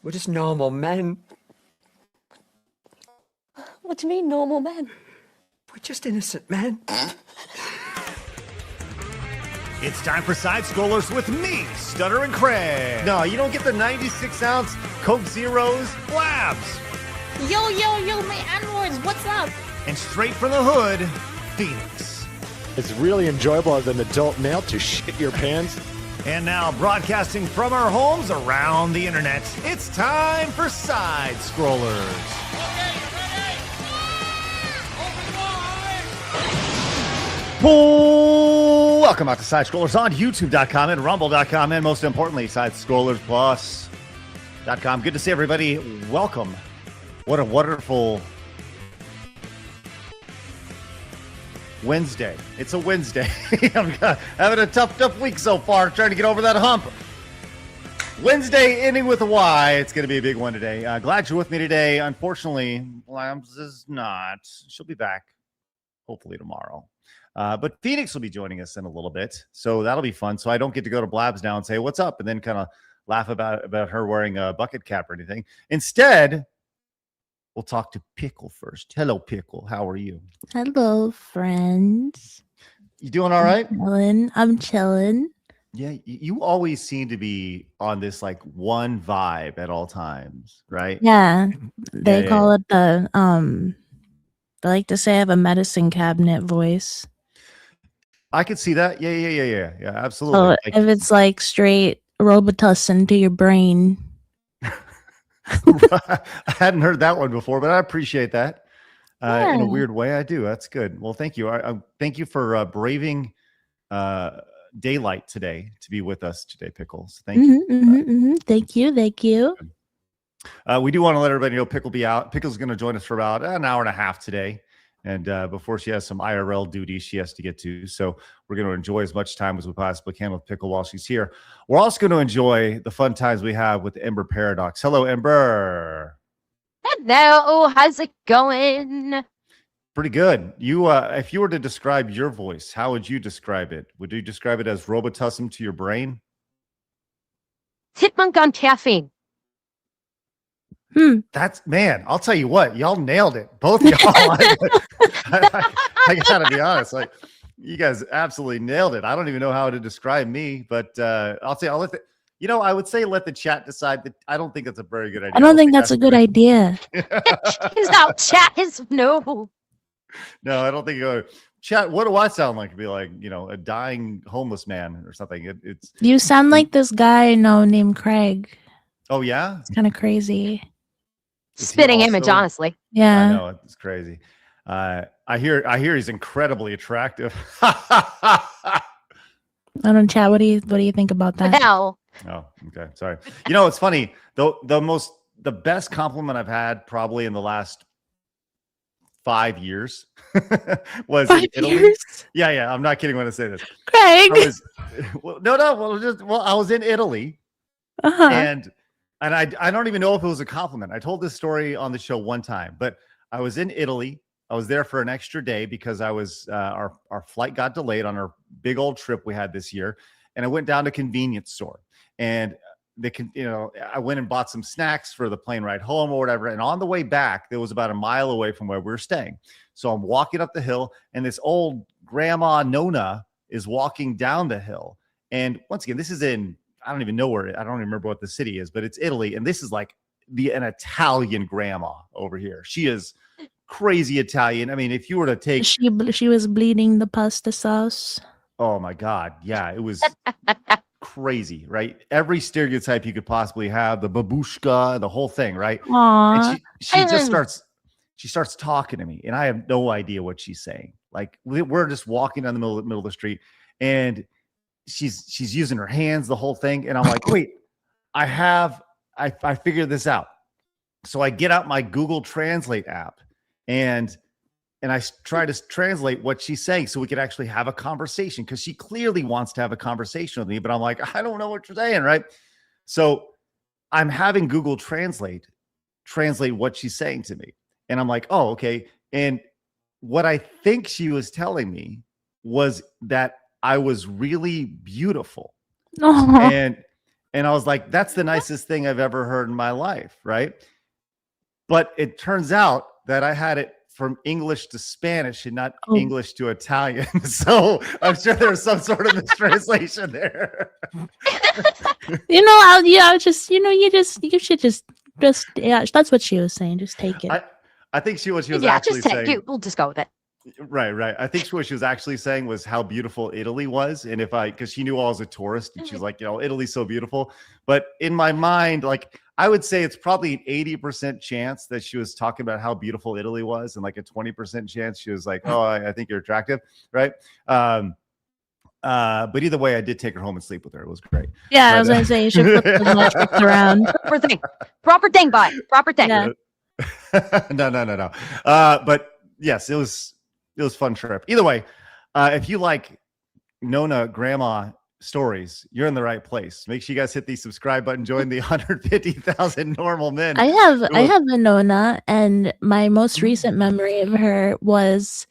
We're just normal men. What do you mean, normal men? We're just innocent men. It's time for Side Scrollers with me, Stutter and Craig. No, you don't get the 96-ounce Coke Zeros blabs. Yo, my N-words, what's up? And straight from the hood, Phoenix. It's really enjoyable as an adult male to shit your pants. And now, broadcasting from our homes around the internet, it's time for Side Scrollers. Welcome out to Side Scrollers on YouTube.com and Rumble.com, and most importantly, Side Scrollers Plus.com. Good to see everybody. Welcome. What a wonderful Wednesday. It's a Wednesday. I'm having a tough week so far, trying to get over that hump. Wednesday ending with a Y. It's going to be a big one today. Glad you're with me today. Unfortunately, Lambs is not. She'll be back hopefully tomorrow. But Phoenix will be joining us in a little bit, so that'll be fun. So I don't get to go to Blabs now and say, what's up? And then kind of laugh about her wearing a bucket cap or anything. Instead, we'll talk to Pickle first. Hello, Pickle. How are you? Hello, friends. You doing all right? I'm chilling. Yeah, you always seem to be on this like one vibe at all times, right? Yeah, they call it the They like to say I have a medicine cabinet voice. I could see that. Yeah, absolutely. So if it's like straight Robitussin to your brain. I hadn't heard that one before, but I appreciate that. In a weird way, I do. That's good. Well, thank you. I thank you for braving daylight today to be with us today, Pickles. Thank you. Thank you. We do want to let everybody know Pickle be out. Pickle's going to join us for about an hour and a half today. And before she has some IRL duties she has to get to. So we're going to enjoy as much time as we possibly can with Pickle while she's here. We're also going to enjoy the fun times we have with the Ember Paradox. Hello, Ember. Hello, how's it going? Pretty good. You, if you were to describe your voice, how would you describe it? Would you describe it as Robitussin to your brain? Chipmunk on caffeine. That's, man, I'll tell you what, y'all nailed it. Both of y'all. I gotta be honest. Like, you guys absolutely nailed it. I don't even know how to describe me, but I'll let the, I would say let the chat decide. That I don't think that's a very good idea. I don't think that's a good idea. It's not chat. No, I don't think chat. What do I sound like? It'd be like, a dying homeless man or something. It's You sound like this guy I know named Craig. Oh yeah, it's kind of crazy. Spitting image, honestly. Yeah, I know, it's crazy. I hear he's incredibly attractive. I don't chat. What do you think about that? Hell. Oh, okay. Sorry. It's funny. The best compliment I've had probably in the last 5 years was 5 in Italy. years? Yeah. I'm not kidding when I say this. Craig. I was in Italy, and I don't even know if it was a compliment. I told this story on the show one time, but I was in Italy. I was there for an extra day because I was our flight got delayed on our big old trip we had this year, and I went down to a convenience store, and I went and bought some snacks for the plane ride home or whatever. And on the way back, there was about a mile away from where we were staying. So I'm walking up the hill, and this old grandma Nona is walking down the hill. And once again, this is I don't even know where. I don't even remember what the city is, but it's Italy, and this is like an Italian grandma over here. She is crazy Italian. I mean, if you were to take, she was bleeding the pasta sauce. Oh my God, yeah, it was crazy, right? Every stereotype you could possibly have, the babushka, the whole thing, right? Aww. And she just starts talking to me, and I have no idea what she's saying. Like, we're just walking down the middle of the street, and she's using her hands, the whole thing. And I'm like, wait, I figured this out. So I get out my Google Translate app and I try to translate what she's saying so we could actually have a conversation, because she clearly wants to have a conversation with me, but I'm like, I don't know what you're saying, right? So I'm having Google Translate what she's saying to me. And I'm like, oh, okay. And what I think she was telling me was that I was really beautiful. Oh. And I was like, that's the nicest thing I've ever heard in my life, right? But it turns out that I had it from English to Spanish and not English to Italian. So I'm sure there's some sort of mistranslation there. You should just yeah, that's what she was saying. Just take it. I think what she was Yeah, actually just take saying. it. We'll just go with it. Right. I think what she was actually saying was how beautiful Italy was. And because she knew I was a tourist and she's like, Italy's so beautiful. But in my mind, like, I would say it's probably an 80% chance that she was talking about how beautiful Italy was. And like a 20% chance she was like, oh, I think you're attractive. Right. But either way, I did take her home and sleep with her. It was great. Yeah, I was going to say, you should flip the metrics around. Proper thing, bud. Proper thing. Yeah. No. But yes, it was a fun trip. Either way, if you like Nona grandma stories, you're in the right place. Make sure you guys hit the subscribe button. Join the 150,000 normal men. I have a Nona, and my most recent memory of her was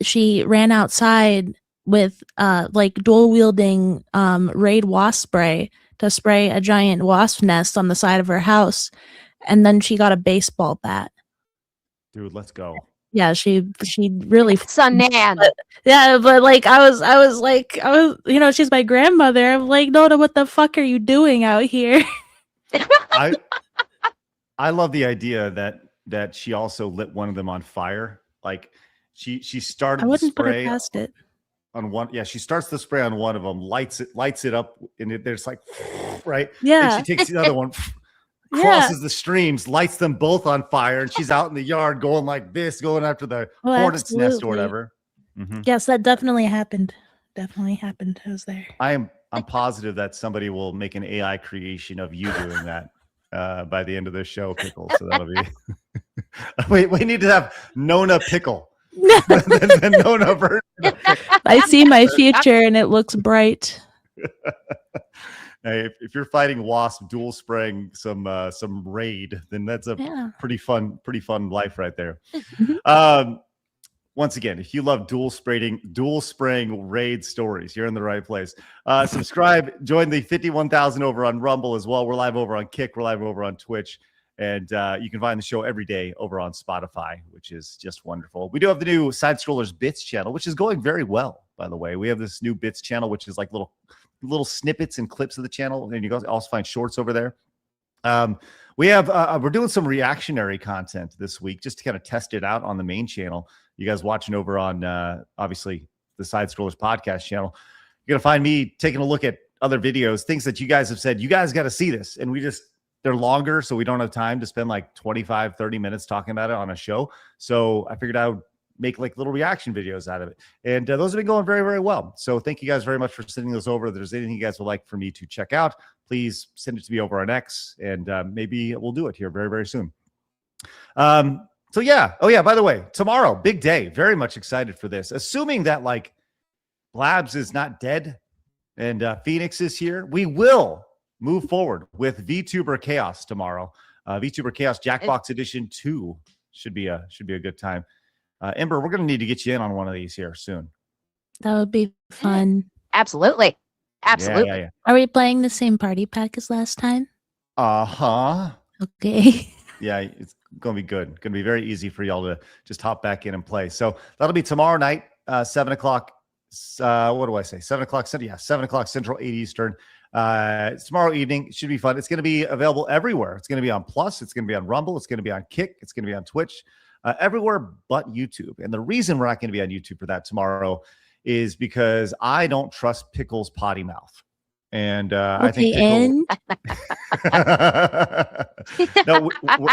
she ran outside with like dual wielding Raid wasp spray to spray a giant wasp nest on the side of her house, and then she got a baseball bat. Dude, let's go. Yeah, she really Nan. but like I was she's my grandmother. I'm like, Nona, what the fuck are you doing out here? I love the idea that she also lit one of them on fire. Like she started the spray past it. On one. Yeah, she starts the spray on one of them, lights it up, and there's like right. Yeah. Then she takes the other one. Crosses the streams, lights them both on fire, and she's out in the yard going like this, going after the hornet's nest or whatever. Mm-hmm. Yes, that definitely happened. I was there. I'm positive that somebody will make an AI creation of you doing that by the end of this show, Pickle. So that'll be. We need to have Nona Pickle. the Nona version. I see my future, and it looks bright. Hey, if you're fighting wasp dual spraying some raid, then that's a pretty fun life right there. Once again, if you love dual spraying raid stories, you're in the right place. Subscribe, join the 51,000 over on Rumble as well. We're live over on Kick, we're live over on Twitch, and you can find the show every day over on Spotify, which is just wonderful. We do have the new Side Scrollers Bits channel, which is going very well, by the way. We have this new Bits channel, which is like little snippets and clips of the channel, and you guys also find shorts over there. We're doing some reactionary content this week just to kind of test it out on the main channel. You guys watching over on obviously the Side Scrollers podcast channel, you're gonna find me taking a look at other videos, things that you guys have said you guys got to see this, and they're longer, so we don't have time to spend like 25-30 minutes talking about it on a show. So I figured I would make like little reaction videos out of it. And those have been going very, very well. So thank you guys very much for sending those over. If there's anything you guys would like for me to check out, please send it to me over on X, and maybe we'll do it here very, very soon. So yeah. Oh yeah, by the way, tomorrow, big day. Very much excited for this. Assuming that like Blabs is not dead and Phoenix is here, we will move forward with VTuber Chaos tomorrow. VTuber Chaos Jackbox Edition 2 should be a good time. Ember, we're going to need to get you in on one of these here soon. That would be fun. Absolutely. Yeah. Are we playing the same party pack as last time? Uh-huh. Okay. Yeah, it's going to be good. Going to be very easy for y'all to just hop back in and play. So that'll be tomorrow night, 7 o'clock. What do I say? 7 o'clock Central. Yeah, 7 o'clock Central, 8 Eastern. It's tomorrow evening. It should be fun. It's going to be available everywhere. It's going to be on Plus. It's going to be on Rumble. It's going to be on Kick. It's going to be on Twitch. Everywhere but YouTube. And the reason we're not going to be on YouTube for that tomorrow is because I don't trust Pickle's potty mouth. And I think no,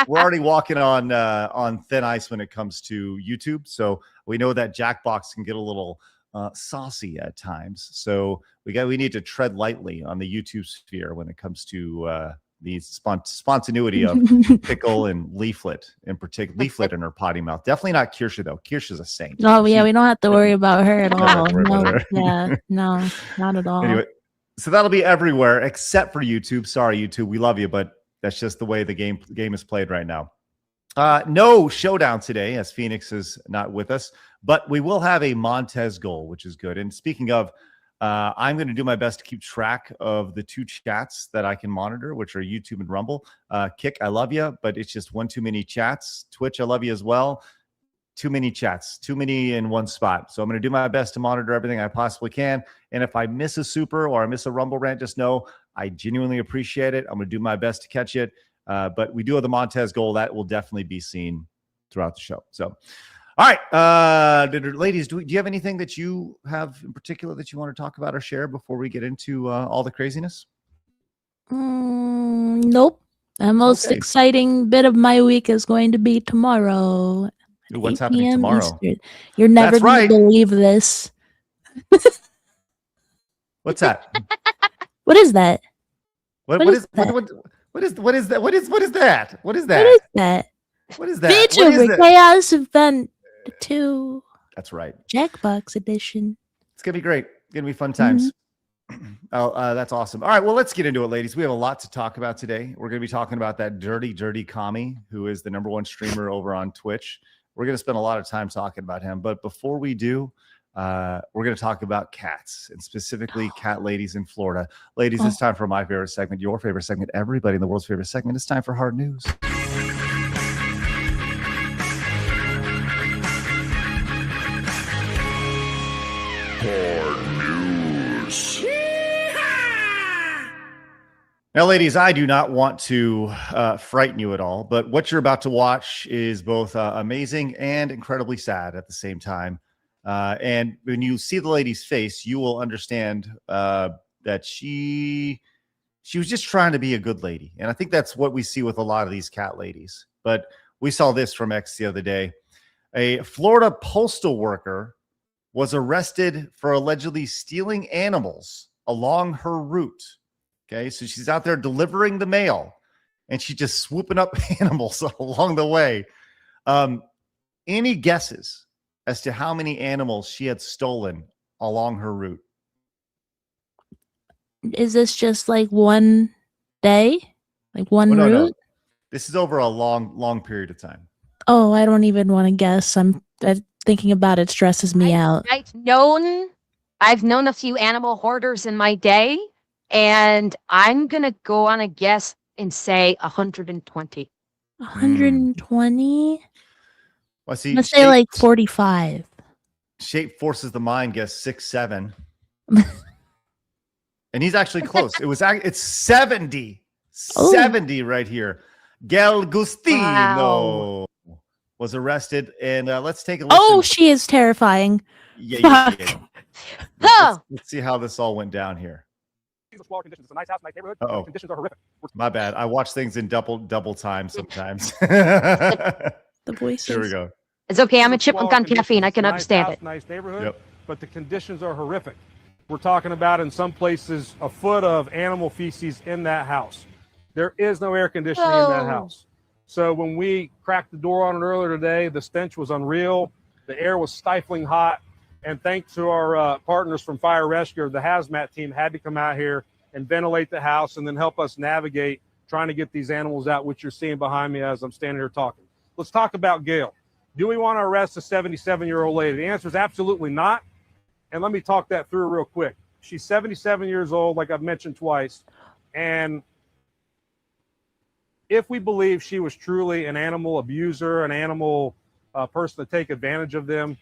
we're already walking on thin ice when it comes to YouTube. So we know that Jackbox can get a little saucy at times. So we need to tread lightly on the YouTube sphere when it comes to the spontaneity of Pickle and Leaflet in particular. Leaflet in her potty mouth. Definitely not Kirsha though. Kirsha's a saint. Oh yeah, we don't have to worry about her at all. No, not at all. Anyway, so that'll be everywhere except for YouTube. Sorry, YouTube, we love you, but that's just the way the game is played right now. No showdown today as Phoenix is not with us, but we will have a Montez goal, which is good. And speaking of I'm going to do my best to keep track of the 2 chats that I can monitor, which are YouTube and Rumble. Kick, I love you, but it's just one too many chats. Twitch, I love you as well. Too many chats, too many in one spot. So I'm going to do my best to monitor everything I possibly can. And if I miss a super or I miss a Rumble rant, just know I genuinely appreciate it. I'm going to do my best to catch it. But we do have the Montez goal. That will definitely be seen throughout the show. So, all right. Ladies, do you have anything that you have in particular that you want to talk about or share before we get into all the craziness? Nope. The most exciting bit of my week is going to be tomorrow. What's happening tomorrow? Eastern. You're never going to believe this. What's that? What is that? What is that? What is that? What is that? What is that? What is that? VTuber Chaos Event 2. That's right. Jackbox edition. It's gonna be great. It's gonna be fun times. That's awesome. All right, well, let's get into it, ladies. We have a lot to talk about today. We're gonna be talking about that dirty commie who is the #1 streamer over on Twitch. We're going to spend a lot of time talking about him. But before we do, we're going to talk about cats, and specifically cat ladies in Florida. Ladies, it's time for my favorite segment, your favorite segment, everybody in the world's favorite segment. It's time for Hard News. Hard News. Now, ladies, I do not want to frighten you at all, but what you're about to watch is both amazing and incredibly sad at the same time. And when you see the lady's face, you will understand that she was just trying to be a good lady. And I think that's what we see with a lot of these cat ladies. But we saw this from X the other day. A Florida postal worker was arrested for allegedly stealing animals along her route. Okay, so she's out there delivering the mail, and she's just swooping up animals along the way. Any guesses as to how many animals she had stolen along her route? Is this just like one day? Like one route? No. This is over a long period of time. Oh, I don't even want to guess. I'm thinking about it stresses me out. I've known a few animal hoarders in my day. And I'm going to go on a guess and say 120. 120? Well, see, let's say like 45. Shape forces the mind, guess 6, 7. And he's actually close. It's 70. Oh. 70 right here. Gail Gustino was arrested. And let's take a look. Oh, she is terrifying. Yeah. Let's see how this all went down here. Conditions. It's a nice house, nice neighborhood. Uh-oh. Conditions are horrific. My bad. I watch things in double time sometimes. The voices. There we go. It's okay. I'm a chipmunk on caffeine. I can understand it. Nice neighborhood, but the conditions are horrific. We're talking about in some places a foot of animal feces in that house. There is no air conditioning in that house. So when we cracked the door on it earlier today, the stench was unreal. The air was stifling hot. And thanks to our partners from Fire Rescue, the hazmat team had to come out here and ventilate the house and then help us navigate trying to get these animals out, which you're seeing behind me as I'm standing here talking. Let's talk about Gail. Do we want to arrest a 77-year-old lady? The answer is absolutely not. And let me talk that through real quick. She's 77 years old, like I've mentioned twice. And if we believe she was truly an animal abuser, an animal person to take advantage of them,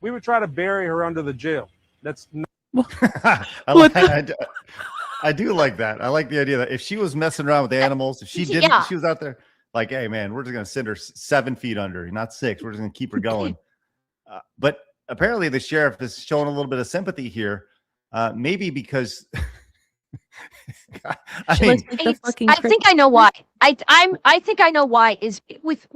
we would try to bury her under the jail. That's I do like that. I like the idea that if she was messing around with animals, if she didn't, she was out there like, hey, man, we're just going to send her 7 feet under, not 6. We're just going to keep her going. But apparently the sheriff is showing a little bit of sympathy here, maybe because I think I know why. I think I know why is with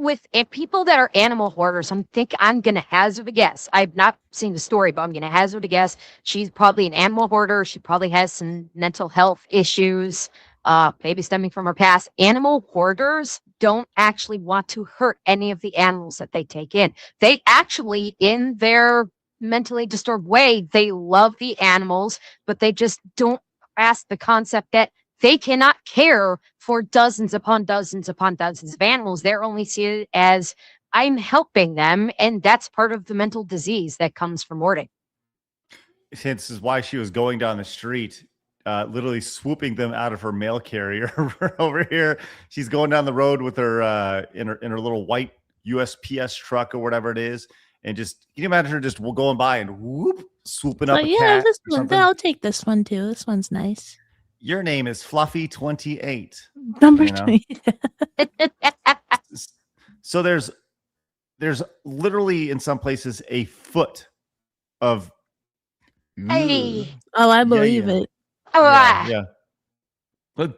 people that are animal hoarders. I'm gonna hazard a guess. I've not seen the story, but I'm gonna hazard a guess. She's probably an animal hoarder. She probably has some mental health issues, maybe stemming from her past. Animal hoarders don't actually want to hurt any of the animals that they take in. They actually, in their mentally disturbed way, they love the animals, but they just don't grasp the concept that they cannot care for dozens upon dozens upon dozens of animals. They're only see it as I'm helping them, and that's part of the mental disease that comes from hoarding. this is why she was going down the street, literally swooping them out of her mail carrier over here. She's going down the road with her in her little white USPS truck or whatever it is, and just can you imagine her just going by and whoop swooping up? But a yeah, cat this or one. something? I'll take this one too. This one's nice. Your name is Fluffy28. Number You know? 20. So there's literally in some places a foot of. Hey. Oh, I believe yeah. it. Ah. Yeah. But,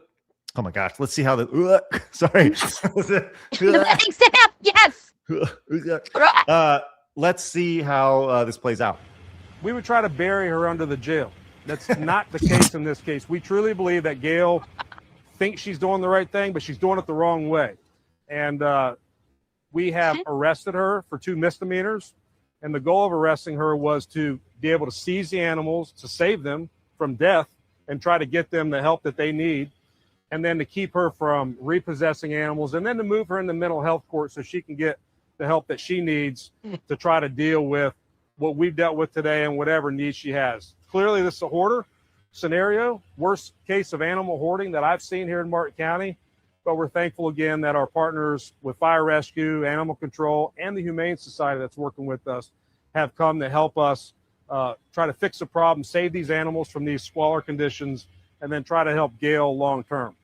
oh my gosh, let's see how the sorry. Except, yes. Let's see how this plays out. We would try to bury her under the jail. That's not the case in this case. We truly believe that Gail thinks she's doing the right thing, but she's doing it the wrong way. And we have arrested her for 2 misdemeanors. And the goal of arresting her was to be able to seize the animals, to save them from death, and try to get them the help that they need. And then to keep her from repossessing animals, and then to move her into mental health court so she can get the help that she needs to try to deal with what we've dealt with today and whatever needs she has. Clearly, this is a hoarder scenario, worst case of animal hoarding that I've seen here in Martin County. But we're thankful again that our partners with Fire Rescue, Animal Control, and the Humane Society that's working with us have come to help us try to fix the problem, save these animals from these squalor conditions, and then try to help Gail long term.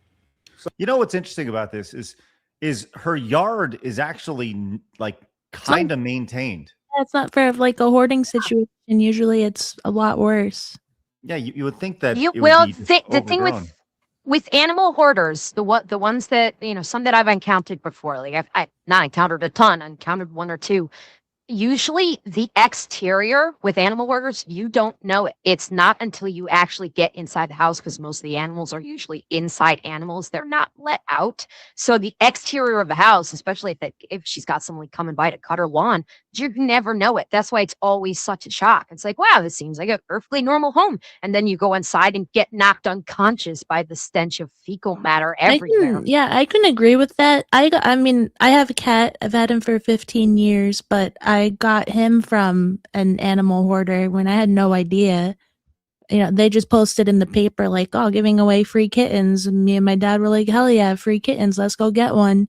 So, you know what's interesting about this is her yard is actually like kind of maintained. It's not for like a hoarding situation. Usually it's a lot worse. Yeah, you would think that. You it would will. be The thing overgrown. with animal hoarders, the ones that some that I've encountered before, like I've not encountered a ton, I encountered 1 or 2. Usually the exterior with animal hoarders, you don't know it. It's not until you actually get inside the house, because most of the animals are usually inside animals. They're not let out. So the exterior of the house, especially if she's got someone coming by to cut her lawn, you never know it. That's why it's always such a shock. It's like, wow, this seems like a perfectly normal home. And then you go inside and get knocked unconscious by the stench of fecal matter everywhere. I can agree with that. I mean, I have a cat. I've had him for 15 years, but I got him from an animal hoarder when I had no idea. They just posted in the paper like, oh, giving away free kittens. And me and my dad were like, hell yeah, free kittens. Let's go get one.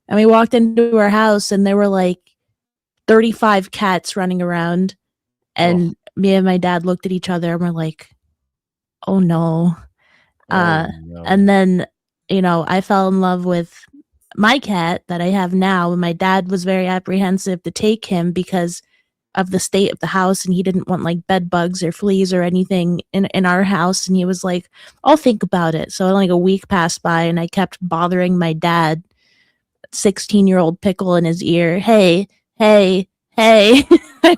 And we walked into our house and there were like 35 cats running around. And me and my dad looked at each other and we're like, oh no. No. And then, I fell in love with my cat that I have now. And my dad was very apprehensive to take him because of the state of the house. And he didn't want like bed bugs or fleas or anything in our house. And he was like, I'll think about it. So like a week passed by and I kept bothering my dad, 16-year-old Pickle in his ear. Hey, I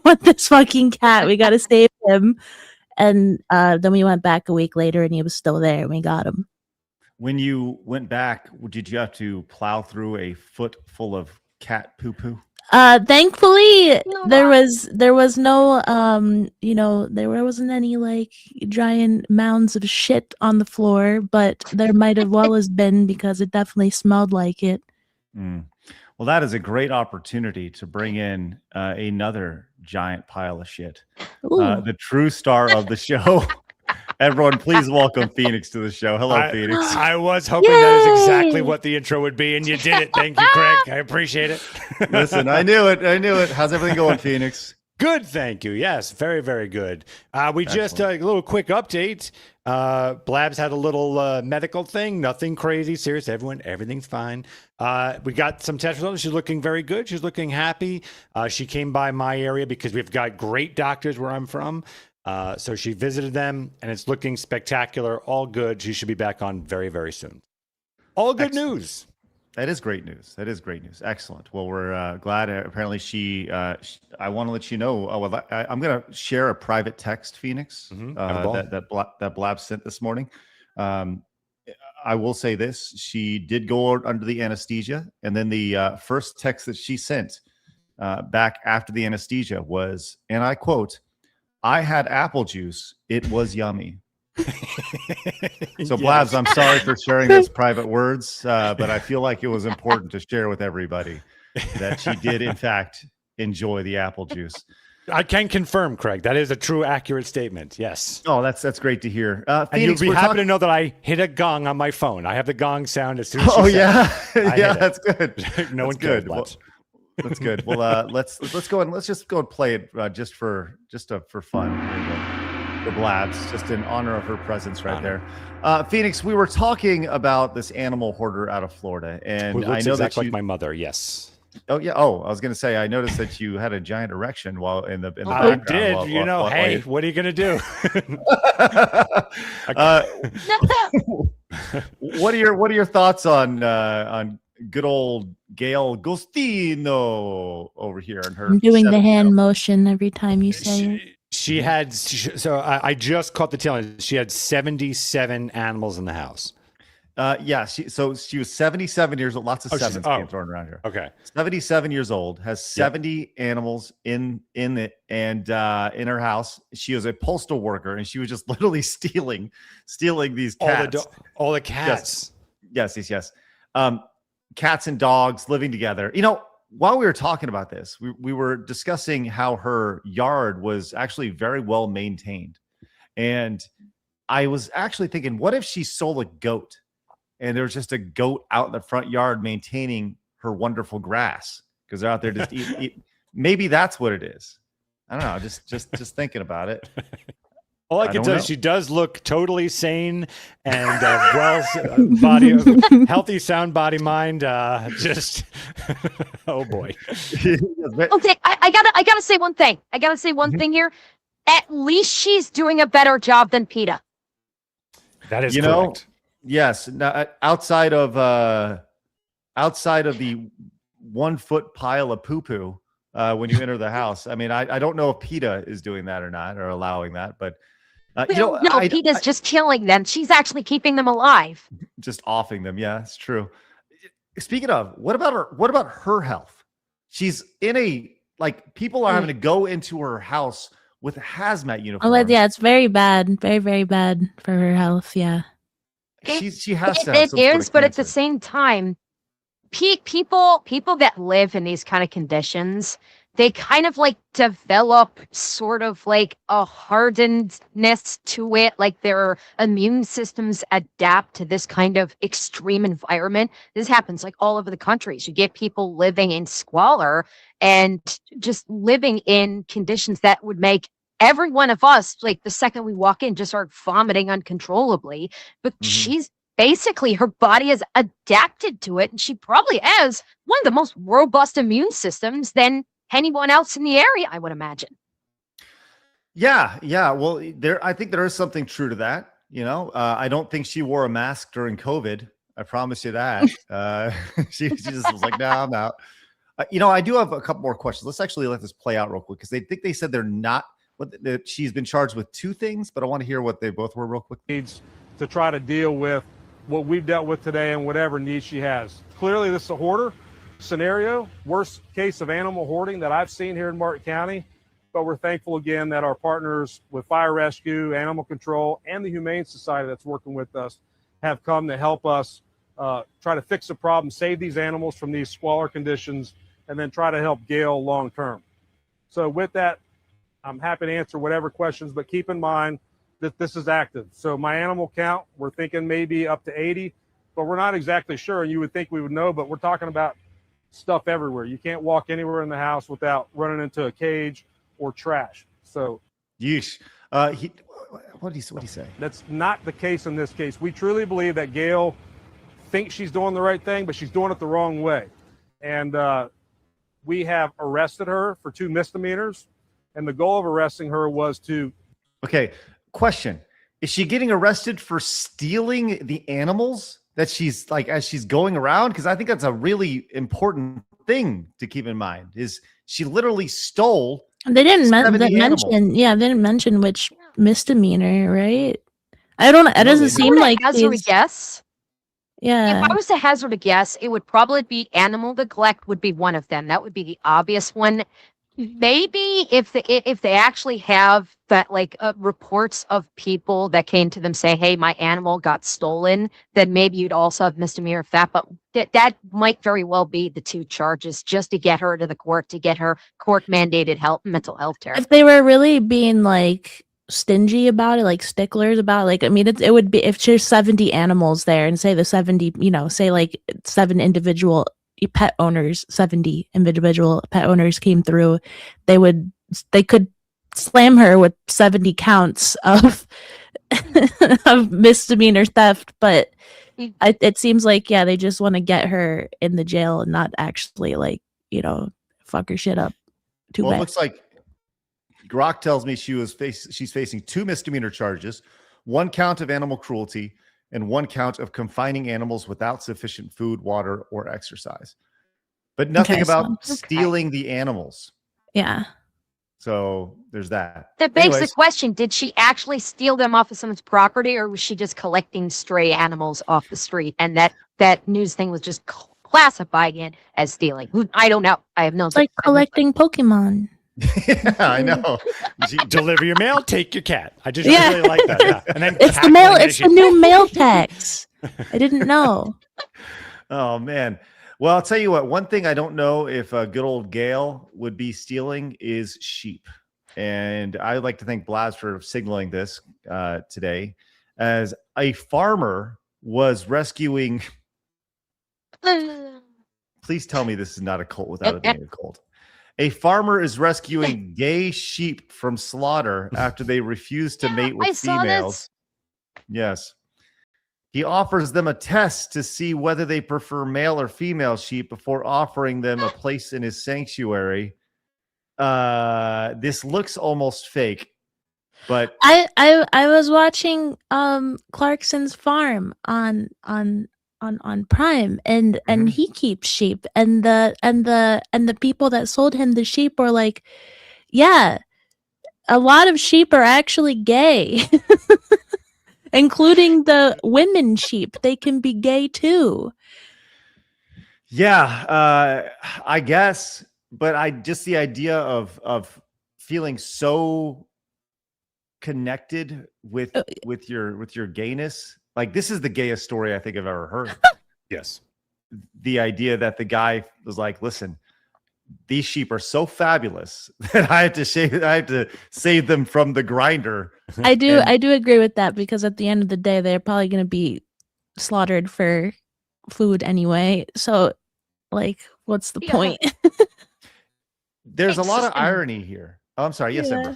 want this fucking cat. We got to save him. And then we went back a week later and he was still there and we got him. When you went back, did you have to plow through a foot full of cat poo-poo? Thankfully there was no there wasn't any like giant mounds of shit on the floor, but there might have well as been because it definitely smelled like it. Well, that is a great opportunity to bring in another giant pile of shit. The true star of the show. Everyone, please welcome Phoenix to the show. Hello, Phoenix. I was hoping that is exactly what the intro would be, and you did it. Thank you, Craig. I appreciate it. Listen, I knew it. How's everything going, Phoenix? Good, thank you. Yes, very, very good. We just a little quick update. Blabs had a little medical thing, nothing crazy, serious. Everything's fine. We got some test results. She's looking very good. She's looking happy. She came by my area because we've got great doctors where I'm from. So she visited them, and it's looking spectacular. All good. She should be back on very, very soon. All good news. That is great news. Excellent. Well, we're glad. Apparently, I want to let you know. I'm going to share a private text, Phoenix, that Blab sent this morning. I will say this: she did go under the anesthesia, and then the first text that she sent back after the anesthesia was, and I quote, "I had apple juice. It was yummy." So Blabs, I'm sorry for sharing those private words, but I feel like it was important to share with everybody that she did in fact enjoy the apple juice. I can confirm, Craig. That is a true, accurate statement. Yes. Oh, that's great to hear. And Phoenix, you'll be we're happy talk- to know that I hit a gong on my phone. I have the gong sound as soon as Oh she yeah, said it. yeah, hit that's good. No one That's cares. good. Well, Blabs. that's good. Well, let's go and let's just go and play it just for fun. Here we go. For Blabs, just in honor of her presence right there. Phoenix, we were talking about this animal hoarder out of Florida, and Who I looks know that exactly you. like my mother. Yes. Oh yeah. Oh, I was going to say I noticed that you had a giant erection while in the I background. did. while- You know, while- hey, what are you gonna do? What are your thoughts on good old Gail Gostino over here and her? I'm doing the 70 hand motion every time you say it. She had. So I just caught the tail end. She had 77 animals in the house. Yeah, she was 77 years old. Lots of sevens being thrown around here. Okay. 77 years old, has 70 animals in it, and in her house. She was a postal worker, and she was just literally stealing these cats. All the cats. Yes. Cats and dogs living together. You know, while we were talking about this, we were discussing how her yard was actually very well maintained. And I was actually thinking, what if she sold a goat and there was just a goat out in the front yard maintaining her wonderful grass because they're out there just eat. Maybe that's what it is. I don't know. Just thinking about it. All I can don't tell know. you, she does look totally sane and healthy, sound body, mind. Oh boy. Okay, I gotta say one thing. I gotta say one thing here. At least she's doing a better job than PETA. That is You correct. know, yes. Now, outside of the 1 foot pile of poo poo when you enter the house. I mean, I don't know if PETA is doing that or not, or allowing that, but No, PETA's just killing them. She's actually keeping them alive. just offing them. Yeah, it's true. Speaking of, what about her health? She's in people are having to go into her house with hazmat uniforms. Oh, yeah, it's very bad. Very, very bad for her health. Yeah. She has to have It some sort is, of but at the cancer. same time, people that live in these kind of conditions, they kind of like develop sort of like a hardenedness to it, like their immune systems adapt to this kind of extreme environment. This happens like all over the countries. You get people living in squalor and just living in conditions that would make every one of us, like the second we walk in, just start vomiting uncontrollably. But she's basically, her body has adapted to it, and she probably has one of the most robust immune systems than anyone else in the area, I would imagine. Yeah. Well, I think there is something true to that. You know, I don't think she wore a mask during COVID. I promise you that. She just was like, "No, I'm out." I do have a couple more questions. Let's actually let this play out real quick because they said they're not. She's been charged with 2 things, but I want to hear what they both were real quick. Needs to try to deal with what we've dealt with today and whatever needs she has. Clearly, this is a hoarder scenario, worst case of animal hoarding that I've seen here in Martin County. But we're thankful again that our partners with Fire Rescue, Animal Control, and the Humane Society that's working with us have come to help us try to fix the problem, save these animals from these squalor conditions, and then try to help Gail long term. So with that, I'm happy to answer whatever questions, but keep in mind that this is active. So my animal count, we're thinking maybe up to 80, but we're not exactly sure. And you would think we would know, but we're talking about stuff everywhere. You can't walk anywhere in the house without running into a cage or trash. So Yeesh. What did he say? that's not the case in this case. We truly believe that Gail thinks she's doing the right thing, but she's doing it the wrong way. And we have arrested her for 2 misdemeanors. And the goal of arresting her was to. Okay. Question: is she getting arrested for stealing the animals that she's as she's going around? Because I think that's a really important thing to keep in mind. Is she literally stole? They didn't 70 animals. mention. Yeah, they didn't mention which misdemeanor, right? I don't. It doesn't they seem like. hazard a these- guess. Yeah. If I was to hazard a guess, it would probably be animal neglect would be one of them. That would be the obvious one. Maybe if they actually have that, like, reports of people that came to them saying, "Hey, my animal got stolen," then maybe you'd also have misdemeanor theft. But that might very well be the two charges, just to get her to the court, to get her court mandated mental health care. If they were really being like stingy about it, like sticklers about it, like, I mean, it would be if there's 70 animals there, and say the 70, say like 70 individual pet owners came through, they could slam her with 70 counts of of misdemeanor theft. But it seems like, yeah, they just want to get her in the jail and not actually, like, fuck her shit up too bad. It looks like Grok tells me she's facing 2 misdemeanor charges, 1 count of animal cruelty, and 1 count of confining animals without sufficient food, water, or exercise. But nothing about stealing the animals. Yeah. So there's that. That begs the question, did she actually steal them off of someone's property, or was she just collecting stray animals off the street? And that news thing was just classifying it as stealing. I don't know. I have no. It's like collecting Pokemon. Yeah, I know. Deliver your mail, take your cat. I just really like that. Yeah. And then it's the mail. It's the new mail tax. I didn't know. Oh man. Well, I'll tell you what. One thing I don't know if good old Gail would be stealing is sheep, and I'd like to thank Blaz for signaling this today, as a farmer was rescuing. Please tell me this is not a cult without it being a cult. A farmer is rescuing gay sheep from slaughter after they refuse to mate with females. Yes. He offers them a test to see whether they prefer male or female sheep before offering them a place in his sanctuary. This looks almost fake, but I was watching Clarkson's farm on Prime, and he keeps sheep, and the people that sold him the sheep were like, yeah, a lot of sheep are actually gay. Including the women sheep. They can be gay too. Yeah, I guess, but just the idea of feeling so connected with your gayness. Like, this is the gayest story I think I've ever heard. Yes. The idea that the guy was like, listen, these sheep are so fabulous that I have to save them from the grinder. I do agree with that, because at the end of the day, they're probably going to be slaughtered for food anyway. So, like, what's the point? There's a lot of irony here. Oh, I'm sorry. Yes, Ember.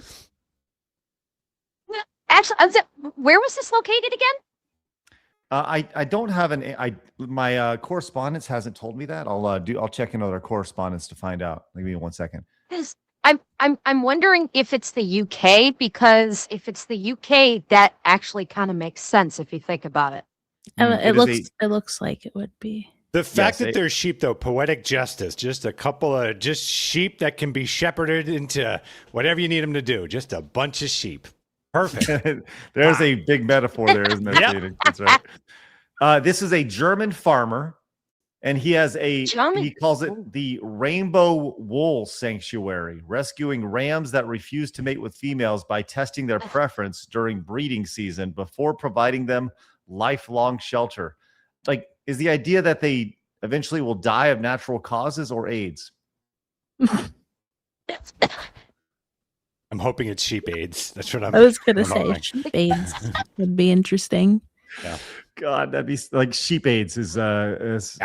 Actually, where was this located again? I don't have my correspondence hasn't told me that. I'll check in other correspondence to find out. Give me 1 second. I'm wondering if it's the UK, because if it's the UK, that actually kind of makes sense if you think about it. It looks like it would be. The fact that they're sheep, though, poetic justice. Just a couple of sheep that can be shepherded into whatever you need them to do. Just a bunch of sheep. Perfect. There's a big metaphor there, isn't there? Yep. That's right. This is a German farmer, and he has he calls it the Rainbow Wool Sanctuary, rescuing rams that refuse to mate with females by testing their preference during breeding season before providing them lifelong shelter. Like, is the idea that they eventually will die of natural causes or AIDS? I'm hoping it's sheep AIDS. That's what I was gonna say. Sheep AIDS would be interesting. Yeah. God, that'd be like sheep AIDS is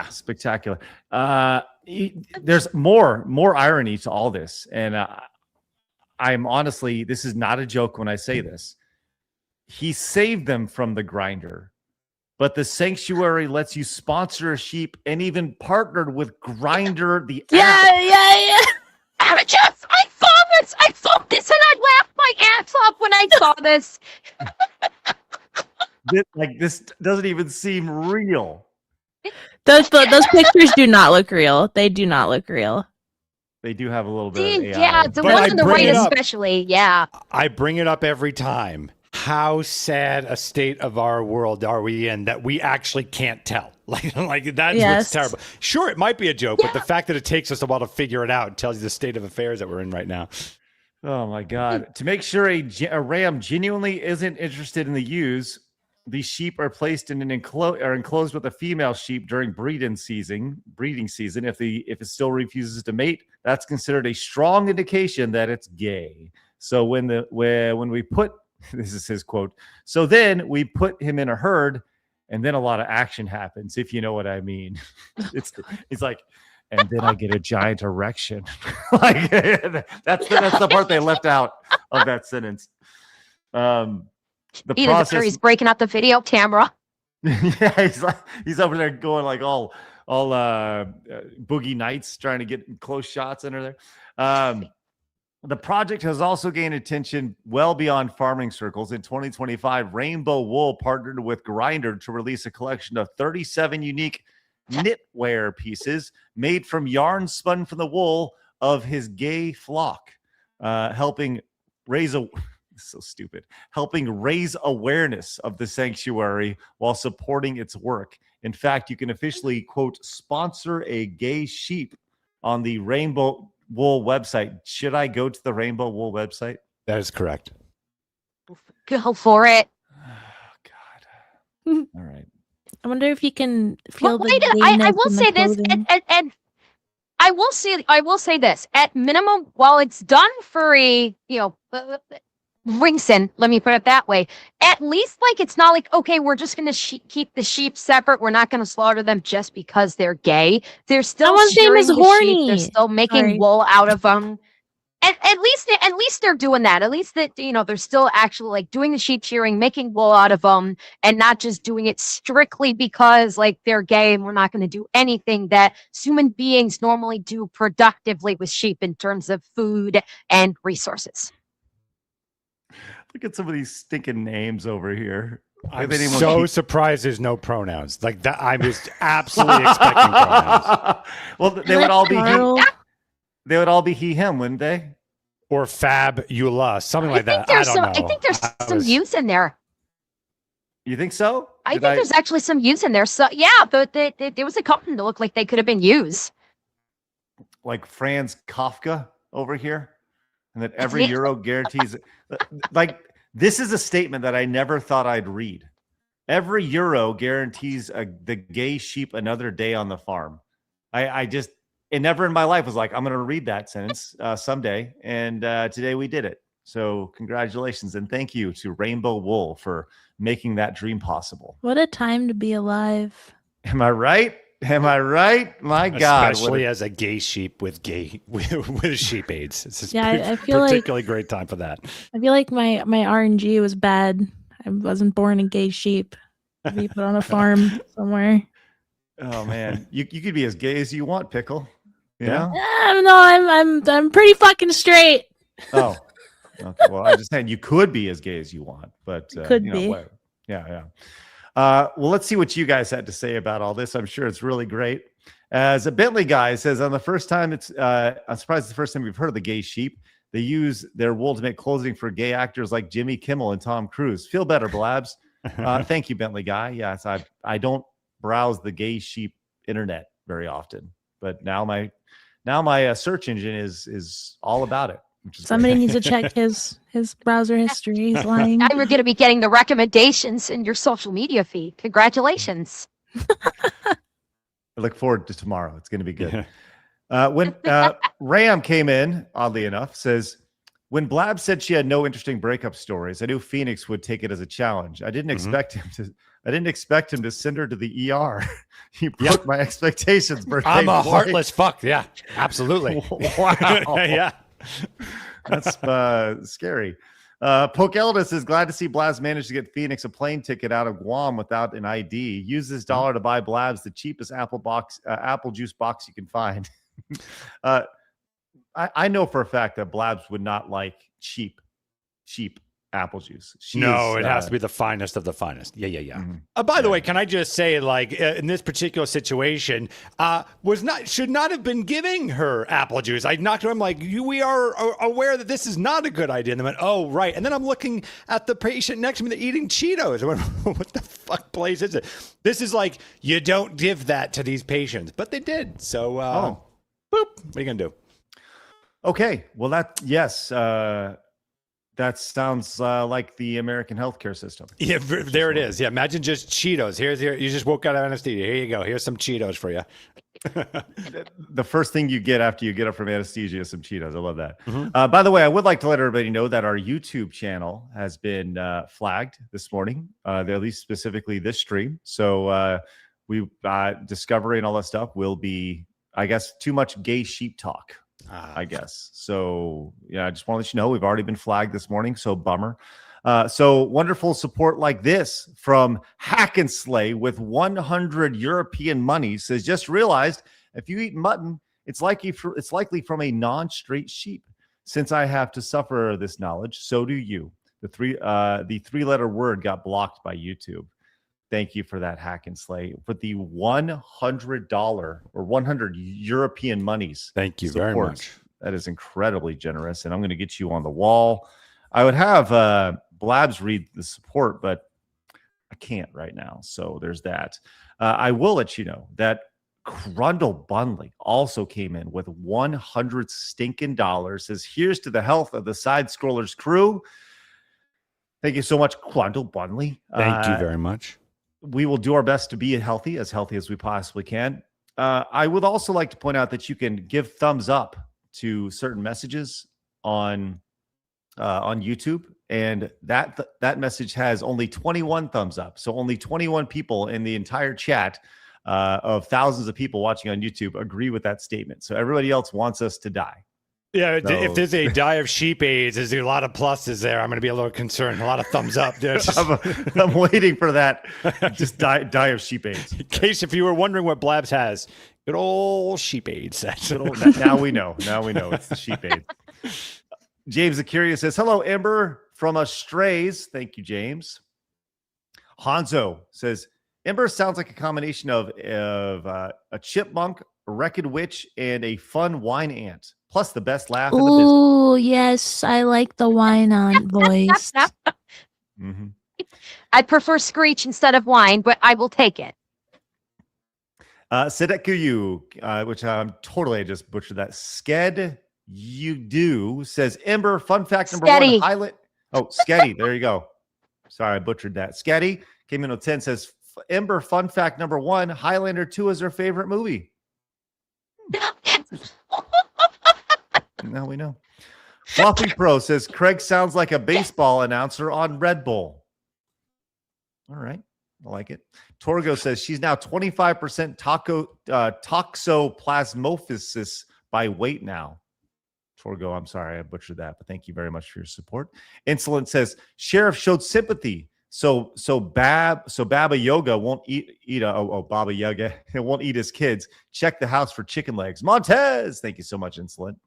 spectacular. There's more irony to all this, and I'm honestly, this is not a joke when I say this. He saved them from the grinder, but the sanctuary lets you sponsor a sheep and even partnered with Grinder the app. Yeah. Jeff, I saw this, and I laughed my ass off when I saw this. This doesn't even seem real. Those pictures do not look real. They do not look real. They do have a little bit of AI. Yeah, the ones on the right especially, yeah. I bring it up every time. How sad a state of our world are we in that we actually can't tell? Like that's Yes. what's terrible. Sure, it might be a joke, but the fact that it takes us a while to figure it out tells you the state of affairs that we're in right now. Oh my God. To make sure a ram genuinely isn't interested in the ewes, these sheep are placed in an enclosed with a female sheep during breeding season. If it still refuses to mate, that's considered a strong indication that it's gay. So when we put, this is his quote, so then we put him in a herd, and then a lot of action happens, if you know what I mean. It's like, and then I get a giant erection. Like that's the part they left out of that sentence. The process. He's breaking out the video camera. Yeah, he's over there going like all Boogie Nights, trying to get close shots under there. The project has also gained attention well beyond farming circles. In 2025, Rainbow Wool partnered with Grindr to release a collection of 37 unique knitwear pieces made from yarn spun from the wool of his gay flock, helping raise awareness of the sanctuary while supporting its work. In fact, you can officially, quote, sponsor a gay sheep on the Rainbow Wool website. Should I go to the Rainbow Wool website? That is correct. Go for it. Oh, God. All right. I wonder if you can feel Well, the I will gayness in say the this, clothing. and I will say this. At minimum, while it's done for a Ringson, let me put it that way. At least, like, it's not like, okay, we're just going to keep the sheep separate. We're not going to slaughter them just because they're gay. They're still Someone's name is shearing the sheep. horny. They're still making Sorry. wool out of them. At least they're doing that. At least that, they're still actually like doing the sheep shearing, making wool out of them, and not just doing it strictly because like they're gay and we're not going to do anything that human beings normally do productively with sheep in terms of food and resources. Look at some of these stinking names over here. I'm They didn't so want to surprised there's no pronouns. Like that, I was absolutely expecting pronouns. Well, they would all be Carl. they would all be he, him, wouldn't they? Or fabula, something like that. there's I don't know. I think there's I some was- use in there. You think so? I Did think there's actually some use in there. So yeah, but there was a couple that looked like they could have been used. like Franz Kafka over here, and that every euro guarantees. Like, this is a statement that I never thought I'd read. Every euro guarantees the gay sheep another day on the farm. It never in my life was like, I'm going to read that sentence someday. And today we did it. So congratulations. And thank you to Rainbow Wool for making that dream possible. What a time to be alive. Am I right? Am I right? My God. Especially as a gay sheep with sheep AIDS. It's just Yeah, I feel like- particularly great time for that. I feel like my RNG was bad. I wasn't born a gay sheep to be put on a farm somewhere. Oh, man. You could be as gay as you want, Pickle. You Yeah. know? I don't know. I'm pretty fucking straight. Oh. Okay. Well, I'm just saying you could be as gay as you want, but Could you know, be. whatever. Yeah. Well, let's see what you guys had to say about all this. I'm sure it's really great. As a Bentley guy says, I'm surprised it's the first time we've heard of the gay sheep. They use their wool to make clothing for gay actors like Jimmy Kimmel and Tom Cruise. Feel better, Blabs. Thank you, Bentley guy. Yes, I don't browse the gay sheep internet very often, but now my search engine is all about it. Which is Somebody great. needs to check his browser history. He's lying. Now you're going to be getting the recommendations in your social media feed. Congratulations. I look forward to tomorrow. It's going to be good. When Ram came in, oddly enough, says, when Blab said she had no interesting breakup stories, I knew Phoenix would take it as a challenge. I didn't expect him to send her to the ER. He broke my expectations. Birthday I'm a boy. heartless fuck. Yeah, absolutely. Wow. Yeah. That's scary. Poke Eldest is glad to see Blabs managed to get Phoenix a plane ticket out of Guam without an ID. Use this dollar to buy Blabs the cheapest apple juice box you can find. I know for a fact that Blabs would not like cheap apple juice. No, it has to be the finest of the finest. Yeah. Mm-hmm. By the way, can I just say, like, in this particular situation, should not have been giving her apple juice. I knocked her. I'm like, we are aware that this is not a good idea. And they went, oh, right. And then I'm looking at the patient next to me. They're eating Cheetos. I went, what the fuck place is it? This is like, you don't give that to these patients, but they did. So, boop. What are you gonna do? Okay. Well, that sounds like the American healthcare system. Yeah, there it is. Yeah, imagine just Cheetos. Here, you just woke out of anesthesia. Here you go. Here's some Cheetos for you. The first thing you get after you get up from anesthesia is some Cheetos. I love that. Mm-hmm. By the way, I would like to let everybody know that our YouTube channel has been flagged this morning, at least specifically this stream. So we Discovery and all that stuff will be, I guess, too much gay sheep talk. I guess. So, yeah, I just want to let you know we've already been flagged this morning. So bummer. So wonderful support like this from Hack and Slay with 100 European money says, just realized if you eat mutton, it's likely from a non-straight sheep. Since I have to suffer this knowledge, so do you. The three-letter word got blocked by YouTube. Thank you for that, Hack and Slay, for the $100 or 100 European monies. Thank you very much. That is incredibly generous, and I'm going to get you on the wall. I would have Blabs read the support, but I can't right now, so there's that. I will let you know that Grundle Bunley also came in with 100 stinking dollars. Says, here's to the health of the Side Scrollers crew. Thank you so much, Grundle Bunley. Thank you very much. We will do our best to be healthy as we possibly can. I would also like to point out that you can give thumbs up to certain messages on YouTube, and that message has only 21 thumbs up. So only 21 people in the entire chat of thousands of people watching on YouTube agree with that statement. So everybody else wants us to die. Yeah, so, if there's a die of sheep AIDS, there's a lot of pluses there. I'm going to be a little concerned. A lot of thumbs up. I'm waiting for that. Just die of sheep AIDS. In case if you were wondering what Blabs has, good old sheep AIDS. Now we know. It's the sheep AIDS. James the Curious says, hello, Ember from Strays. Thank you, James. Hanzo says, Ember sounds like a combination of a chipmunk, a wrecked witch, and a fun wine ant. Plus the best laugh in the business. Oh, yes. I like the wine ant voice. Mm-hmm. I prefer Screech instead of wine, but I will take it. Sedekuyu, which I just butchered that. Sked you do says, Ember, fun fact number Sketty. 1. Highlight. Oh, Sketty. There you go. Sorry, I butchered that. Sketty came in with 10, says, Ember, fun fact number 1. Highlander 2 is her favorite movie. Now we know. Floppy Pro says, Craig sounds like a baseball announcer on Red Bull. All right. I like it. Torgo says she's now 25% toxoplasmosis by weight now. Torgo, I'm sorry I butchered that, but thank you very much for your support. Insolent says, Sheriff showed sympathy. So Baba Yoga won't Baba Yaga won't eat his kids. Check the house for chicken legs. Montez, thank you so much, Insolent.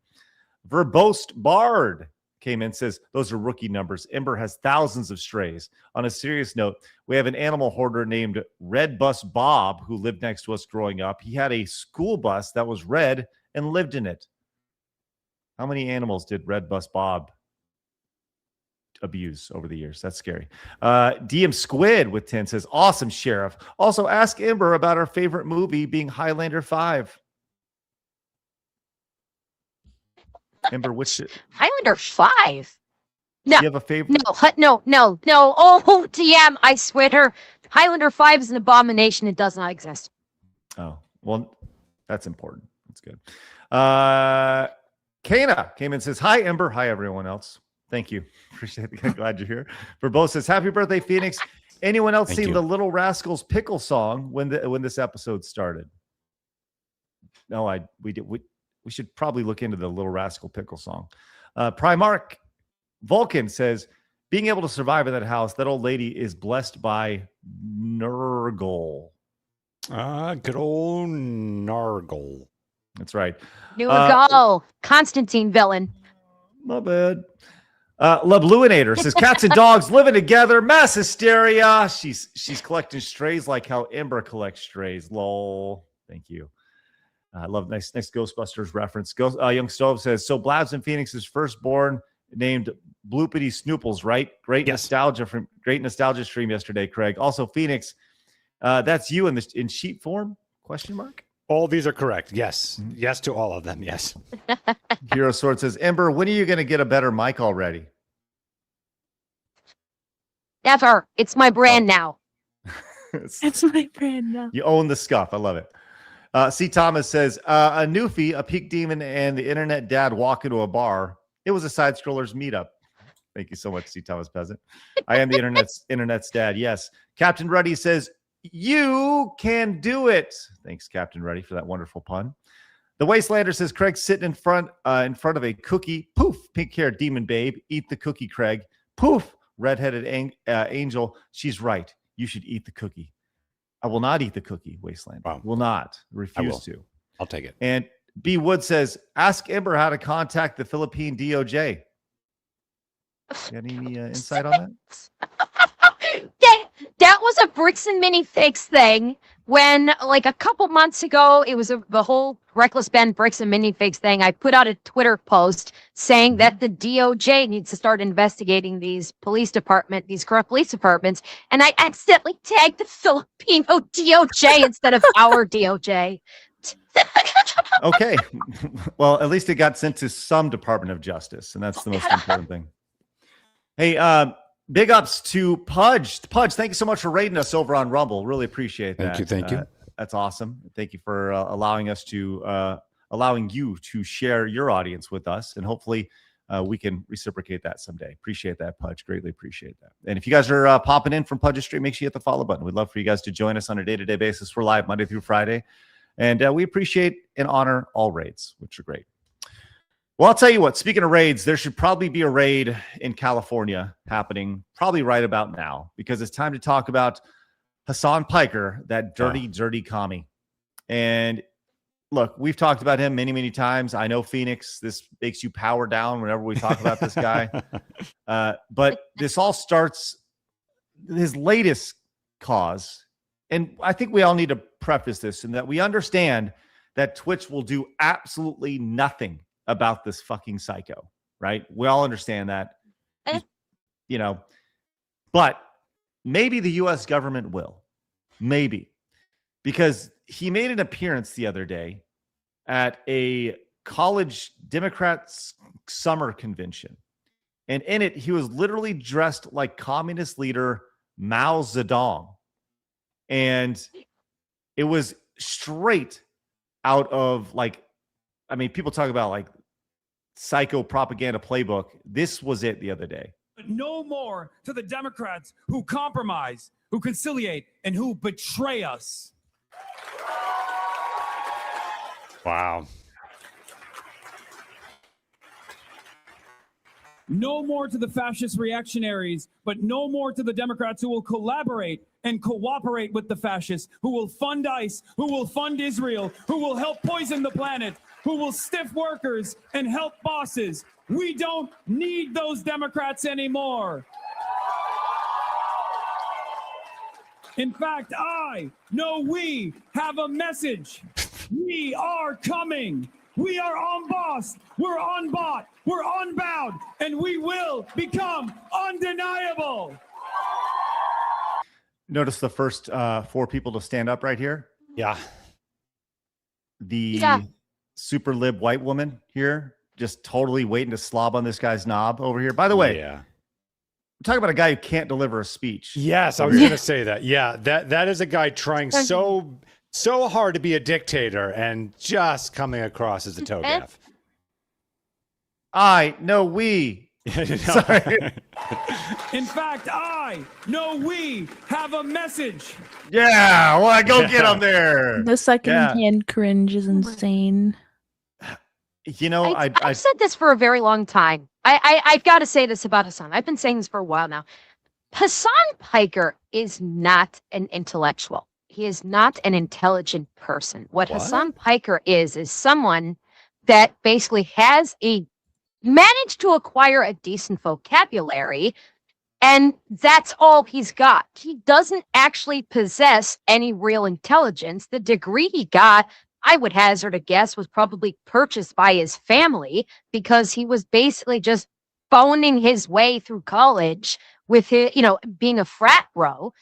Verbost Bard came in, says, those are rookie numbers. Ember has thousands of strays. On a serious note, we have an animal hoarder named Red Bus Bob who lived next to us growing up. He had a school bus that was red and lived in it. How many animals did Red Bus Bob abuse over the years? That's scary. DM Squid with 10 says, awesome, Sheriff. Also, ask Ember about our favorite movie being Highlander 5. Ember, which Highlander 5? No. Do you have a favorite? No. Oh, DM, I swear to her, Highlander 5 is an abomination. It does not exist. Oh, well, that's important. That's good. Kana came in and says, hi, Ember. Hi, everyone else. Thank you. Appreciate it. Glad you're here. Verbo says, happy birthday, Phoenix. Anyone else seen the Little Rascals Pickle song when this episode started? No, we did. We should probably look into the Little Rascal Pickle song. Primark Vulcan says, being able to survive in that house, that old lady is blessed by Nurgle. Good old Nargle. That's right. Nurgle. Constantine villain. My bad. Lebluinator says cats and dogs living together, mass hysteria. She's collecting strays like how Ember collects strays. Lol. Thank you. I love nice Ghostbusters reference. Young Stove says, so Blabs and Phoenix's firstborn named Bloopity Snooples, right? Great nostalgia stream yesterday, Craig. Also, Phoenix, that's you in sheet form? Question mark. All these are correct. Yes. Yes to all of them. Yes. Hero Sword says, Ember, when are you going to get a better mic already? Never. It's my brand now. It's my brand now. You own the scuff. I love it. C. Thomas says, a newfie, a peak demon, and the internet dad walk into a bar. It was a side scrollers meetup. Thank you so much, C. Thomas Peasant. I am the internet's dad. Yes. Captain Ruddy says, you can do it. Thanks, Captain Ruddy, for that wonderful pun. The Wastelander says, Craig's sitting in front of a cookie. Poof, pink-haired demon babe. Eat the cookie, Craig. Poof, redheaded angel. She's right. You should eat the cookie. I will not eat the cookie, Wasteland. Wow. Will not. Refuse to. I'll take it. And B. Wood says, ask Ember how to contact the Philippine DOJ. Got any insight on that? That was a bricks and minifigs thing when, like, a couple months ago, it was the whole Reckless Ben bricks and minifigs thing. I put out a Twitter post saying that the DOJ needs to start investigating these corrupt police departments, and I accidentally tagged the Filipino DOJ instead of our DOJ. Okay. Well, at least it got sent to some Department of Justice, and that's the most important thing. Hey, big ups to Pudge. Pudge, thank you so much for rating us over on Rumble. Really appreciate that. Thank you. That's awesome. Thank you for allowing you to share your audience with us, and hopefully we can reciprocate that someday. Appreciate that, Pudge. Greatly appreciate that. And if you guys are popping in from Pudge's stream, make sure you hit the follow button. We'd love for you guys to join us on a day-to-day basis. We're live Monday through Friday, and we appreciate and honor all raids, which are great. Well, I'll tell you what, speaking of raids, there should probably be a raid in California happening probably right about now, because it's time to talk about Hassan Piker, that dirty commie. And look, we've talked about him many, many times. I know, Phoenix, this makes you power down whenever we talk about this guy. But this all starts, his latest cause, and I think we all need to preface this in that we understand that Twitch will do absolutely nothing about this fucking psycho, right? We all understand that, but maybe the U.S. government will, maybe, because he made an appearance the other day at a college Democrats summer convention, and in it, he was literally dressed like communist leader Mao Zedong, and it was straight out of people talk about psycho propaganda playbook. This was it the other day. But no more to the Democrats who compromise, who conciliate, and who betray us. Wow. No more to the fascist reactionaries, but no more to the Democrats who will collaborate and cooperate with the fascists, who will fund ICE, who will fund Israel, who will help poison the planet, who will stiff workers and help bosses. We don't need those Democrats anymore. In fact, we have a message. We are coming. We are unbossed. We're unbought. We're unbound. And we will become undeniable. Notice the first 4 people to stand up right here. Yeah. The super lib white woman here, just totally waiting to slob on this guy's knob over here. By the way, yeah, we're talking about a guy who can't deliver a speech. Yes, I was going to say that. Yeah, that is a guy trying so hard to be a dictator and just coming across as a toe gaff. We. Sorry. In fact, we have a message. Yeah, well, go get him there. The second-hand cringe is insane. I've said this for a very long time. I've got to say this about Hassan. I've been saying this for a while now. Hassan Piker is not an intellectual. He is not an intelligent person. What Hassan Piker is someone that basically has a managed to acquire a decent vocabulary, and that's all he's got. He doesn't actually possess any real intelligence. The degree he got, I would hazard a guess, was probably purchased by his family because he was basically just phoning his way through college with his, being a frat bro.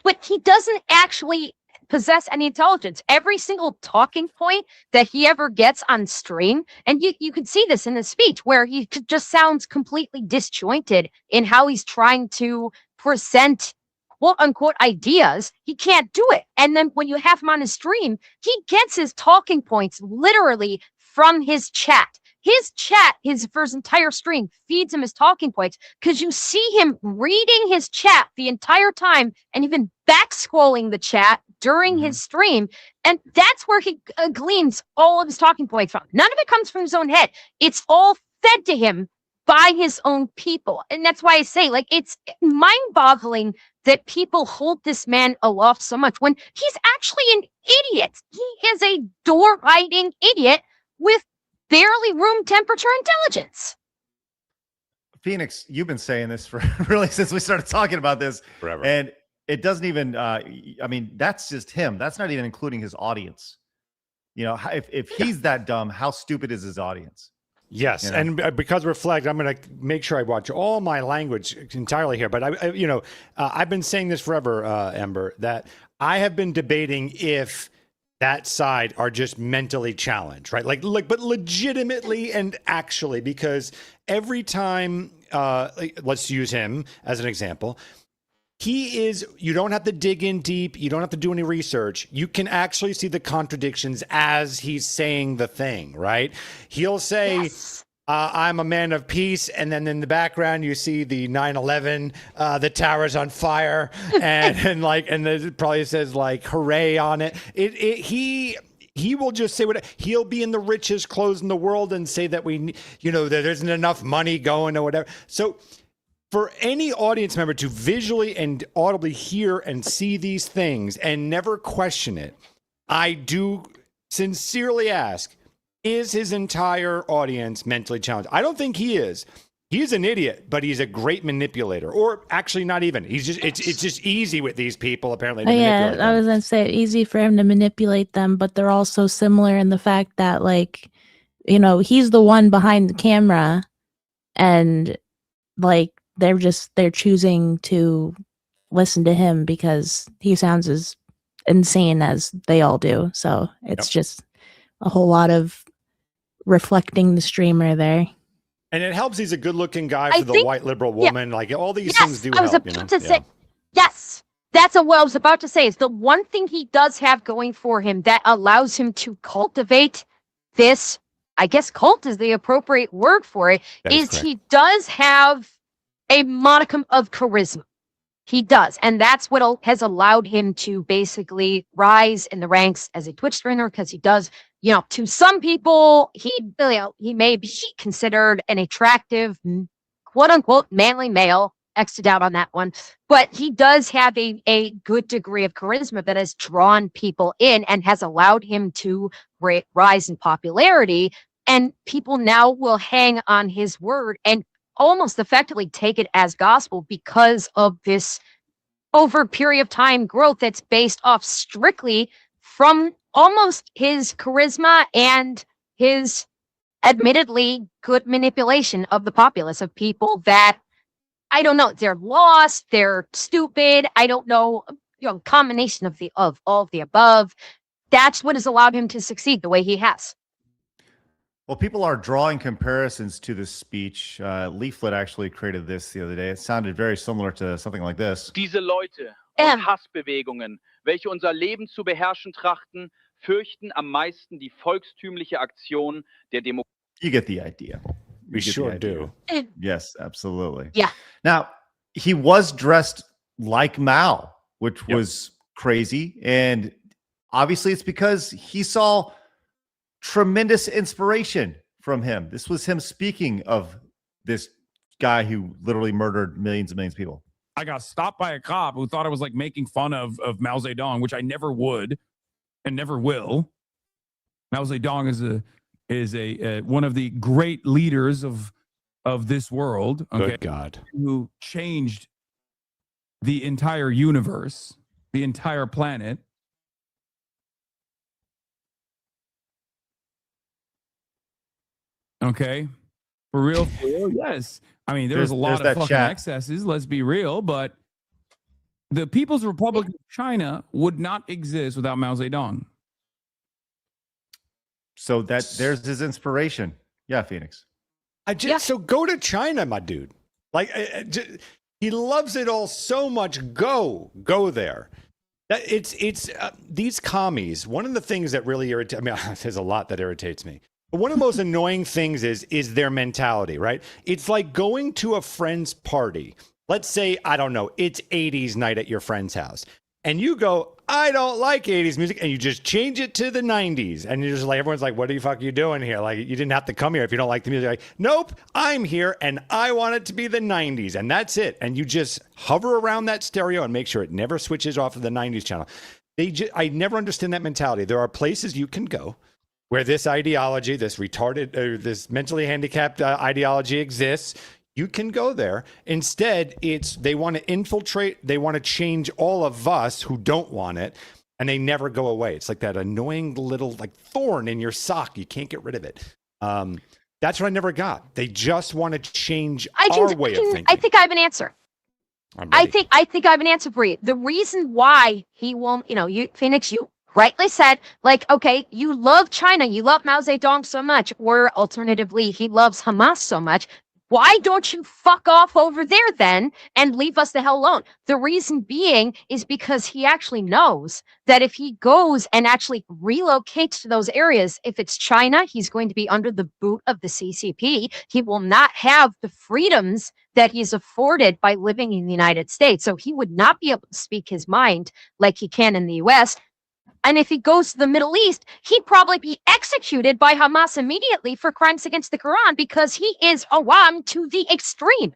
But he doesn't actually possess any intelligence. Every single talking point that he ever gets on stream, and you can see this in his speech, where he just sounds completely disjointed in how he's trying to present quote unquote ideas. He can't do it. And then when you have him on his stream, he gets his talking points literally from his chat. His chat, for his entire stream, feeds him his talking points because you see him reading his chat the entire time and even back scrolling the chat during his stream. And that's where he gleans all of his talking points from. None of it comes from his own head. It's all fed to him by his own people. And that's why I say, like, it's mind-boggling that people hold this man aloft so much when he's actually an idiot. He is a door-riding idiot with barely room temperature intelligence. Phoenix, you've been saying this for really since we started talking about this Forever. And it doesn't even that's just him. That's not even including his audience. If he's that dumb, how stupid is his audience? Yes, and because we're flagged, I'm going to make sure I watch all my language entirely here. But I've been saying this forever, Ember, that I have been debating if that side are just mentally challenged, right? But legitimately and actually, because every time, let's use him as an example. You don't have to dig in deep. You don't have to do any research. You can actually see the contradictions as he's saying the thing, right? He'll say, yes. I'm a man of peace. And then in the background, you see the 9/11, the tower's on fire. And it probably says like, hooray on it. He will just say he'll be in the richest clothes in the world and say that there isn't enough money going or whatever. So, for any audience member to visually and audibly hear and see these things and never question it, I do sincerely ask, is his entire audience mentally challenged? I don't think he is. He's an idiot, but he's a great manipulator. Or actually not even. He's just it's just easy with these people, apparently. To manipulate them. I was going to say easy for him to manipulate them, but they're also similar in the fact that, he's the one behind the camera and, they're choosing to listen to him because he sounds as insane as they all do. So it's just a whole lot of reflecting the streamer there. And it helps he's a good-looking guy for the white liberal woman. All these things do help. I was about to say, yes, that's what I was about to say. Is the one thing he does have going for him that allows him to cultivate this, I guess cult is the appropriate word for it, is he does have a modicum of charisma. He does. And that's what has allowed him to basically rise in the ranks as a Twitch streamer, because he does, to some people, he may be considered an attractive, quote unquote, manly male. X'd out on that one. But he does have a good degree of charisma that has drawn people in and has allowed him to rise in popularity. And people now will hang on his word and almost effectively take it as gospel because of this over period of time growth that's based off strictly from almost his charisma and his admittedly good manipulation of the populace, of people that, I don't know, they're lost, they're stupid, I don't know, combination of all of the above. That's what has allowed him to succeed the way he has. Well, people are drawing comparisons to this speech. Leaflet actually created this the other day. It sounded very similar to something like this. Diese Leute und Hassbewegungen, welche unser Leben zu beherrschen trachten, fürchten am meisten die volkstümliche Aktion der Demokratie. You get the idea. We sure do. Yes, absolutely. Yeah. Now, he was dressed like Mao, which was crazy. And obviously it's because he saw tremendous inspiration from him. This was him speaking of this guy who literally murdered millions and millions of people. I got stopped by a cop who thought I was making fun of Mao Zedong, which I never would and never will. Mao Zedong is is a one of the great leaders of this world. Okay, Good God. who changed the entire universe, the entire planet. Okay, for real, yes. I mean, there's a lot of fucking chat. excesses. Let's be real, but the People's Republic of China would not exist without Mao Zedong. So there's his inspiration. Yeah, Phoenix. So go to China, my dude. Like he loves it all so much. Go there. It's these commies. One of the things that really irritates. I mean, there's a lot that irritates me. But one of the most annoying things is their mentality, right? It's like going to a friend's party. Let's say, I don't know, it's 80s night at your friend's house. And you go, I don't like 80s music. And you just change it to the 90s. And you're just like, everyone's like, what the fuck are you doing here? Like, you didn't have to come here if you don't like the music. Like, nope, I'm here and I want it to be the 90s. And that's it. And you just hover around that stereo and make sure it never switches off of the 90s channel. I never understand that mentality. There are places you can go where this ideology, this retarded, this mentally handicapped ideology exists. You can go there. Instead, they want to infiltrate. They want to change all of us who don't want it, and they never go away. It's like that annoying little like thorn in your sock. You can't get rid of it. That's what I never got. They just want to change our way of thinking. I think I have an answer. I think I have an answer for you. The reason why he won't, Phoenix, you rightly said, like, okay, you love China, you love Mao Zedong so much, or alternatively, he loves Hamas so much. Why don't you fuck off over there then and leave us the hell alone? The reason being is because he actually knows that if he goes and actually relocates to those areas, if it's China, he's going to be under the boot of the CCP. He will not have the freedoms that he's afforded by living in the United States. So he would not be able to speak his mind like he can in the US. And if he goes to the Middle East, he'd probably be executed by Hamas immediately for crimes against the Quran because he is awam to the extreme.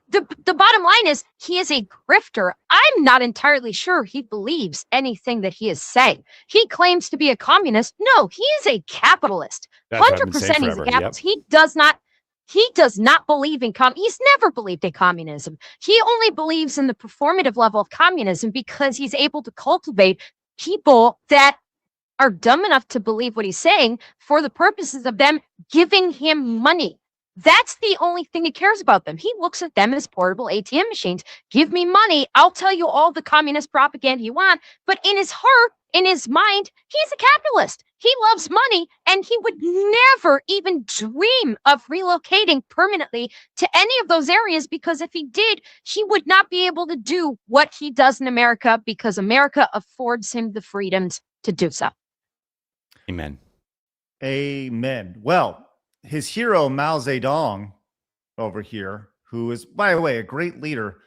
The bottom line is he is a grifter. I'm not entirely sure he believes anything that he is saying. He claims to be a communist. No, he is a capitalist. 100% he's a capitalist. Yep. He does not believe in he's never believed in communism. He only believes in the performative level of communism because he's able to cultivate people that are dumb enough to believe what he's saying for the purposes of them giving him money. That's the only thing he cares about them. He looks at them as portable ATM machines. Give me money. I'll tell you all the communist propaganda you want. But in his heart, in his mind, he's a capitalist. He loves money, and he would never even dream of relocating permanently to any of those areas, because if he did, he would not be able to do what he does in America because America affords him the freedoms to do so. Amen. Amen. Well, his hero, Mao Zedong, over here, who is, by the way, a great leader,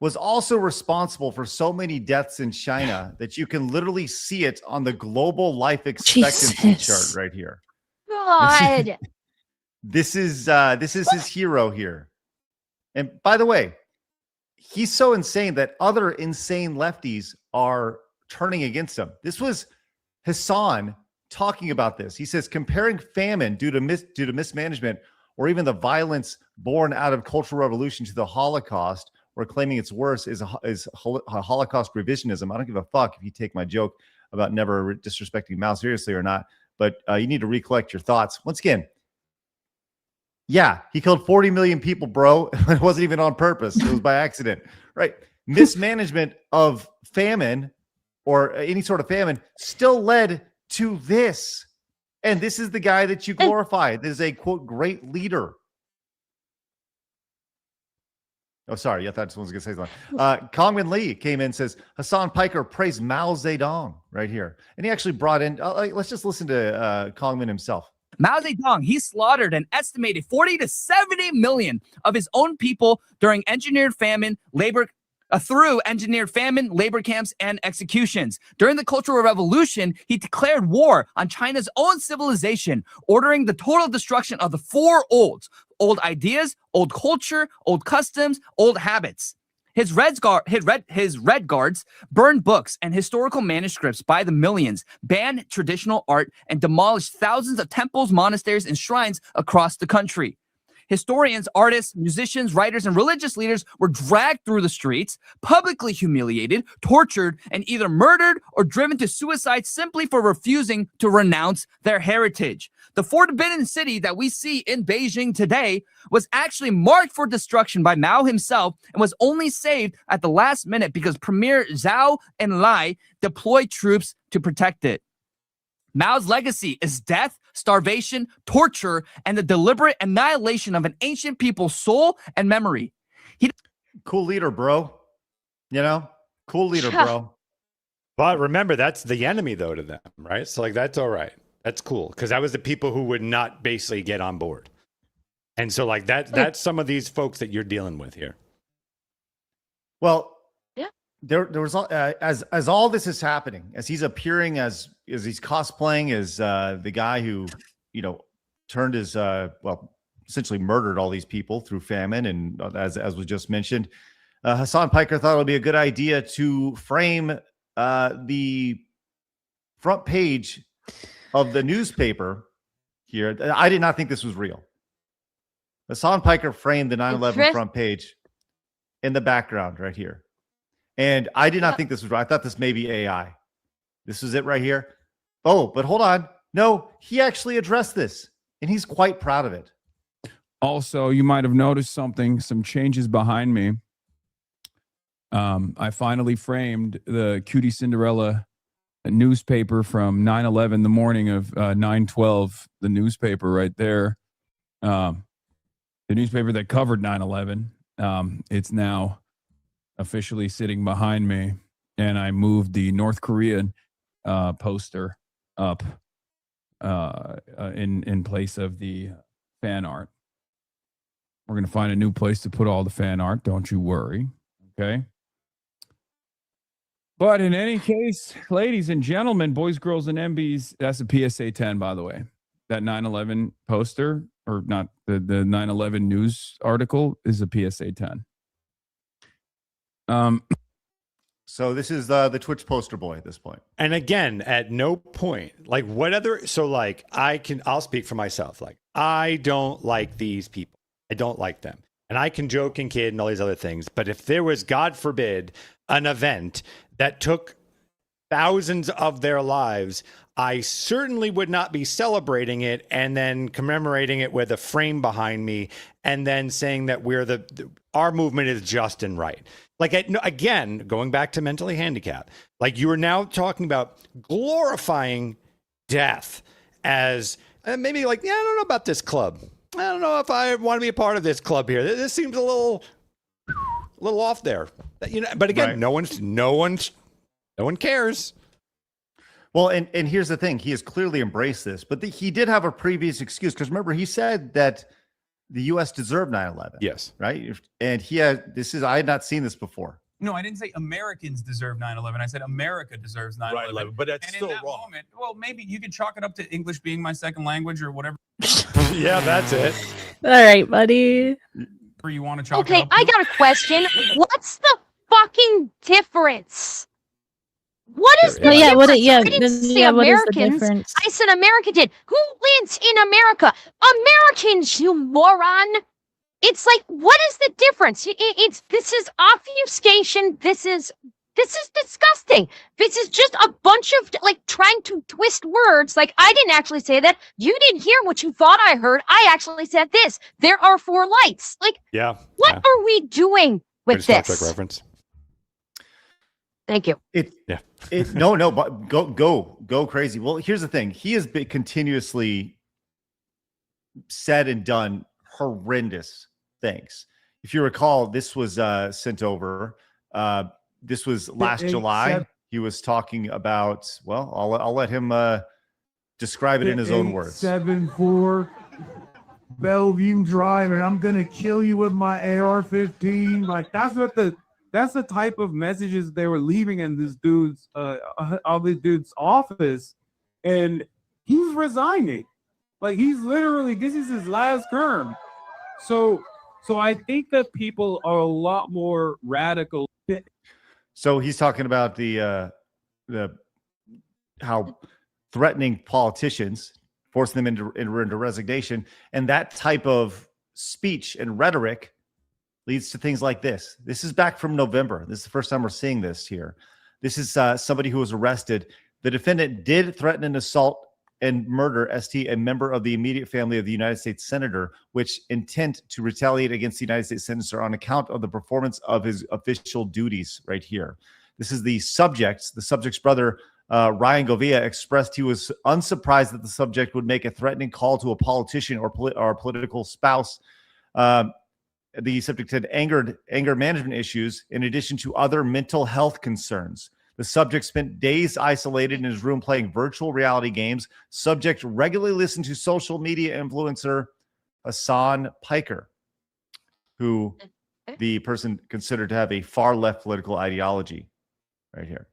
was also responsible for so many deaths in China that you can literally see it on the global life expectancy chart right here. God. This is his hero here. And by the way, he's so insane that other insane lefties are turning against him. This was Hassan talking about this. He says comparing famine due to mismanagement or even the violence born out of Cultural Revolution to the Holocaust, or claiming it's worse, is Holocaust revisionism. I don't give a fuck if you take my joke about never disrespecting Mao seriously or not, but you need to recollect your thoughts. Once again, yeah, he killed 40 million people, bro. It wasn't even on purpose. It was by accident, right? Mismanagement of famine or any sort of famine still led to this. And this is the guy that you glorify. This is a, quote, great leader. Oh, sorry. I thought someone was going to say something. Kongman Lee came in and says, Hassan Piker praised Mao Zedong right here. And he actually brought in, let's just listen to Kongman himself. Mao Zedong, he slaughtered an estimated 40 to 70 million of his own people during engineered famine, through engineered famine, labor camps, and executions. During the Cultural Revolution, he declared war on China's own civilization, ordering the total destruction of the four olds: old ideas, old culture, old customs, old habits. His Red Guards burned books and historical manuscripts by the millions, banned traditional art, and demolished thousands of temples, monasteries, and shrines across the country. Historians, artists, musicians, writers, and religious leaders were dragged through the streets, publicly humiliated, tortured, and either murdered or driven to suicide simply for refusing to renounce their heritage. The Forbidden City that we see in Beijing today was actually marked for destruction by Mao himself and was only saved at the last minute because Premier Zhou Enlai deployed troops to protect it. Mao's legacy is death, starvation, torture, and the deliberate annihilation of an ancient people's soul and memory. Cool leader, bro. You know, cool leader, bro. But remember, that's the enemy, though, to them, right? So, like, that's all right. That's cool. Because that was the people who would not basically get on board. And so, like, that's some of these folks that you're dealing with here. Well, yeah, there was as all this is happening, as he's appearing as he's cosplaying as the guy who, you know, turned his essentially murdered all these people through famine, and as was just mentioned, Hassan Piker thought it would be a good idea to frame the front page of the newspaper here. I did not think this was real. Hassan Piker framed the 9/11 front page in the background right here. And I did not think this was right. I thought this may be AI. This is it right here. Oh, but hold on. No, he actually addressed this, and he's quite proud of it. Also, you might have noticed some changes behind me. I finally framed the Cutie Cinderella newspaper from 9/11, the morning of 9/12, the newspaper right there. The newspaper that covered 9/11. It's now officially sitting behind me, and I moved the North Korean poster up in place of the fan art. We're going to find a new place to put all the fan art. Don't you worry. Okay. But in any case, ladies and gentlemen, boys, girls, and MBs, that's a PSA 10, by the way. That 9/11 poster, or not, the 9/11 news article is a PSA 10. So this is the Twitch poster boy at this point. And again, at no point, like what other, so like I'll speak for myself. Like I don't like these people. I don't like them. And I can joke and kid and all these other things. But if there was, God forbid, an event that took thousands of their lives, I certainly would not be celebrating it and then commemorating it with a frame behind me and then saying that our movement is just and right. Like, again, going back to mentally handicapped, like you are now talking about glorifying death as maybe like, yeah, I don't know about this club. I don't know if I want to be a part of this club here. This seems a little off there. You know, but again, right. No one cares. Well, and here's the thing. He has clearly embraced this, but he did have a previous excuse. Because remember, he said that the U.S. deserved 9/11. Yes. Right? And I had not seen this before. No, I didn't say Americans deserve 9/11. I said America deserves 9/11. Right, but that's still wrong. Moment, well, maybe you could chalk it up to English being my second language or whatever. Yeah, that's it. All right, buddy. Or you want to chalk Okay, it up to? I got a question. What's the fucking difference? What is the difference? What I didn't say what is the Americans. difference? I said America did. Who lives in America? Americans, you moron. It's like, what is the difference? This is obfuscation. This is disgusting. This is just a bunch of like trying to twist words. Like, I didn't actually say that. You didn't hear what you thought I heard. I actually said this. There are 4 lights. Like, what are we doing with Star this? Trek reference. Thank you. No, but go crazy. Well, here's the thing. He has been continuously said and done horrendous things. If you recall, this was sent over. This was last July. He was talking about, well, I'll let him describe it in his own words. 74 Bellevue Drive, and I'm gonna kill you with my AR-15. Like that's the type of messages they were leaving in this dude's office, and he's resigning. Like he's literally, this is his last term. So So I think that people are a lot more radical. So he's talking about the how threatening politicians, forcing them into resignation, and that type of speech and rhetoric leads to things like this. This is back from November. This is the first time we're seeing this here. This is somebody who was arrested. The defendant did threaten an assault and murder ST, a member of the immediate family of the United States senator, which intent to retaliate against the United States senator on account of the performance of his official duties right here. This is the subject. The subject's brother, Ryan Govia, expressed he was unsurprised that the subject would make a threatening call to a politician or political spouse. The subject had anger management issues in addition to other mental health concerns. The subject spent days isolated in his room playing virtual reality games. Subject regularly listened to social media influencer Hassan Piker, who the person considered to have a far left political ideology right here.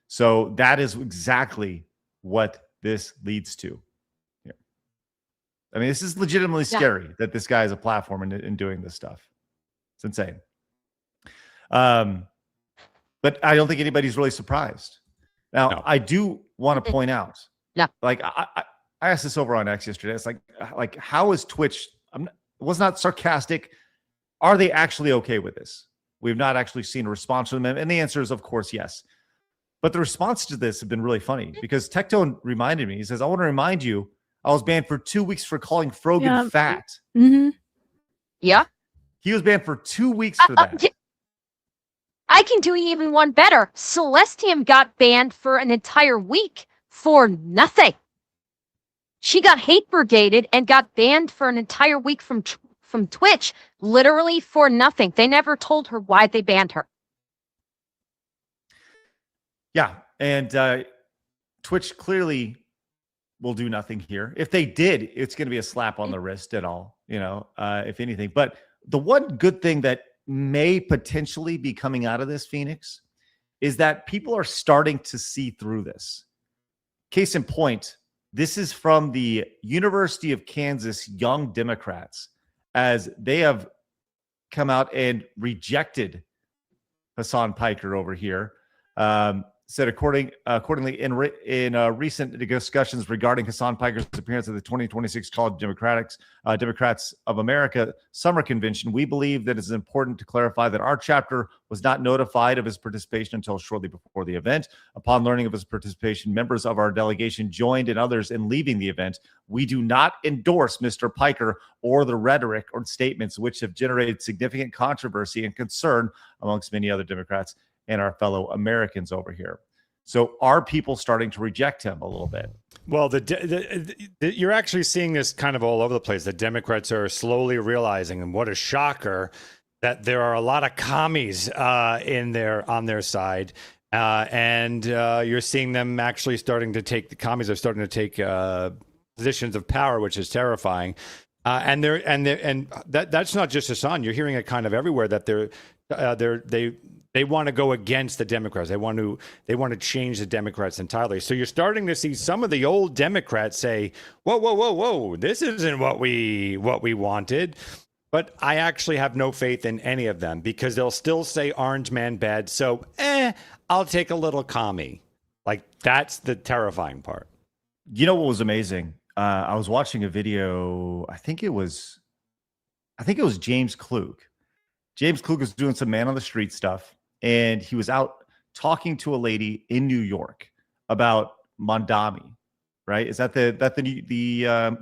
So that is exactly what this leads to. Here. I mean, this is legitimately scary that this guy has a platform in doing this stuff. It's insane. But I don't think anybody's really surprised. Now, no. I do want to point out, like I asked this over on X yesterday. It's like how is Twitch? Was not sarcastic. Are they actually okay with this? We've not actually seen a response from them, and the answer is, of course, yes. But the response to this have been really funny because Tectone reminded me. He says, "I want to remind you, I was banned for 2 weeks for calling Frogan fat." Mm-hmm. Yeah. He was banned for 2 weeks for that. I can do even one better. Celestium got banned for an entire week for nothing. She got hate brigaded and got banned for an entire week from Twitch, literally for nothing. They never told her why they banned her. Yeah, and Twitch clearly will do nothing here. If they did, it's going to be a slap on the wrist at all, if anything. But the one good thing that may potentially be coming out of this, Phoenix, is that people are starting to see through this. Case in point, this is from the University of Kansas Young Democrats, as they have come out and rejected Hassan Piker over here. Said accordingly in recent discussions regarding Hassan Piker's appearance at the 2026 College Democrats of America Summer Convention, we believe that it's important to clarify that our chapter was not notified of his participation until shortly before the event. Upon learning of his participation, members of our delegation joined and others in leaving the event. We do not endorse Mr. Piker or the rhetoric or statements which have generated significant controversy and concern amongst many other Democrats and our fellow Americans over here. So are people starting to reject him a little bit? Well, you're actually seeing this kind of all over the place. The Democrats are slowly realizing, and what a shocker, that there are a lot of commies on their side. And you're seeing them actually the commies are starting to take positions of power, which is terrifying. And that's not just Hassan. You're hearing it kind of everywhere that they want to go against the Democrats. They want to change the Democrats entirely. So you're starting to see some of the old Democrats say, "Whoa, this isn't what we wanted." But I actually have no faith in any of them because they'll still say Orange Man bad. So, I'll take a little commie. Like, that's the terrifying part. You know what was amazing? I was watching a video. I think it was James Klug. James Klug was doing some man on the street stuff, and he was out talking to a lady in New York about Mondami, right? Is that the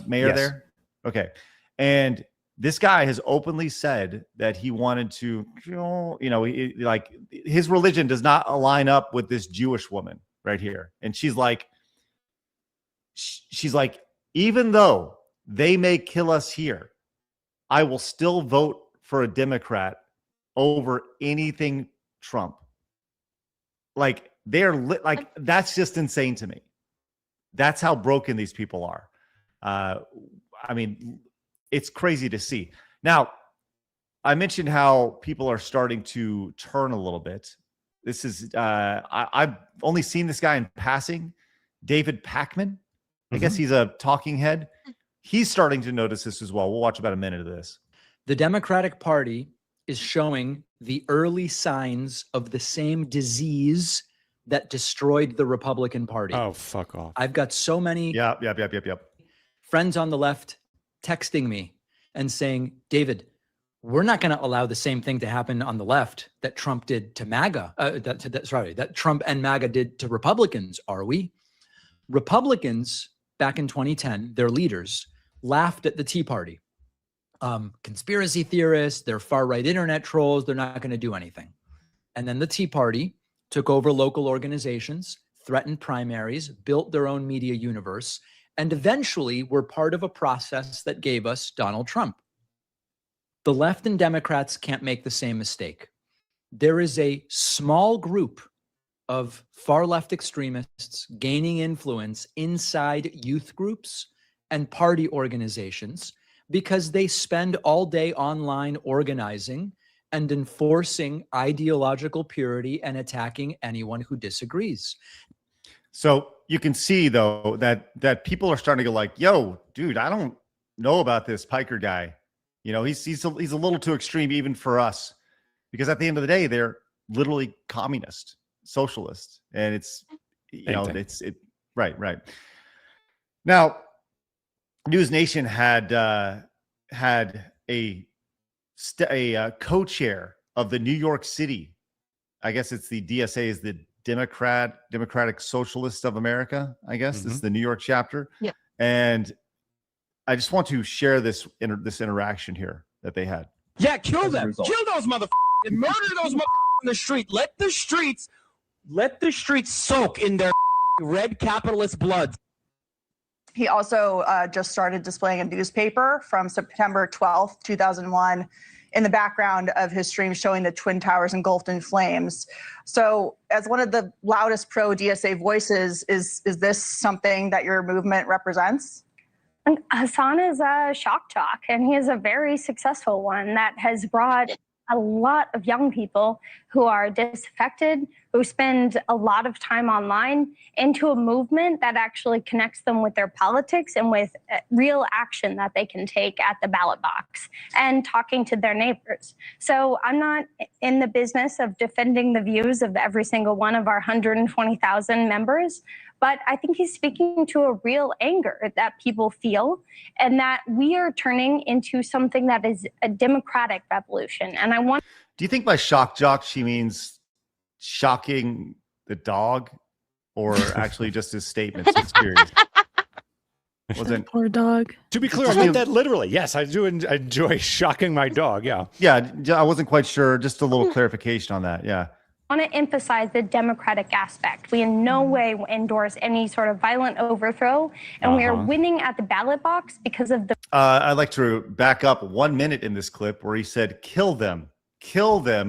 mayor Yes. there? Okay. And this guy has openly said that he wanted to, like his religion does not align up with this Jewish woman right here. And she's like, even though they may kill us here, I will still vote for a Democrat over anything Trump. Like that's just insane to me. That's how broken these people are. I mean, it's crazy to see. Now, I mentioned how people are starting to turn a little bit. This is I've only seen this guy in passing, David Pakman. I guess he's a talking head. He's starting to notice this as well. We'll watch about a minute of this. The Democratic Party is showing the early signs of the same disease that destroyed the Republican Party. Oh, fuck off. I've got so many Yep. friends on the left texting me and saying, David, we're not going to allow the same thing to happen on the left that Trump did to MAGA, that Trump and MAGA did to Republicans, are we? Republicans, back in 2010, their leaders laughed at the Tea Party. Conspiracy theorists, they're far-right internet trolls, they're not going to do anything. And then the Tea Party took over local organizations, threatened primaries, built their own media universe, and eventually were part of a process that gave us Donald Trump. The left and Democrats can't make the same mistake. There is a small group of far-left extremists gaining influence inside youth groups and party organizations because they spend all day online organizing and enforcing ideological purity and attacking anyone who disagrees. So you can see, though, that people are starting to go like, yo, dude, I don't know about this Piker guy. You know, he's a little too extreme even for us, because at the end of the day, they're literally communist, socialist, and it's, you know, right. Now, News Nation had a co-chair of the New York City. I guess it's the DSA, is the Democratic Socialists of America. I guess this is the New York chapter. Yeah. And I just want to share this interaction here that they had. Yeah, kill them. Kill those motherfuckers. Murder those motherfuckers in the street. Let the streets soak in their red capitalist blood. He also just started displaying a newspaper from September 12th, 2001, in the background of his stream showing the Twin Towers engulfed in flames. So as one of the loudest pro-DSA voices, is this something that your movement represents? Hassan is a shock jock, and he is a very successful one that has brought a lot of young people who are disaffected, who spend a lot of time online, into a movement that actually connects them with their politics and with real action that they can take at the ballot box and talking to their neighbors. So I'm not in the business of defending the views of every single one of our 120,000 members, but I think he's speaking to a real anger that people feel, and that we are turning into something that is a democratic revolution. And I want. Do you think by shock jock she means shocking the dog, or actually just his statements? It's curious. Wasn't Poor dog. To be clear, I meant that literally. Yes, I do enjoy shocking my dog. Yeah. Yeah, I wasn't quite sure. Just a little clarification on that. Yeah. I want to emphasize the democratic aspect. We in no way endorse any sort of violent overthrow, and we are winning at the ballot box because of the. I'd like to back up 1 minute in this clip where he said, kill them,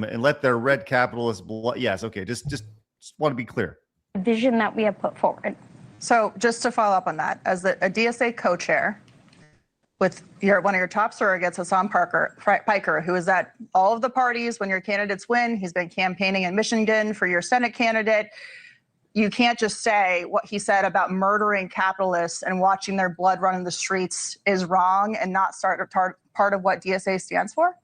and let their red capitalist blood. Yes, okay, just want to be clear. Vision that we have put forward. So just to follow up on that, as a DSA co-chair with one of your top surrogates, Hassan Piker, who is at all of the parties when your candidates win. He's been campaigning in Michigan for your Senate candidate. You can't just say what he said about murdering capitalists and watching their blood run in the streets is wrong and not part of what DSA stands for?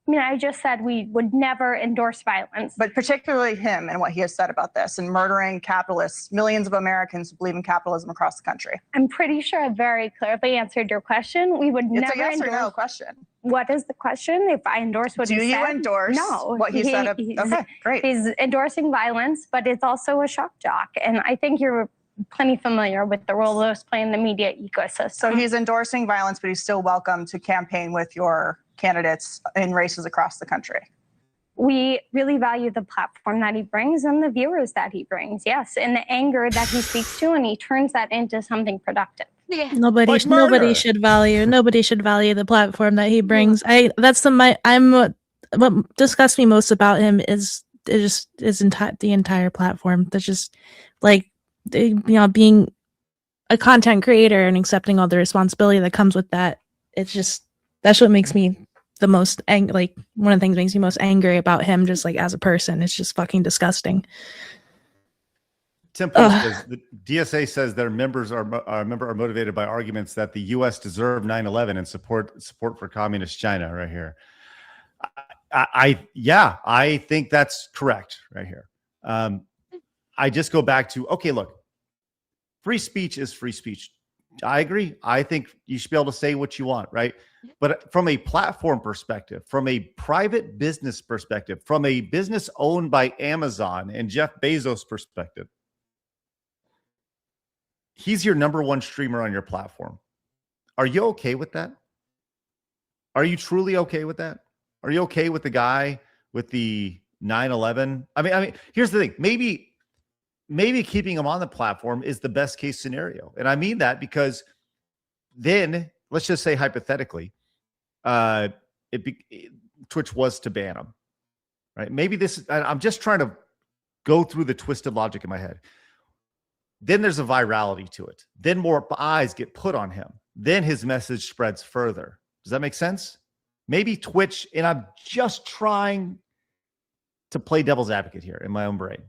I mean, I just said we would never endorse violence. But particularly him and what he has said about this and murdering capitalists, millions of Americans who believe in capitalism across the country. I'm pretty sure I very clearly answered your question. We would never It's a yes endorse. or no question. What is the question? If I endorse what he said? Do you endorse what he said? Okay, great. He's endorsing violence, but it's also a shock jock. And I think you're plenty familiar with the role those play in the media ecosystem. So he's endorsing violence, but he's still welcome to campaign with your candidates in races across the country. We really value the platform that he brings and the viewers that he brings, yes, and the anger that he speaks to, and he turns that into something productive. Yeah. Nobody should value the platform that he brings. What disgusts me most about him is the entire platform. That's just like, being a content creator and accepting all the responsibility that comes with that. It's just, that's what makes me the most angry. One of the things that makes me most angry about him, just like as a person. It's just fucking disgusting. Tim Post says the DSA says their members are motivated by arguments that the U.S. deserved 9/11 and support for communist China. Right here, I think that's correct. Right here, I just go back to look, free speech is free speech. I agree. I think you should be able to say what you want, right? But from a platform perspective, from a private business perspective, from a business owned by Amazon and Jeff Bezos perspective, he's your number one streamer on your platform. Are you okay with that? Are you truly okay with that? Are you okay with the guy with the 9/11? I mean, here's the thing. Maybe keeping him on the platform is the best case scenario. And I mean that because then let's just say hypothetically, Twitch was to ban him, right? Maybe I'm just trying to go through the twisted logic in my head. Then there's a virality to it. Then more eyes get put on him. Then his message spreads further. Does that make sense? Maybe Twitch, and I'm just trying to play devil's advocate here in my own brain.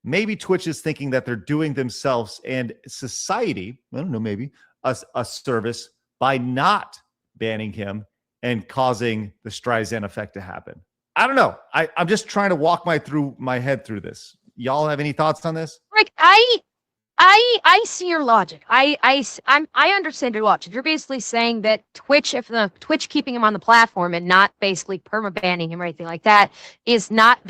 Maybe Twitch is thinking that they're doing themselves and society, I don't know, maybe a service by not banning him and causing the Streisand effect to happen. I don't know. I'm just trying to walk my head through this. Y'all have any thoughts on this? Like I see your logic. I understand your logic. You're basically saying that Twitch, if the Twitch keeping him on the platform and not basically perma-banning him or anything like that, is not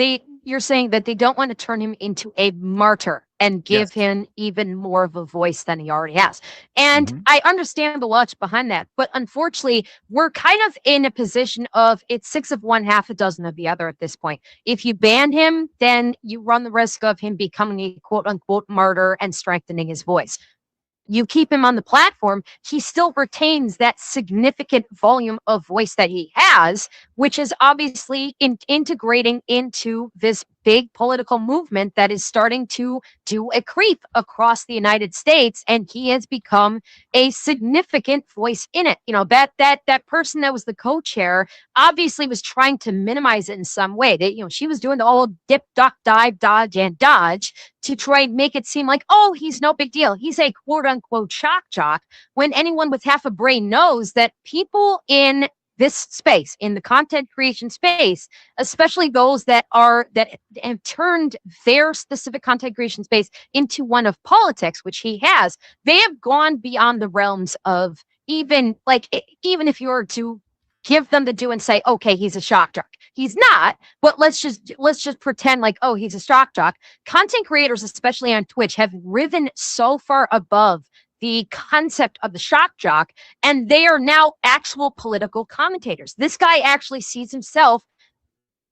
you're saying that they don't want to turn him into a martyr and give him even more of a voice than he already has. And I understand the logic behind that. But unfortunately, we're kind of in a position of it's 6 of one, half a dozen of the other at this point. If you ban him, then you run the risk of him becoming a quote unquote martyr and strengthening his voice. You keep him on the platform, he still retains that significant volume of voice that he has, which is obviously integrating into this big political movement that is starting to do a creep across the United States, and he has become a significant voice in it. You know, that person that was the co-chair obviously was trying to minimize it in some way. That, you know, she was doing the old dip, duck, dive, dodge, and dodge to try and make it seem like, oh, he's no big deal. He's a quote unquote shock jock, when anyone with half a brain knows that people in this space, in the content creation space, especially those that have turned their specific content creation space into one of politics, which he has, they have gone beyond the realms of even if you were to give them the due and say, okay, he's a shock jock. He's not, but let's just pretend like, oh, he's a shock jock. Content creators, especially on Twitch, have risen so far above the concept of the shock jock, and they are now actual political commentators. This guy actually sees himself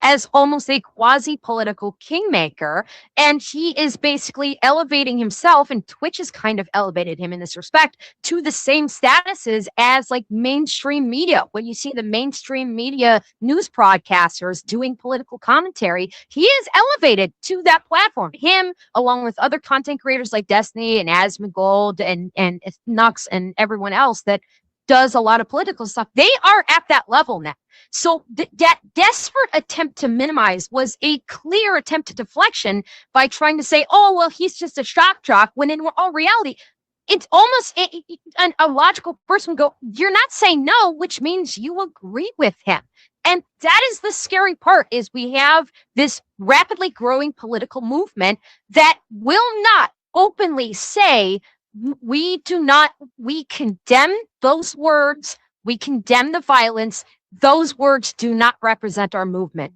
as almost a quasi-political kingmaker, and he is basically elevating himself, and Twitch has kind of elevated him in this respect to the same statuses as like mainstream media. When you see the mainstream media news broadcasters doing political commentary, he is elevated to that platform. Him, along with other content creators like Destiny and Asmongold and Nux and everyone else that does a lot of political stuff, they are at that level now. So that desperate attempt to minimize was a clear attempt at deflection by trying to say, oh, well, he's just a shock jock, when in all reality, it's almost a logical person would go, you're not saying no, which means you agree with him. And that is the scary part, is we have this rapidly growing political movement that will not openly say, we condemn those words, we condemn the violence. Those words do not represent our movement.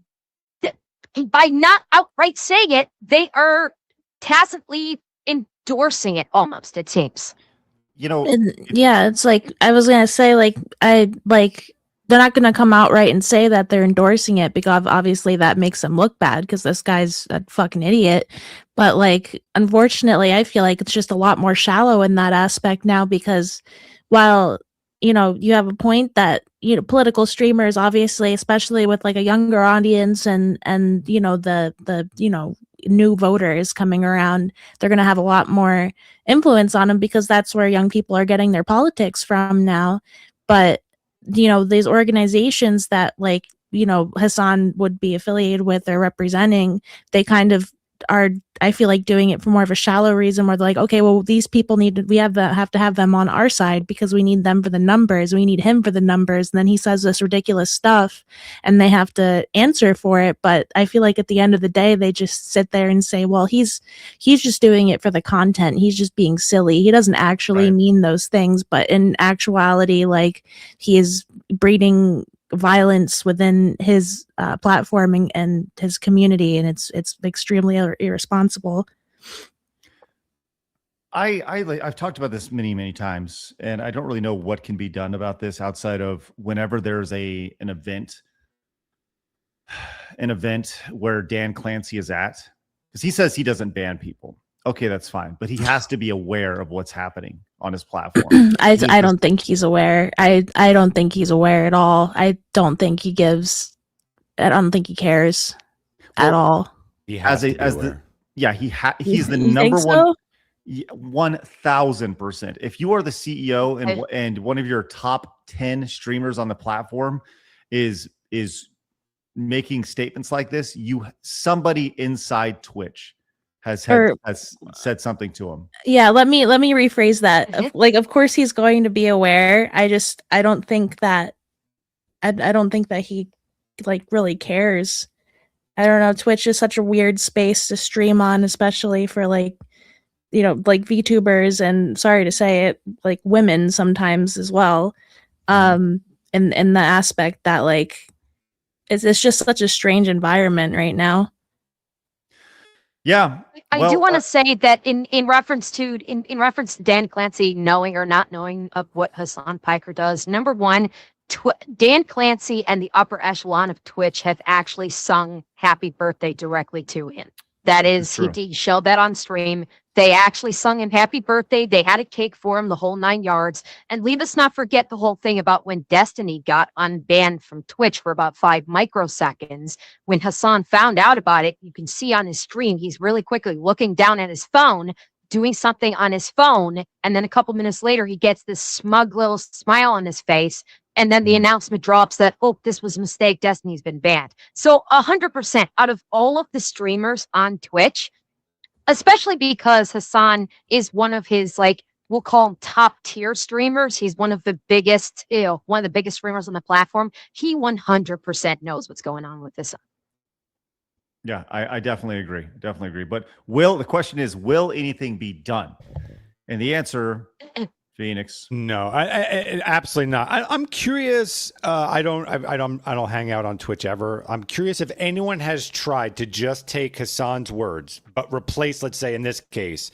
By not outright saying it, they are tacitly endorsing it almost, it seems. You know, it's like, I was going to say, they're not going to come out right and say that they're endorsing it, because obviously that makes them look bad because this guy's a fucking idiot. But unfortunately, I feel like it's just a lot more shallow in that aspect now, because while, you have a point that, political streamers, obviously, especially with a younger audience and the new voters coming around, they're going to have a lot more influence on them, because that's where young people are getting their politics from now. But these organizations that Hassan would be affiliated with or representing, they kind of are, I feel like, doing it for more of a shallow reason, where they're like, okay, well, these people we have to have them on our side because we need them for the numbers. We need him for the numbers. And then he says this ridiculous stuff and they have to answer for it. But I feel like at the end of the day, they just sit there and say, well, he's just doing it for the content. He's just being silly. He doesn't actually mean those things. But in actuality, like, he is breeding violence within his platform and his community, and it's extremely irresponsible. I've talked about this many times, and I don't really know what can be done about this outside of whenever there's an event where Dan Clancy is at, because he says he doesn't ban people. Okay, that's fine, but he has to be aware of what's happening on his platform. I don't think he's aware. I don't think he's aware at all. I don't think he cares at all. He's the number one. 1000%. If you are the CEO and one of your top 10 streamers on the platform is making statements like this, somebody inside Twitch has said something to him. Yeah, let me rephrase that. Like, of course he's going to be aware. I don't think that he like really cares. I don't know. Twitch is such a weird space to stream on, especially for like, you know, like VTubers and, sorry to say it, like women sometimes as well. In the aspect that, like, it's just such a strange environment right now. Yeah. I do want to say that in reference to Dan Clancy knowing or not knowing of what Hassan Piker does, number one, Dan Clancy and the upper echelon of Twitch have actually sung happy birthday directly to him. That is, he showed that on stream. They actually sung him happy birthday. They had a cake for him, the whole 9 yards. And leave us not forget the whole thing about when Destiny got unbanned from Twitch for about 5 microseconds. When Hassan found out about it, you can see on his stream, he's really quickly looking down at his phone, doing something on his phone. And then a couple minutes later, he gets this smug little smile on his face. And then the announcement drops that, oh, this was a mistake. Destiny's been banned. So 100% out of all of the streamers on Twitch, especially because Hassan is one of his, like, we'll call him top tier streamers. He's one of the biggest, streamers on the platform. He 100% knows what's going on with this. Yeah, I definitely agree. But the question is, will anything be done? And the answer, Phoenix. No, I absolutely not. I'm curious. I don't hang out on Twitch ever. I'm curious if anyone has tried to just take Hassan's words, but replace, let's say in this case,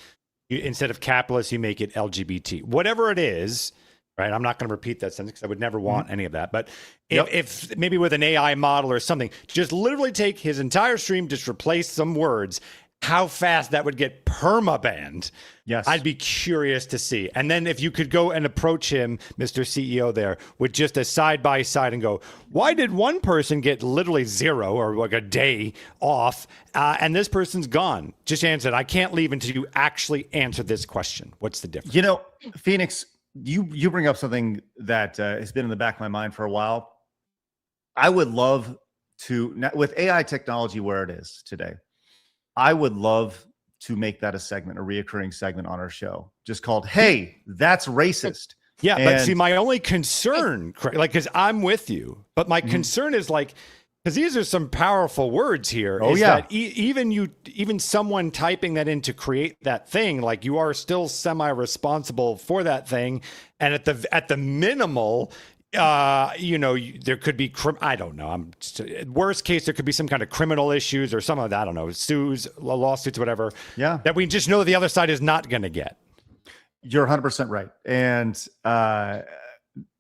instead of capitalist, you make it LGBT, whatever it is. Right. I'm not going to repeat that sentence because I would never want any of that. But if maybe with an AI model or something, just literally take his entire stream, just replace some words, how fast that would get perma-banned. Yes. I'd be curious to see. And then if you could go and approach him, Mr. CEO there, with just a side-by-side and go, why did one person get literally 0 or like a day off and this person's gone? Just answer it. I can't leave until you actually answer this question. What's the difference? You know, Phoenix, you bring up something that has been in the back of my mind for a while. I would love to, with AI technology where it is today, I would love to make that a segment, a reoccurring segment on our show, just called, hey, that's racist. Yeah, but see, my only concern, like, because I'm with you, but my concern is like, because these are some powerful words here. Oh, is yeah. That even someone typing that in to create that thing, like, you are still semi-responsible for that thing. And at the minimal, you know, there could be, I don't know. Worst case, there could be some kind of criminal issues or some of that. I don't know, lawsuits, whatever. Yeah. That we just know the other side is not going to get. You're 100% right. And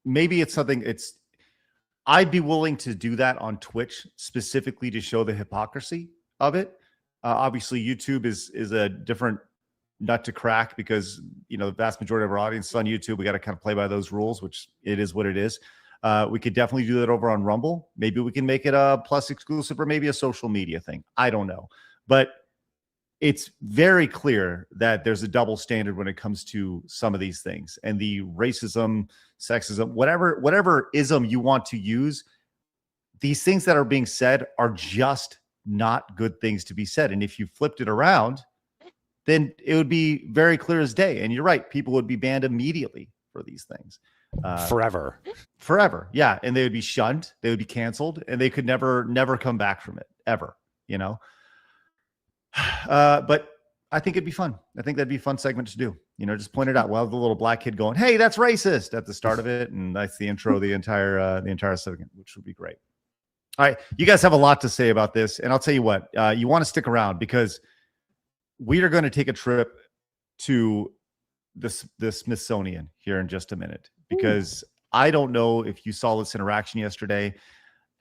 maybe it's something I'd be willing to do that on Twitch specifically to show the hypocrisy of it. Obviously, YouTube is a different nut to crack because, you know, the vast majority of our audience is on YouTube. We got to kind of play by those rules, which it is what it is. We could definitely do that over on Rumble. Maybe we can make it a Plus exclusive or maybe a social media thing. I don't know. But it's very clear that there's a double standard when it comes to some of these things. And the racism, sexism, whatever ism you want to use, these things that are being said are just not good things to be said. And if you flipped it around, then it would be very clear as day. And you're right, people would be banned immediately for these things. Forever. Yeah. And they would be shunned, they would be canceled, and they could never come back from it ever, you know? But I think it'd be fun. I think that'd be a fun segment to do. You know, just point it out. We'll have the little black kid going, "Hey, that's racist" at the start of it. And that's the intro, the entire segment, which would be great. All right. You guys have a lot to say about this. And I'll tell you what, you want to stick around because we are going to take a trip to the Smithsonian here in just a minute, because I don't know if you saw this interaction yesterday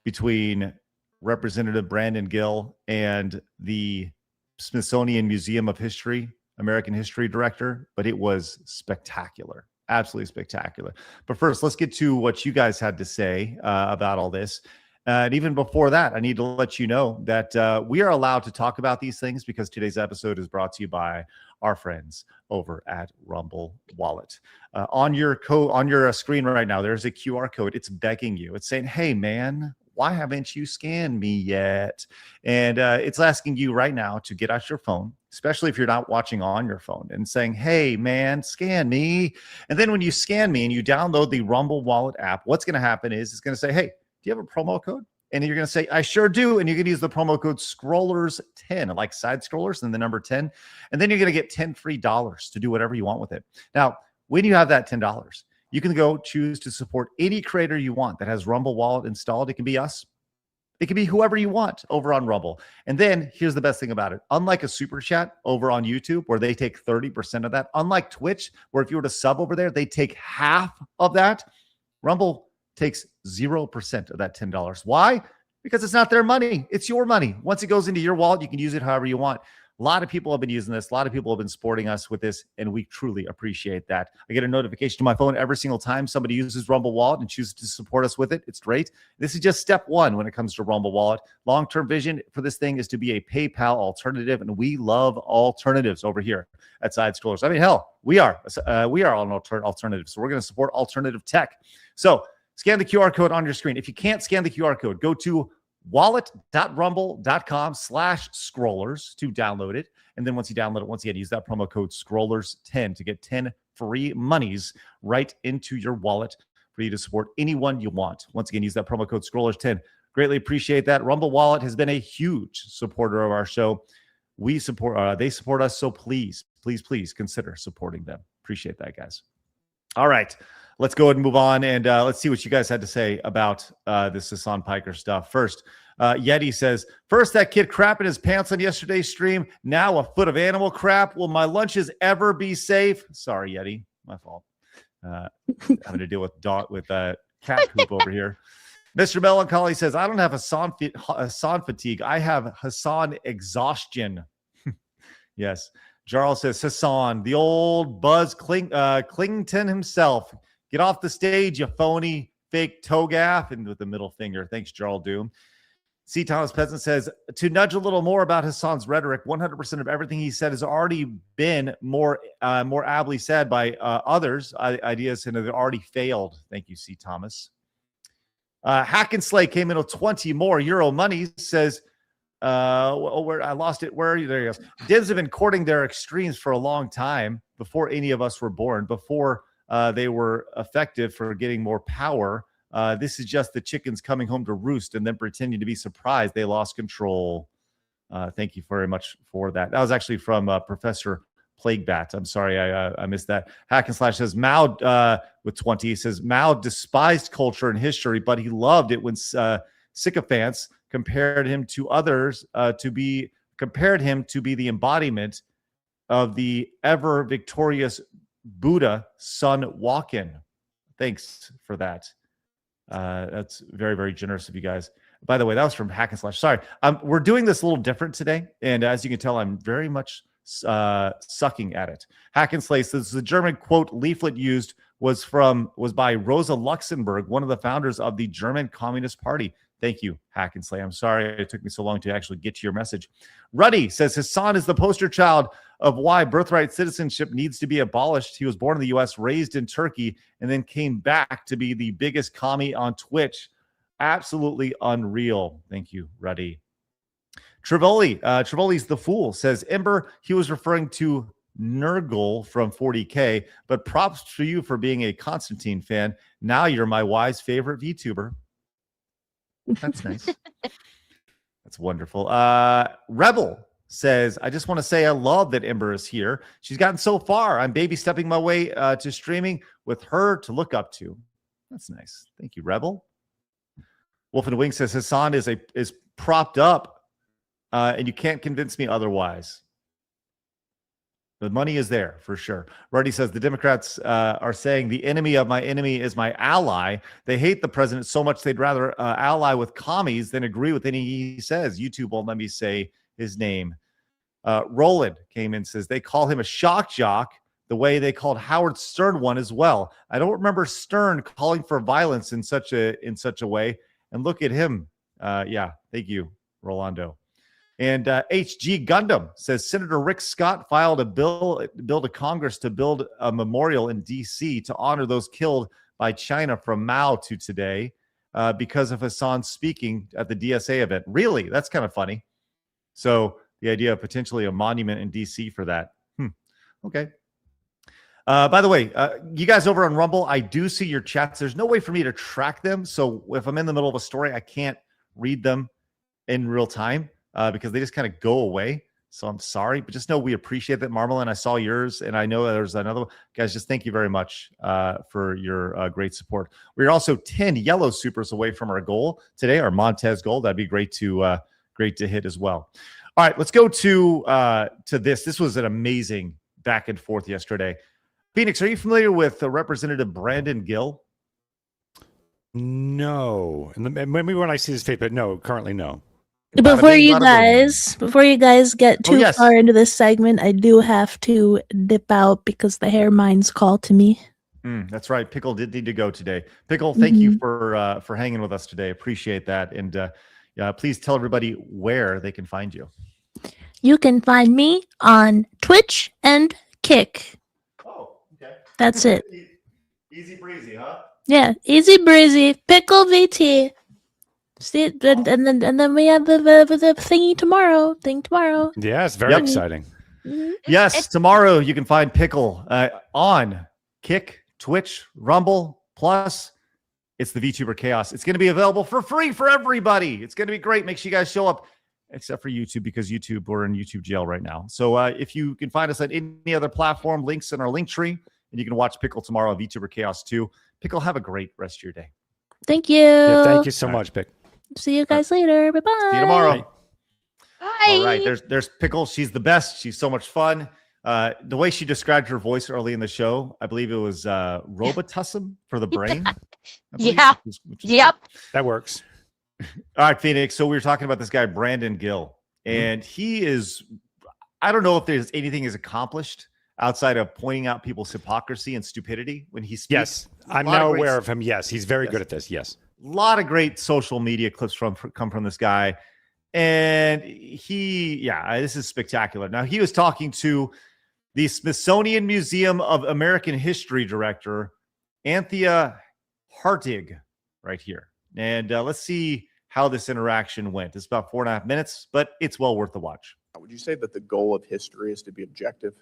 between Representative Brandon Gill and the Smithsonian Museum of History, American History Director, but it was spectacular, absolutely spectacular. But first, let's get to what you guys had to say about all this. And even before that, I need to let you know that we are allowed to talk about these things because today's episode is brought to you by our friends over at Rumble Wallet. On your screen right now, there's a QR code. It's begging you. It's saying, "Hey, man, why haven't you scanned me yet?" And it's asking you right now to get out your phone, especially if you're not watching on your phone, and saying, "Hey, man, scan me." And then when you scan me and you download the Rumble Wallet app, what's going to happen is it's going to say, "Hey, do you have a promo code?" And you're going to say, "I sure do." And you're going to use the promo code Scrollers10, like side scrollers and the number 10. And then you're going to get $10 free to do whatever you want with it. Now, when you have that $10, you can go choose to support any creator you want that has Rumble Wallet installed. It can be us. It can be whoever you want over on Rumble. And then here's the best thing about it. Unlike a super chat over on YouTube, where they take 30% of that, unlike Twitch, where if you were to sub over there, they take half of that, Rumble takes 0% of that $10. Why? Because it's not their money. It's your money. Once it goes into your wallet, you can use it however you want. A lot of people have been using this. A lot of people have been supporting us with this, and we truly appreciate that. I get a notification to my phone every single time somebody uses Rumble Wallet and chooses to support us with it. It's great. This is just step one when it comes to Rumble Wallet. Long-term vision for this thing is to be a PayPal alternative, and we love alternatives over here at Side Scrollers. I mean, hell, we are on alternatives, so we're going to support alternative tech. So scan the QR code on your screen. If you can't scan the QR code, go to wallet.rumble.com/scrollers to download it. And then once you download it, once again, use that promo code Scrollers10 to get 10 free monies right into your wallet for you to support anyone you want. Once again, use that promo code Scrollers10. Greatly appreciate that. Rumble Wallet has been a huge supporter of our show. They support us. So please consider supporting them. Appreciate that, guys. All right. Let's go ahead and move on, and let's see what you guys had to say about this Hassan Piker stuff. First, Yeti says, "First, that kid crapping his pants on yesterday's stream. Now a foot of animal crap. Will my lunches ever be safe?" Sorry, Yeti. My fault. Having to deal with cat poop over here. Mr. Melancholy says, "I don't have Hassan fatigue. I have Hassan exhaustion." Yes. Jarl says, "Hassan, the old Buzz Clington himself. Get off the stage, you phony fake togaff," and with the middle finger. Thanks, Jarl Doom. C. Thomas Peasant says, "To nudge a little more about Hassan's rhetoric, 100% of everything he said has already been more ably said by others' ideas and have already failed." Thank you, C. Thomas. Hack and Slay came in with 20 more Euro money. Says, where I lost it. Where are you? There you go. Divs have been courting their extremes for a long time, before any of us were born, before they were effective for getting more power. This is just the chickens coming home to roost and then pretending to be surprised they lost control. Thank you very much for that. That was actually from Professor Plaguebat. I'm sorry, I missed that. Hack and Slash says, Mao with 20. He says, "Mao despised culture and history, but he loved it when sycophants compared him to others to be the embodiment of the ever victorious Buddha Sun Walk-in." Thanks for that. That's very, very generous of you guys. By the way, that was from Hack and Slash. Sorry, we're doing this a little different today, and as you can tell, I'm very much sucking at it. Hack and Slay says the German quote leaflet used was by Rosa Luxemburg, one of the founders of the German Communist Party. Thank you, Hack and Slay. I'm sorry it took me so long to actually get to your message. Ruddy says Hassan is the poster child of why birthright citizenship needs to be abolished. He was born in the U.S., raised in Turkey, and then came back to be the biggest commie on Twitch. Absolutely unreal. Thank you, Ruddy. Trivoli's the fool says, Ember, he was referring to Nurgle from 40K, but props to you for being a Constantine fan. Now you're my wise favorite VTuber. That's nice. That's wonderful. Rebel says, I just want to say I love that Ember is here. She's gotten so far. I'm baby stepping my way to streaming with her to look up to. That's nice. Thank you, Rebel. Wolf and Wing says Hassan is propped up, and you can't convince me otherwise. The money is there for sure. Ruddy says the Democrats are saying the enemy of my enemy is my ally. They hate the president so much they'd rather ally with commies than agree with anything he says. YouTube won't let me say his name. Roland came in and says they call him a shock jock the way they called Howard Stern one as well. I don't remember Stern calling for violence in such a way. And look at him. Yeah, thank you, Rolando. And HG Gundam says Senator Rick Scott filed a bill to Congress to build a memorial in D.C. to honor those killed by China from Mao to today because of Hassan speaking at the DSA event. Really? That's kind of funny. So the idea of potentially a monument in D.C. for that. Okay. By the way, you guys over on Rumble, I do see your chats. There's no way for me to track them. So if I'm in the middle of a story, I can't read them in real time. Because they just kind of go away. So I'm sorry, but just know we appreciate that, Marmalin. I saw yours, and I know there's another one. Guys, just thank you very much for your great support. We're also 10 yellow supers away from our goal today, our Montez goal. That'd be great to hit as well. All right, let's go to this. This was an amazing back and forth yesterday. Phoenix, are you familiar with Representative Brandon Gill? No. Maybe when I see his face, but no, currently no. Before you guys get too far into this segment, I do have to dip out because the hair mines call to me. That's right. Pickle did need to go today. Pickle, thank you for hanging with us today. Appreciate that. And please tell everybody where they can find you. You can find me on Twitch and Kick. Oh, okay. That's it. Easy breezy, huh? Yeah, easy breezy. Pickle VT. See, and then we have the thingy tomorrow. Yeah, it's very exciting. Yes, tomorrow you can find Pickle on Kick, Twitch, Rumble, plus it's the VTuber Chaos. It's going to be available for free for everybody. It's going to be great. Make sure you guys show up, except for YouTube, because we're in YouTube jail right now. So if you can find us at any other platform, links in our link tree, and you can watch Pickle tomorrow, VTuber Chaos 2. Pickle, have a great rest of your day. Thank you. Yeah, thank you so much, Pick. See you guys later. Bye-bye. See you tomorrow. Bye. All right, there's Pickle. She's the best. She's so much fun. The way she described her voice early in the show, I believe it was Robitussin for the brain. Yeah. Yep. That works. All right, Phoenix. So we were talking about this guy, Brandon Gill, and he is, I don't know if there's anything he's accomplished outside of pointing out people's hypocrisy and stupidity when he speaks. Yes, I'm now aware of him. Yes, he's very good at this. Yes. A lot of great social media clips come from this guy. And this is spectacular. Now, he was talking to the Smithsonian Museum of American History director, Anthea Hartig, right here. And let's see how this interaction went. It's about 4.5 minutes, but it's well worth the watch. Would you say that the goal of history is to be objective?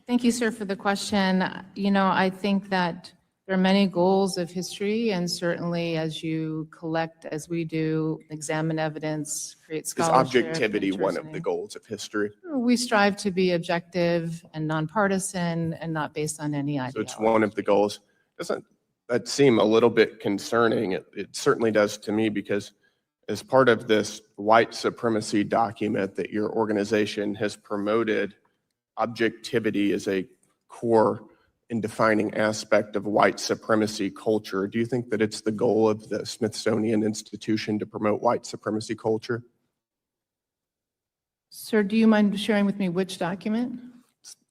Thank you, sir, for the question. I think that there are many goals of history, and certainly as you collect, as we do, examine evidence, create scholarship. Is objectivity one of the goals of history? We strive to be objective and nonpartisan and not based on any ideology. So it's one of the goals. Doesn't that seem a little bit concerning? It certainly does to me, because as part of this white supremacy document that your organization has promoted, objectivity is a core and defining aspect of white supremacy culture. Do you think that it's the goal of the Smithsonian Institution to promote white supremacy culture? Sir, do you mind sharing with me which document?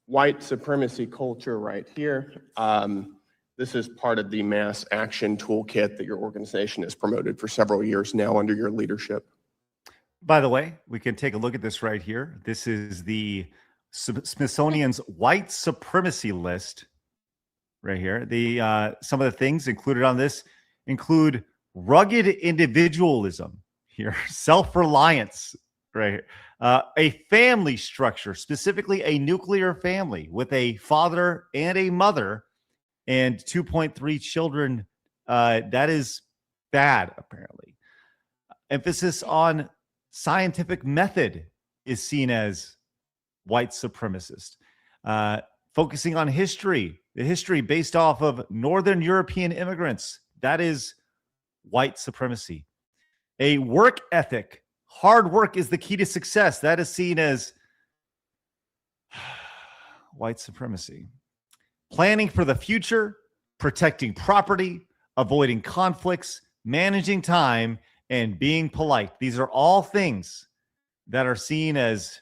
White supremacy culture right here. This is part of the mass action toolkit that your organization has promoted for several years now under your leadership. By the way, we can take a look at this right here. This is the Smithsonian's white supremacy list right here. Some of the things included on this include rugged individualism here, self-reliance, right here. A family structure, specifically a nuclear family with a father and a mother and 2.3 children. That is bad, apparently. Emphasis on scientific method is seen as white supremacist. Focusing on history, the history based off of Northern European immigrants, that is white supremacy. A work ethic, hard work is the key to success, that is seen as white supremacy. Planning for the future, protecting property, avoiding conflicts, managing time, and being polite. These are all things that are seen as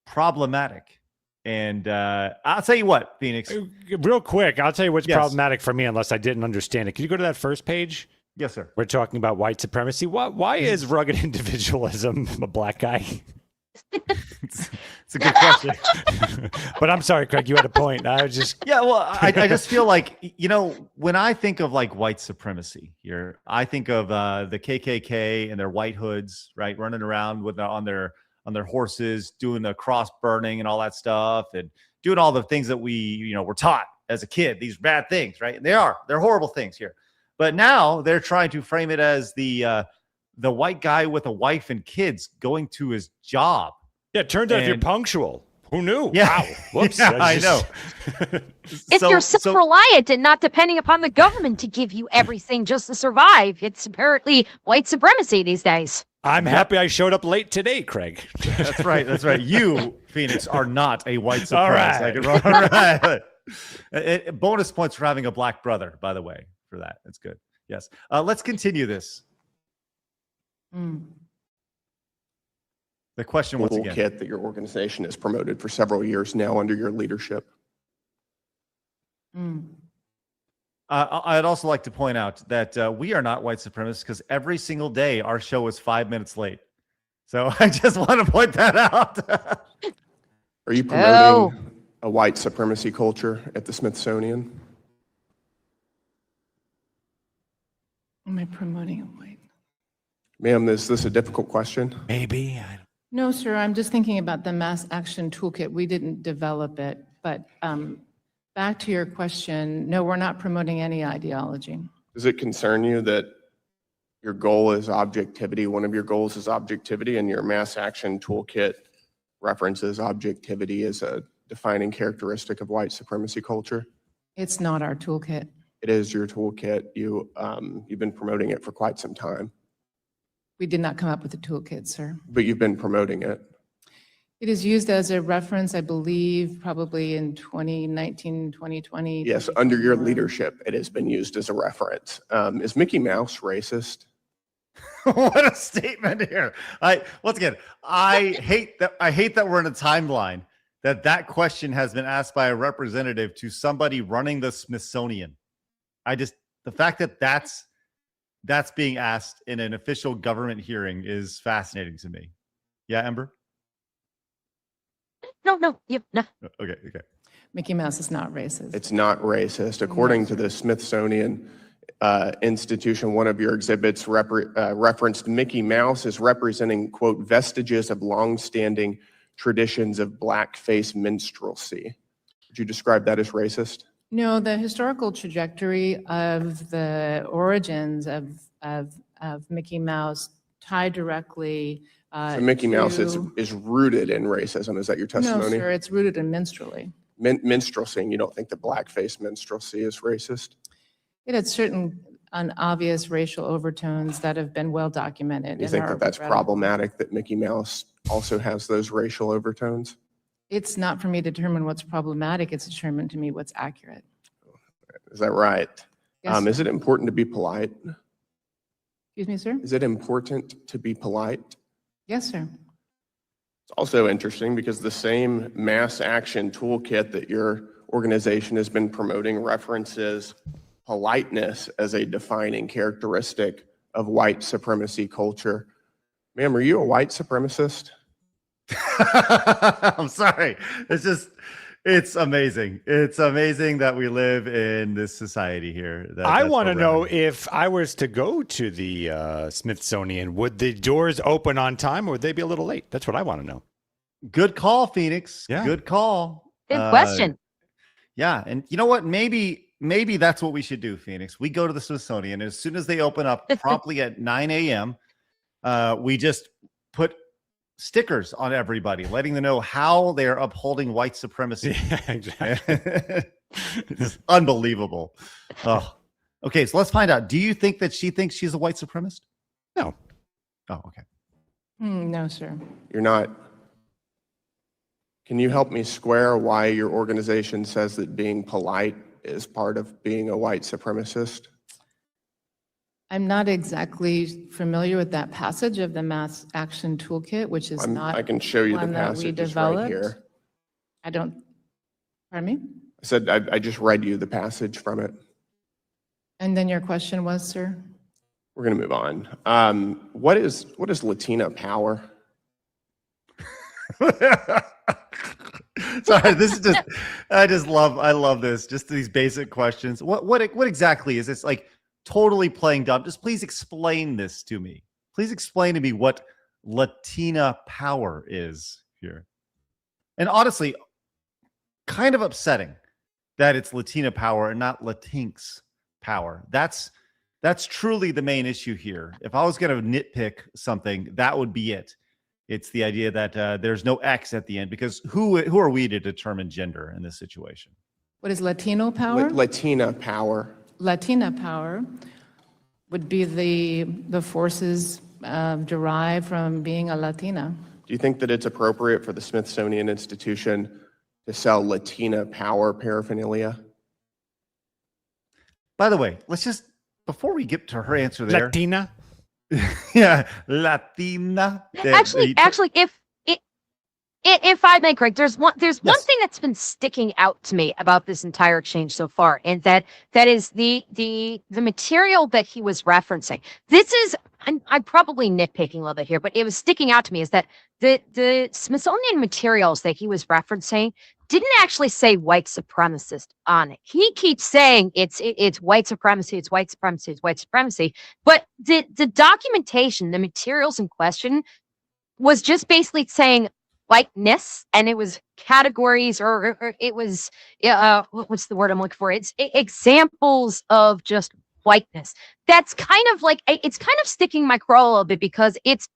problematic. And I'll tell you what, Phoenix. Real quick, I'll tell you what's problematic for me, unless I didn't understand it. Can you go to that first page? Yes, sir. We're talking about white supremacy. Why is rugged individualism a black guy? It's a good question. But I'm sorry, Craig, you had a point. I was just I just feel like, when I think of like white supremacy here, I think of the KKK and their white hoods, right, running around with on their horses, doing the cross burning and all that stuff, and doing all the things that we were taught as a kid. These bad things, right? And they're horrible things here. But now they're trying to frame it as the white guy with a wife and kids going to his job. Yeah, it turns out you're punctual. Who knew? Yeah. Wow. Whoops. Yeah, I know. If you're self-reliant and not depending upon the government to give you everything just to survive, it's apparently white supremacy these days. I'm happy I showed up late today, Craig. That's right. That's right. You, Phoenix, are not a white supremacist. All right. All right. Bonus points for having a black brother, by the way, for that. That's good. Yes. Let's continue this. The question once again. Toolkit that your organization has promoted for several years now under your leadership. I'd also like to point out that we are not white supremacists because every single day our show is 5 minutes late. So I just want to point that out. Are you promoting a white supremacy culture at the Smithsonian? Am I promoting a white? Ma'am, is this a difficult question? Maybe. No, sir. I'm just thinking about the mass action toolkit. We didn't develop it. But back to your question, no, we're not promoting any ideology. Does it concern you that your goal is objectivity? One of your goals is objectivity, and your mass action toolkit references objectivity as a defining characteristic of white supremacy culture? It's not our toolkit. It is your toolkit. You've been promoting it for quite some time. We did not come up with the toolkit, sir. But you've been promoting it. It is used as a reference, I believe, probably in 2019, 2020. Yes, under your leadership, it has been used as a reference. Is Mickey Mouse racist? What a statement here. Once again, I hate that we're in a timeline that question has been asked by a representative to somebody running the Smithsonian. The fact that that's being asked in an official government hearing is fascinating to me. Yeah, Ember? No. Okay. Mickey Mouse is not racist. It's not racist. According to the Smithsonian institution, one of your exhibits referenced Mickey Mouse as representing, quote, vestiges of longstanding traditions of blackface minstrelsy. Would you describe that as racist? No, the historical trajectory of the origins of Mickey Mouse tied directly so Mickey Mouse is rooted in racism. Is that your testimony? No, sir, it's rooted in minstrelsy. Minstrelsy, you don't think that blackface minstrelsy is racist? It had certain obvious racial overtones that have been well documented. You think that that's problematic, that Mickey Mouse also has those racial overtones? It's not for me to determine what's problematic. It's determined to me what's accurate. Is that right? Yes, is it important to be polite? Excuse me, sir? Is it important to be polite? Yes, sir. It's also interesting because the same mass action toolkit that your organization has been promoting references politeness as a defining characteristic of white supremacy culture. Ma'am, are you a white supremacist? I'm sorry. It's just, It's amazing. It's amazing that we live in this society here. I want to know if I was to go to the Smithsonian, would the doors open on time or would they be a little late? That's what I want to know. Good call, Phoenix. Yeah. Good call. Good question. Yeah. And you know what? Maybe that's what we should do, Phoenix. We go to the Smithsonian. As soon as they open up promptly at 9 a.m., we just put stickers on everybody, letting them know how they're upholding white supremacy. Yeah, exactly. It's unbelievable. Oh, okay. So let's find out. Do you think that she thinks she's a white supremacist? No. Oh, okay. No, sir. You're not. Can you help me square why your organization says that being polite is part of being a white supremacist? I'm not exactly familiar with that passage of the Mass Action Toolkit, which is not. I can show you the one that we passage. It's developed. right here. I don't. Pardon me. I said I just read you the passage from it. And then your question was, sir. We're going to move on. What is Latina power? Sorry, this is just I love this. Just these basic questions. What exactly is this? Like, totally playing dumb. Just please explain this to me. Please explain to me what Latina power is here. And honestly, kind of upsetting that it's Latina power and not Latinx power. That's truly the main issue here. If I was going to nitpick something, that would be it. It's the idea that there's no X at the end, because who are we to determine gender in this situation? What is Latino power? Latina power. Latina power would be the forces derived from being a Latina. Do you think that it's appropriate for the Smithsonian Institution to sell Latina power paraphernalia? By the way, let's just, before we get to her answer there. Latina? Yeah, Latina. Actually, if I may correct, there's one thing that's been sticking out to me about this entire exchange so far, and that is the material that he was referencing. This is, I'm probably nitpicking a little bit here, but it was sticking out to me is that the Smithsonian materials that he was referencing didn't actually say white supremacist on it. He keeps saying it's white supremacy, it's white supremacy, it's white supremacy. But the documentation, the materials in question, was just basically saying whiteness, and it was categories, or it was what's the word I'm looking for? It's examples of just whiteness. That's kind of like, it's kind of sticking my craw a little bit, because it's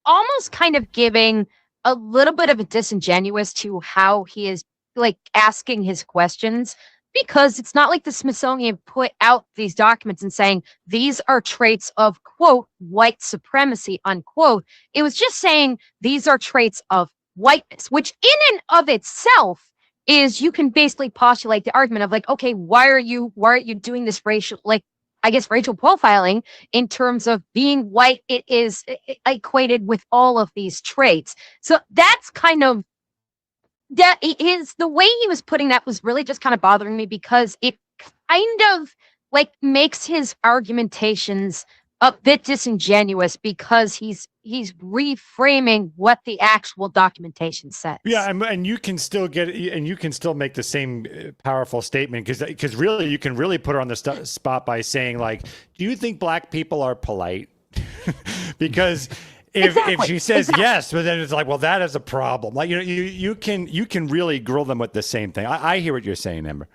almost kind of giving a little bit of a disingenuous to how he is like asking his questions, because it's not like the Smithsonian put out these documents and saying these are traits of, quote, white supremacy, unquote. It was just saying these are traits of whiteness, which in and of itself is, you can basically postulate the argument of like, okay, why are you doing this racial, like, I guess, racial profiling in terms of being white? It is equated with all of these traits. So that's kind of, that is the way he was putting that was really just kind of bothering me, because it kind of like makes his argumentations a bit disingenuous, because he's reframing what the actual documentation says. Yeah, and you can still make the same powerful statement, because really you can really put her on the spot by saying, like, do you think black people are polite? Because if she says yes, but then it's like, well, that is a problem. Like, you can really grill them with the same thing. I hear what you're saying, Ember.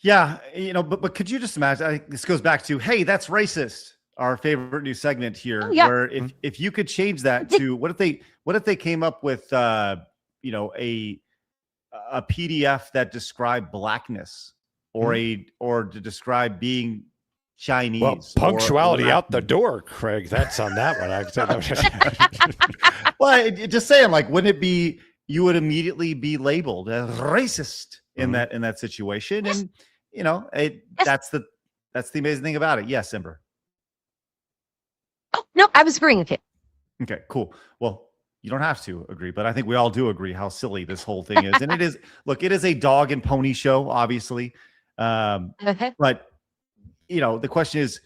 Yeah, but could you just imagine? I think this goes back to, hey, that's racist, our favorite new segment here. Oh, yeah. Where if you could change that to, what if they came up with a PDF that described blackness, or to describe being Chinese. Well, punctuality out the door, Craig. That's on that one. Well, just saying, like, wouldn't it be, you would immediately be labeled as racist in that situation, and that's the amazing thing about it. Yes, Ember. Oh no, I was agreeing with it. Okay, cool. Well, you don't have to agree, but I think we all do agree how silly this whole thing is, and it is. Look, it is a dog and pony show, obviously, but the question is,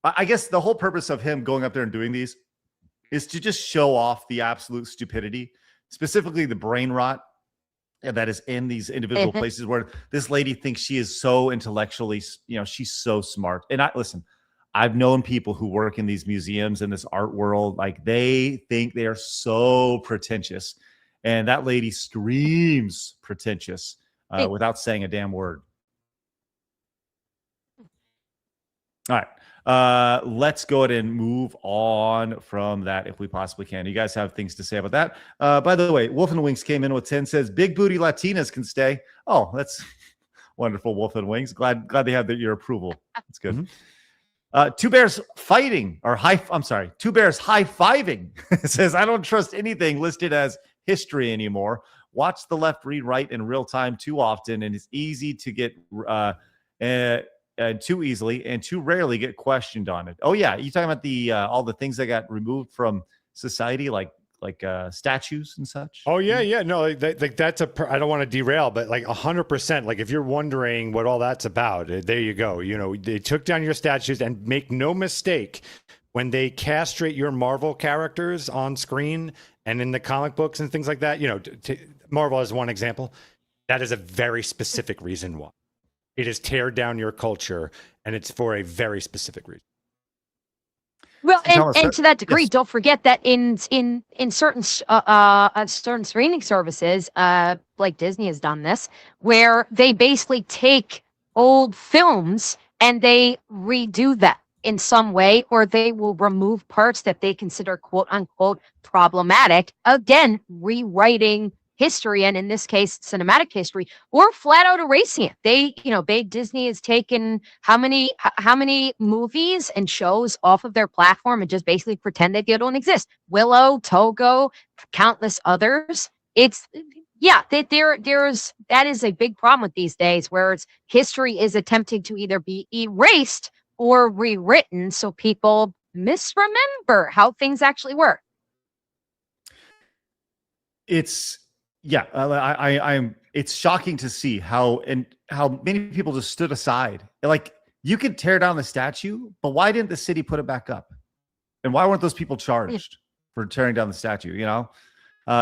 I guess the whole purpose of him going up there and doing these is to just show off the absolute stupidity, specifically the brain rot that is in these individual places where this lady thinks she is so intellectually, she's so smart. And listen, I've known people who work in these museums in this art world, like they think they are so pretentious. And that lady screams pretentious without saying a damn word. All right. Let's go ahead and move on from that if we possibly can. You guys have things to say about that? By the way, Wolf and Wings came in with 10, says big booty Latinas can stay. Oh, that's wonderful, Wolf and Wings. Glad they have your approval. That's good. Two bears fighting or two bears high-fiving. It says, I don't trust anything listed as history anymore. Watch the left read right in real time too often, and it's easy to get too easily and too rarely get questioned on it. Oh yeah, you talking about the all the things that got removed from society, like statues and such? Oh yeah. No, that's I don't want to derail, but like 100%. Like if you're wondering what all that's about, there you go. They took down your statues, and make no mistake, when they castrate your Marvel characters on screen and in the comic books and things like that, Marvel is one example. That is a very specific reason why. It is tear down your culture, and it's for a very specific reason. Well, and to that degree, yes. Don't forget that in certain streaming services, like Disney has done this, where they basically take old films and they redo that in some way, or they will remove parts that they consider quote unquote problematic. Again, rewriting history, and in this case, cinematic history, or flat out erasing it. Disney has taken how many movies and shows off of their platform and just basically pretend that they don't exist. Willow, Togo, countless others. That is a big problem with these days, where history is attempting to either be erased or rewritten, so people misremember how things actually work. It's shocking to see how many people just stood aside. Like, you could tear down the statue, but why didn't the city put it back up? And why weren't those people charged for tearing down the statue?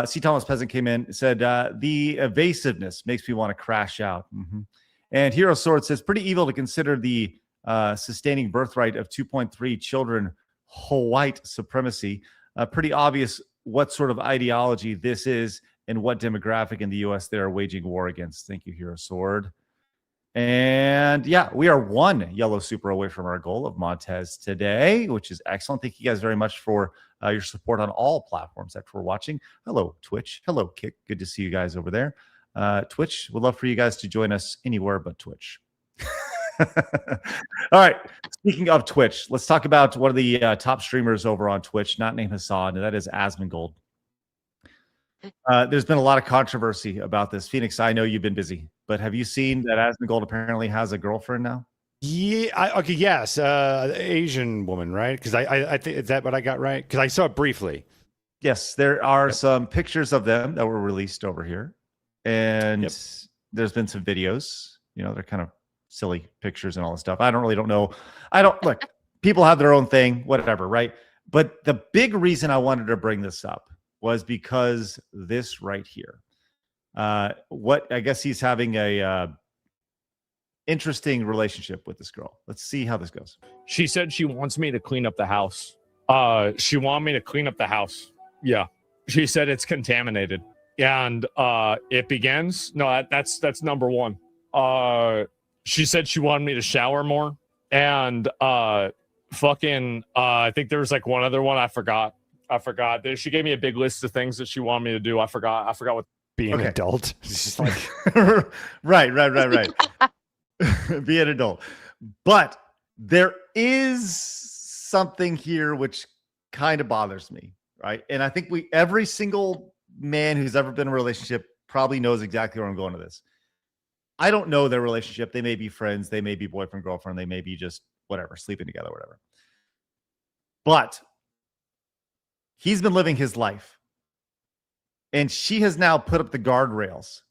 C. Thomas Peasant came in and said, the evasiveness makes me want to crash out. And Hero Sword says, pretty evil to consider the sustaining birthright of 2.3 children white supremacy. Pretty obvious what sort of ideology this is and what demographic in the U.S. they are waging war against. Thank you, Hero Sword. And yeah, we are one yellow super away from our goal of Montez today, which is excellent. Thank you guys very much for your support on all platforms that we're watching. Hello, Twitch. Hello, Kick. Good to see you guys over there. Twitch, would love for you guys to join us anywhere but Twitch. All right. Speaking of Twitch, let's talk about one of the top streamers over on Twitch, not named Hassan, and that is Asmongold. There's been a lot of controversy about this. Phoenix, I know you've been busy, but have you seen that Asmongold apparently has a girlfriend now? Yeah. Yes. Asian woman, right? Because I think, is that what I got right? Because I saw it briefly. Yes, there are some pictures of them that were released over here, and there's been some videos. They're kind of silly pictures and all this stuff. I don't know. Look, people have their own thing, whatever, right? But the big reason I wanted to bring this up was because this right here. What I guess he's having a interesting relationship with this girl. Let's see how this goes. She said she wants me to clean up the house. She wanted me to clean up the house. Yeah. She said it's contaminated. And it begins. No, that's number one. She said she wanted me to shower more. And I think there was like one other one I forgot. She gave me a big list of things that she wanted me to do. I forgot what. Being an adult. It's just like right. Be an adult. But there is something here which kind of bothers me, right? And I think every single man who's ever been in a relationship probably knows exactly where I'm going to this. I don't know their relationship. They may be friends. They may be boyfriend, girlfriend. They may be just whatever, sleeping together, whatever. But he's been living his life. And she has now put up the guardrails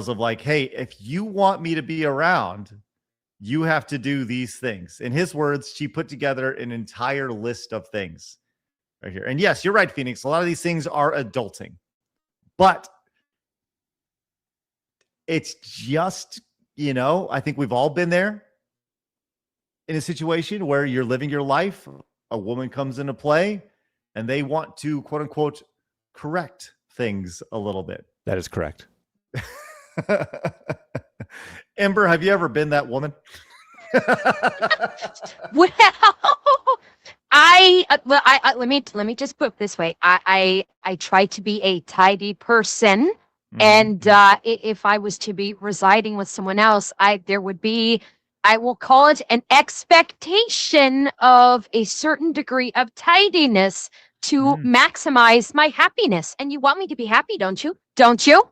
of like, hey, if you want me to be around, you have to do these things. In his words, she put together an entire list of things right here. And yes, you're right, Phoenix. A lot of these things are adulting. But it's just, I think we've all been there in a situation where you're living your life. A woman comes into play and they want to, quote unquote, correct things a little bit. That is correct. Ember, have you ever been that woman? Well, I let me just put it this way. I try to be a tidy person, and if I was to be residing with someone else, there would be, I will call it an expectation of a certain degree of tidiness to maximize my happiness. And you want me to be happy, don't you? Don't you?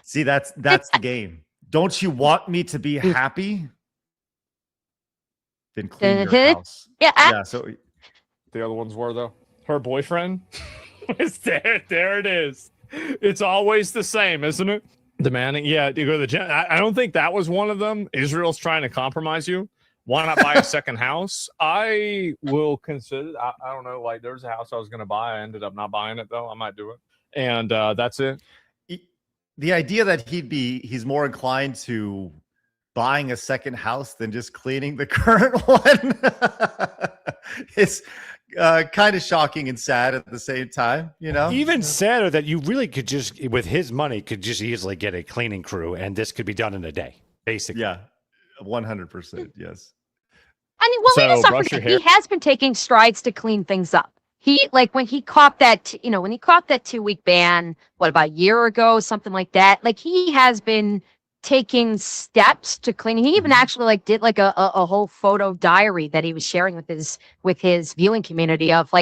See, that's the game. Don't you want me to be happy? Then clean your house. Yeah. So the other ones were though. Her boyfriend is there. There it is. It's always the same, isn't it? Demanding, you go to the gym. I don't think that was one of them. Israel's trying to compromise you. Why not buy a second house? I will consider. I don't know. Like, there's a house I was going to buy. I ended up not buying it though. I might do it, and that's it. The idea that he's more inclined to buying a second house than just cleaning the current one is kind of shocking and sad at the same time, Even sadder that you really could just, with his money, could just easily get a cleaning crew, and this could be done in a day, basically. Yeah, 100%. Yes. I mean, well, let's not forget, he has been taking strides to clean things up. He, like, when he caught that 2-week ban, about a year ago, something like that, like, he has been taking steps to clean. He even actually did a whole photo diary that he was sharing with his viewing community of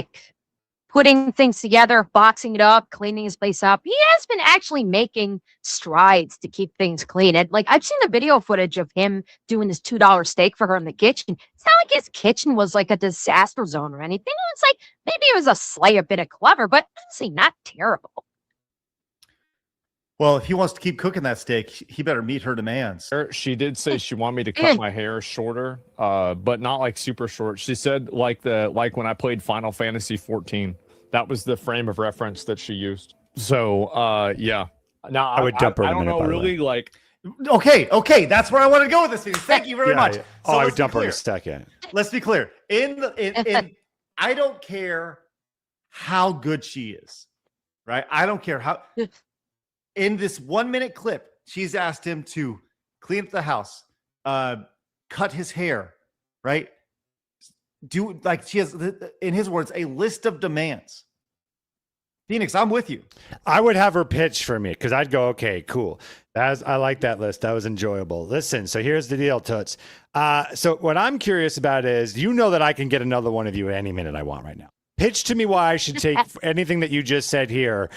putting things together, boxing it up, cleaning his place up. He has been actually making strides to keep things clean. And I've seen the video footage of him doing his $2 steak for her in the kitchen. It's not like his kitchen was a disaster zone or anything. It's maybe it was a slight bit of clever, but honestly, not terrible. Well, if he wants to keep cooking that steak, he better meet her demands. She did say she wanted me to cut my hair shorter, but not super short. She said like when I played Final Fantasy 14, that was the frame of reference that she used. So yeah. Now I would dump her. I don't know really Okay, that's where I want to go with this. Thank you very much. Yeah. So I would dump her in a second. Let's be clear. In I don't care how good she is, right? I don't care how. In this 1-minute clip, she's asked him to clean up the house, cut his hair, right? She has, in his words, a list of demands. Phoenix, I'm with you. I would have her pitch for me because I'd go, okay, cool. I like that list. That was enjoyable. Listen, so here's the deal, Toots. So what I'm curious about is, that I can get another one of you any minute I want right now. Pitch to me why I should take anything that you just said here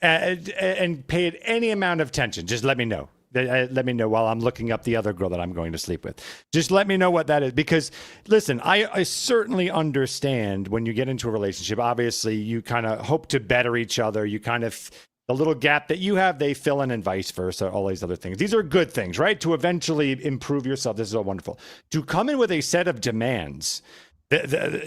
and pay it any amount of attention. Just let me know. Let me know while I'm looking up the other girl that I'm going to sleep with. Just let me know what that is. Because, listen, I certainly understand when you get into a relationship, obviously you kind of hope to better each other. You kind of, the little gap that you have, they fill in and vice versa, all these other things. These are good things, right? To eventually improve yourself. This is all wonderful. To come in with a set of demands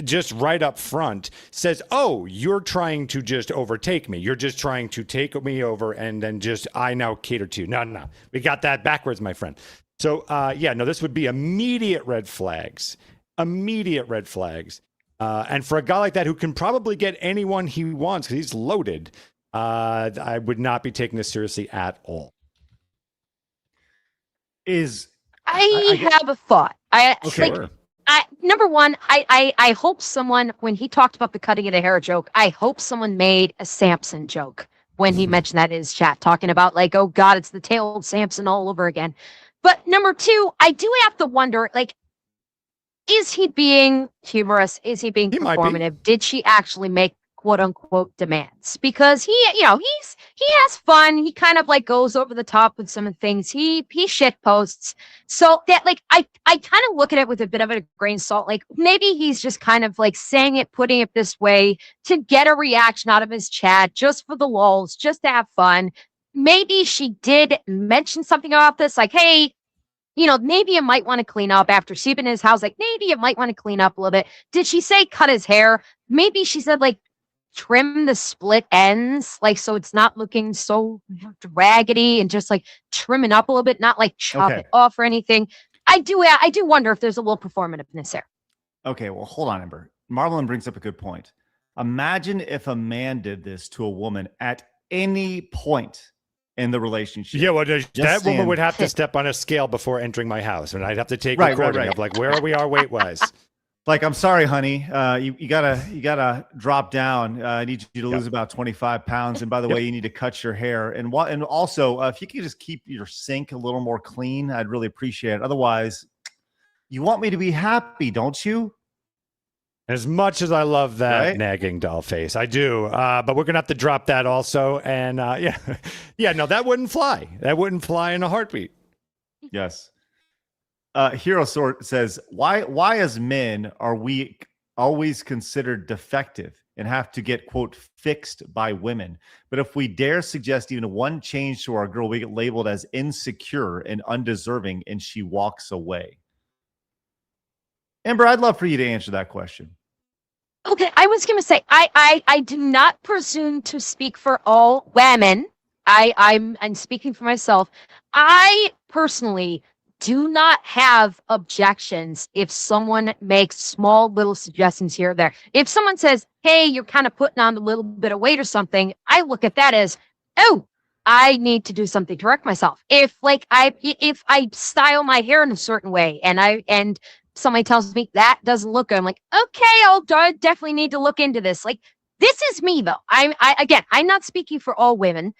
just right up front says, oh, you're trying to just overtake me. You're just trying to take me over and then I now cater to you. No. We got that backwards, my friend. So, this would be immediate red flags. Immediate red flags. And for a guy like that who can probably get anyone he wants because he's loaded, I would not be taking this seriously at all. I have a thought. Number one, I hope someone, when he talked about the cutting of the hair joke, I hope someone made a Samson joke when he mentioned that in his chat, talking about oh God, it's the tale of Samson all over again. But number two, I do have to wonder, is he being humorous? Is he being performative? Did she actually make quote unquote demands? Because he has fun. He kind of goes over the top with some of the things. He shit posts. So that I kind of look at it with a bit of a grain of salt. Maybe he's just kind of saying it, putting it this way to get a reaction out of his chat, just for the lulz, just to have fun. Maybe she did mention something about this, hey, maybe you might want to clean up after sleeping in his house. Maybe you might want to clean up a little bit. Did she say cut his hair? Maybe she said trim the split ends, like so it's not looking so raggedy, and just like trim it up a little bit, not like chop Okay. it off or anything. I do wonder if there's a little performativeness there. Okay, well, hold on, Ember. Marlon brings up a good point. Imagine if a man did this to a woman at any point in the relationship. Yeah, well, that woman saying. would have to step on a scale before entering my house, and I'd have to take Right, recording right. of like where we are weight wise. Like, I'm sorry, honey. You gotta drop down. I need you to lose about 25 pounds. And by the way, you need to cut your hair. And also, if you could just keep your sink a little more clean, I'd really appreciate it. Otherwise, you want me to be happy, don't you? As much as I love that Right? nagging doll face, I do. But we're gonna have to drop that also. And no, that wouldn't fly. That wouldn't fly in a heartbeat. Yes. Hero Sword says, why as men are we always considered defective and have to get, quote, fixed by women? But if we dare suggest even one change to our girl, we get labeled as insecure and undeserving, and she walks away. Amber, I'd love for you to answer that question. Okay, I was gonna say I do not presume to speak for all women. I'm speaking for myself. I personally do not have objections if someone makes small little suggestions here or there. If someone says, hey, you're kind of putting on a little bit of weight or something, I look at that as, oh, I need to do something to correct myself. If I style my hair in a certain way and somebody tells me that doesn't look good, I'm like, okay, I'll definitely need to look into this. Like, this is me though. I'm not speaking for all women.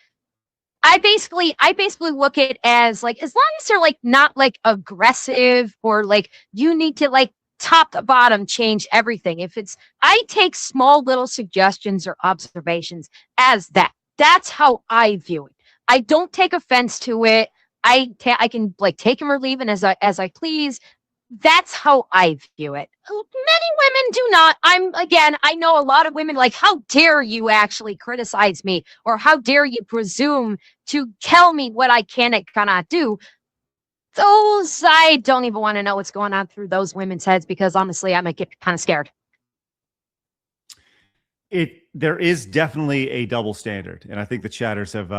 I basically look at it as like, as long as they're like not like aggressive or like you need to like top to bottom change everything. I take small little suggestions or observations as that. That's how I view it. I don't take offense to it. I can like take them or leave it as I please. That's how I view it. Many women do not. I know a lot of women like, how dare you actually criticize me, or how dare you presume to tell me what I can and cannot do. Those, I don't even want to know what's going on through those women's heads, because honestly, I might get kind of scared. There is definitely a double standard, and I think the chatters have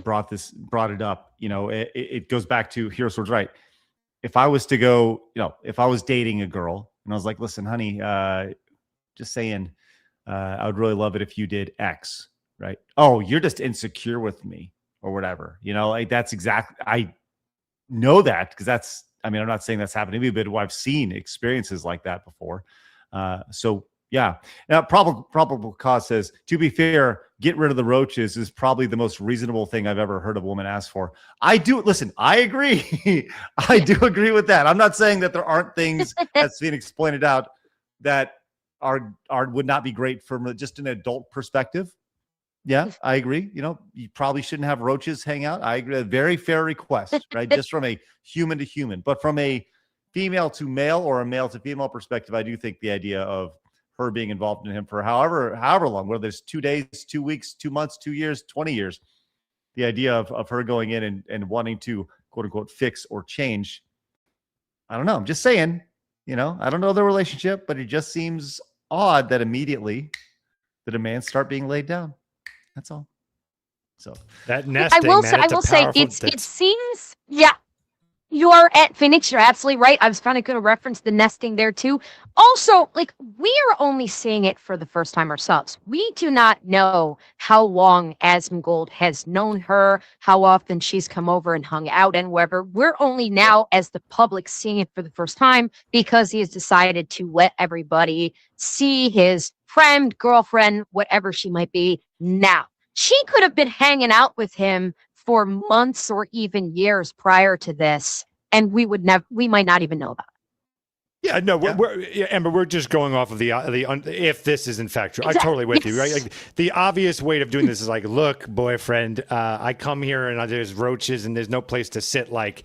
brought it up. You know, it goes back to Hero Sword's right. If I was to go, if I was dating a girl and I was like, listen, honey, just saying, I would really love it if you did X, right? Oh, you're just insecure with me or whatever. Like that's exactly, I know that because I'm not saying that's happened to me, but I've seen experiences like that before. So yeah. Now, probable cause says, to be fair, get rid of the roaches is probably the most reasonable thing I've ever heard a woman ask for. I agree. I do agree with that. I'm not saying that there aren't things, as Phoenix pointed out, that would not be great from just an adult perspective. Yeah, I agree. You probably shouldn't have roaches hang out. I agree. A very fair request, right? Just from a human to human. But from a female to male or a male to female perspective, I do think the idea of her being involved in him for however long, whether it's 2 days, 2 weeks, 2 months, 2 years, 20 years, the idea of her going in and wanting to, quote unquote, fix or change. I don't know. I'm just saying, I don't know the relationship, but it just seems odd that immediately the demands start being laid down. That's all. So that nesting, I will say it seems, yeah. You're at Phoenix. You're absolutely right. I was kind of going to reference the nesting there too. Also, like, we are only seeing it for the first time ourselves. We do not know how long Asmongold has known her, how often she's come over and hung out and wherever. We're only now, as the public, seeing it for the first time because he has decided to let everybody see his friend, girlfriend, whatever she might be now. She could have been hanging out with him for months or even years prior to this, and we might not even know about it. Yeah, no, Amber, we're just going off of if this is in fact true. I'm totally with you, right? Like, the obvious way of doing this is like, look, boyfriend, I come here and there's roaches and there's no place to sit. Like,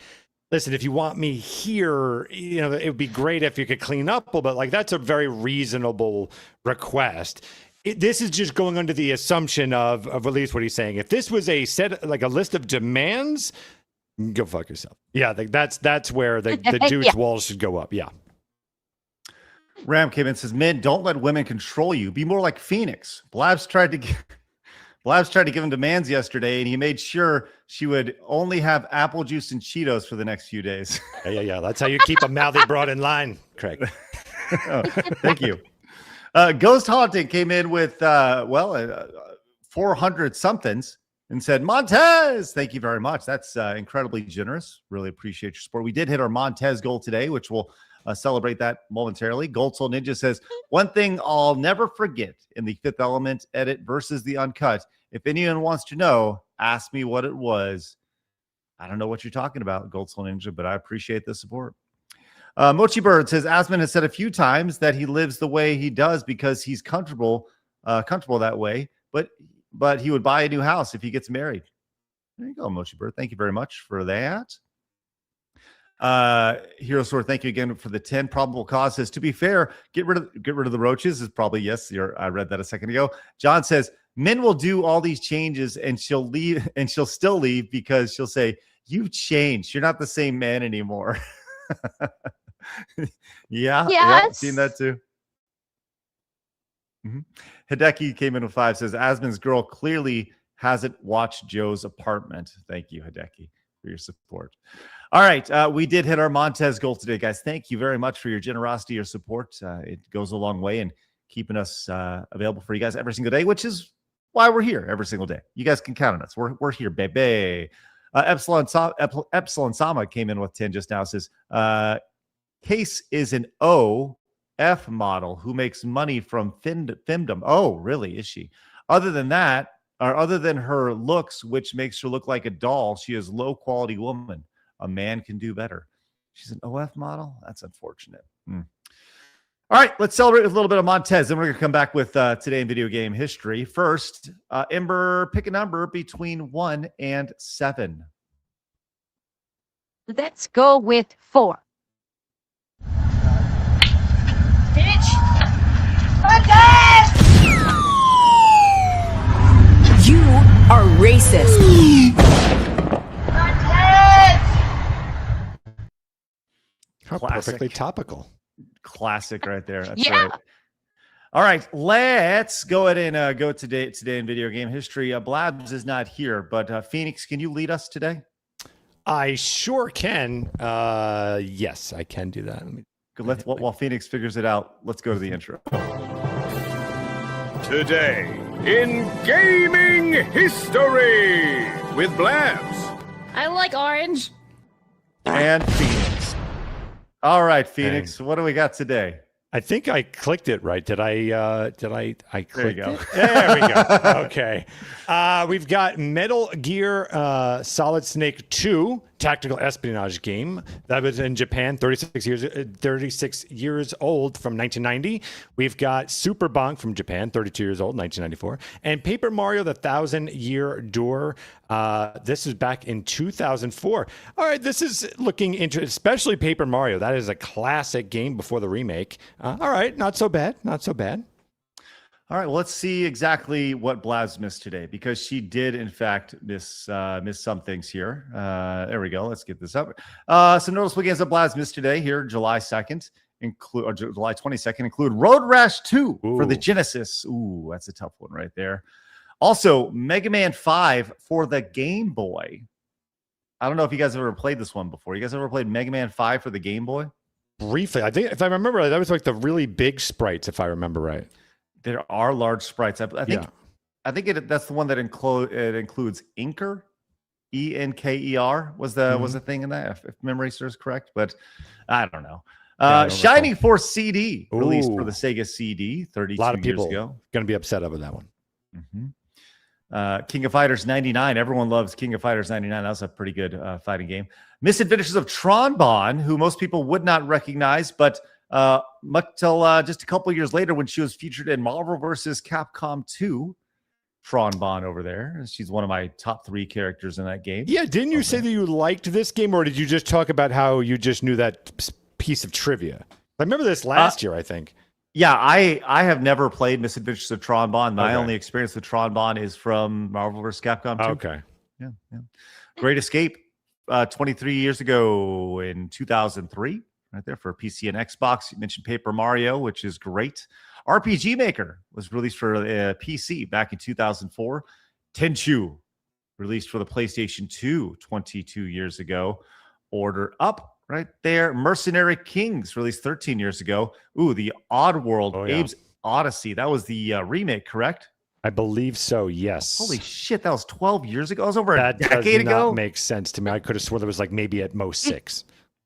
listen, if you want me here, it would be great if you could clean up a little bit. Like, that's a very reasonable request. This is just going under the assumption of at least what he's saying. If this was a list of demands, go fuck yourself. Yeah, that's where the dude's walls should go up. Yeah. Ram came in and says, men, don't let women control you. Be more like Phoenix. Blabs tried to give him demands yesterday, and he made sure she would only have apple juice and Cheetos for the next few days. Yeah. That's how you keep a mouthy broad in line, Craig. Thank you. Ghost Haunting came in with 400 somethings and said, Montez, thank you very much. That's incredibly generous. Really appreciate your support. We did hit our Montez goal today, which we'll celebrate that momentarily. Gold Soul Ninja says, one thing I'll never forget in the Fifth Element edit versus the uncut. If anyone wants to know, ask me what it was. I don't know what you're talking about, Gold Soul Ninja, but I appreciate the support. Mochi Bird says, Asmon has said a few times that he lives the way he does because he's comfortable that way, but he would buy a new house if he gets married. There you go, Mochi Bird. Thank you very much for that. Hero Sword, thank you again for the 10 probable causes. To be fair, get rid of the roaches is probably yes. I read that a second ago. John says, men will do all these changes and she'll leave and she'll still leave because she'll say, you've changed. You're not the same man anymore. Yeah, I've seen that too. Hideki came in with 5, says Asmon's girl clearly hasn't watched Joe's apartment. Thank you, Hideki, for your support. All right, we did hit our Montez goal today, guys. Thank you very much for your generosity, your support. It goes a long way in keeping us available for you guys every single day, which is why we're here every single day. You guys can count on us. We're here, baby. Epsilon Sama came in with 10 just now. Says, Case is an OF model who makes money from femdom. Oh, really? Is she? Other than that, or other than her looks, which makes her look like a doll, she is low quality woman. A man can do better. She's an OF model? That's unfortunate. All right, let's celebrate with a little bit of Montez. Then we're going to come back with today in video game history. First, Ember, pick a number between 1 and 7. Let's go with 4. You are racist. How perfectly topical. Classic right there. That's right. All right, let's go ahead and go today in video game history. Blabs is not here, but Phoenix, can you lead us today? I sure can. Yes, I can do that. While Phoenix figures it out, let's go to the intro. Today in gaming history with Blabs. I like orange. And Phoenix. All right, Phoenix, what do we got today? I think I clicked it right. Did I click there you go. it? There we go. Okay. We've got Metal Gear Solid Snake 2 tactical espionage game that was in Japan, 36 years old from 1990. We've got Super Bonk from Japan, 32 years old, 1994, and Paper Mario: The 1,000-Year Door. This is back in 2004. All right, this is looking into, especially Paper Mario. That is a classic game before the remake. All right, not so bad. Not so bad. All right, well, let's see exactly what Blabs missed today, because she did, in fact, miss some things here. There we go. Let's get this up. Some noticeable games that Blabs missed today here, July 2nd, July 22nd, include Road Rash 2 for the Genesis. Ooh, that's a tough one right there. Also, Mega Man 5 for the Game Boy. I don't know if you guys have ever played this one before. You guys ever played Mega Man 5 for the Game Boy? Briefly. I think, if I remember right, that was like the really big sprites, if I remember right. There are large sprites. I think that's the one that includes Inker, ENKER was the thing in that, if memory serves correct, but I don't know. Shining Force CD released for the Sega CD 32 years ago. A lot of people going to be upset over that one. King of Fighters 99. Everyone loves King of Fighters 99. That was a pretty good fighting game. Misadventures of Tron, who most people would not recognize, but much till just a couple of years later when she was featured in Marvel vs. Capcom 2. Tron over there. She's one of my top 3 characters in that game. Yeah, didn't you say that you liked this game, or did you just talk about how you just knew that piece of trivia? I remember this last year, I think. Yeah, I have never played Misadventures of Tron. My only experience with Tron is from Marvel vs. Capcom 2. Okay. Yeah. Great Escape, 23 years ago in 2003. right there for PC and Xbox. You mentioned Paper Mario, which is great. RPG Maker was released for PC back in 2004. Tenchu released for the PlayStation 2 22 years ago. Order Up right there. Mercenary Kings released 13 years ago. Ooh, the Oddworld, Abe's Odyssey. That was the remake, correct? I believe so, yes. Holy shit, that was 12 years ago. That was over a decade does ago. Not make sense to me. I could have sworn there was like maybe at most 6.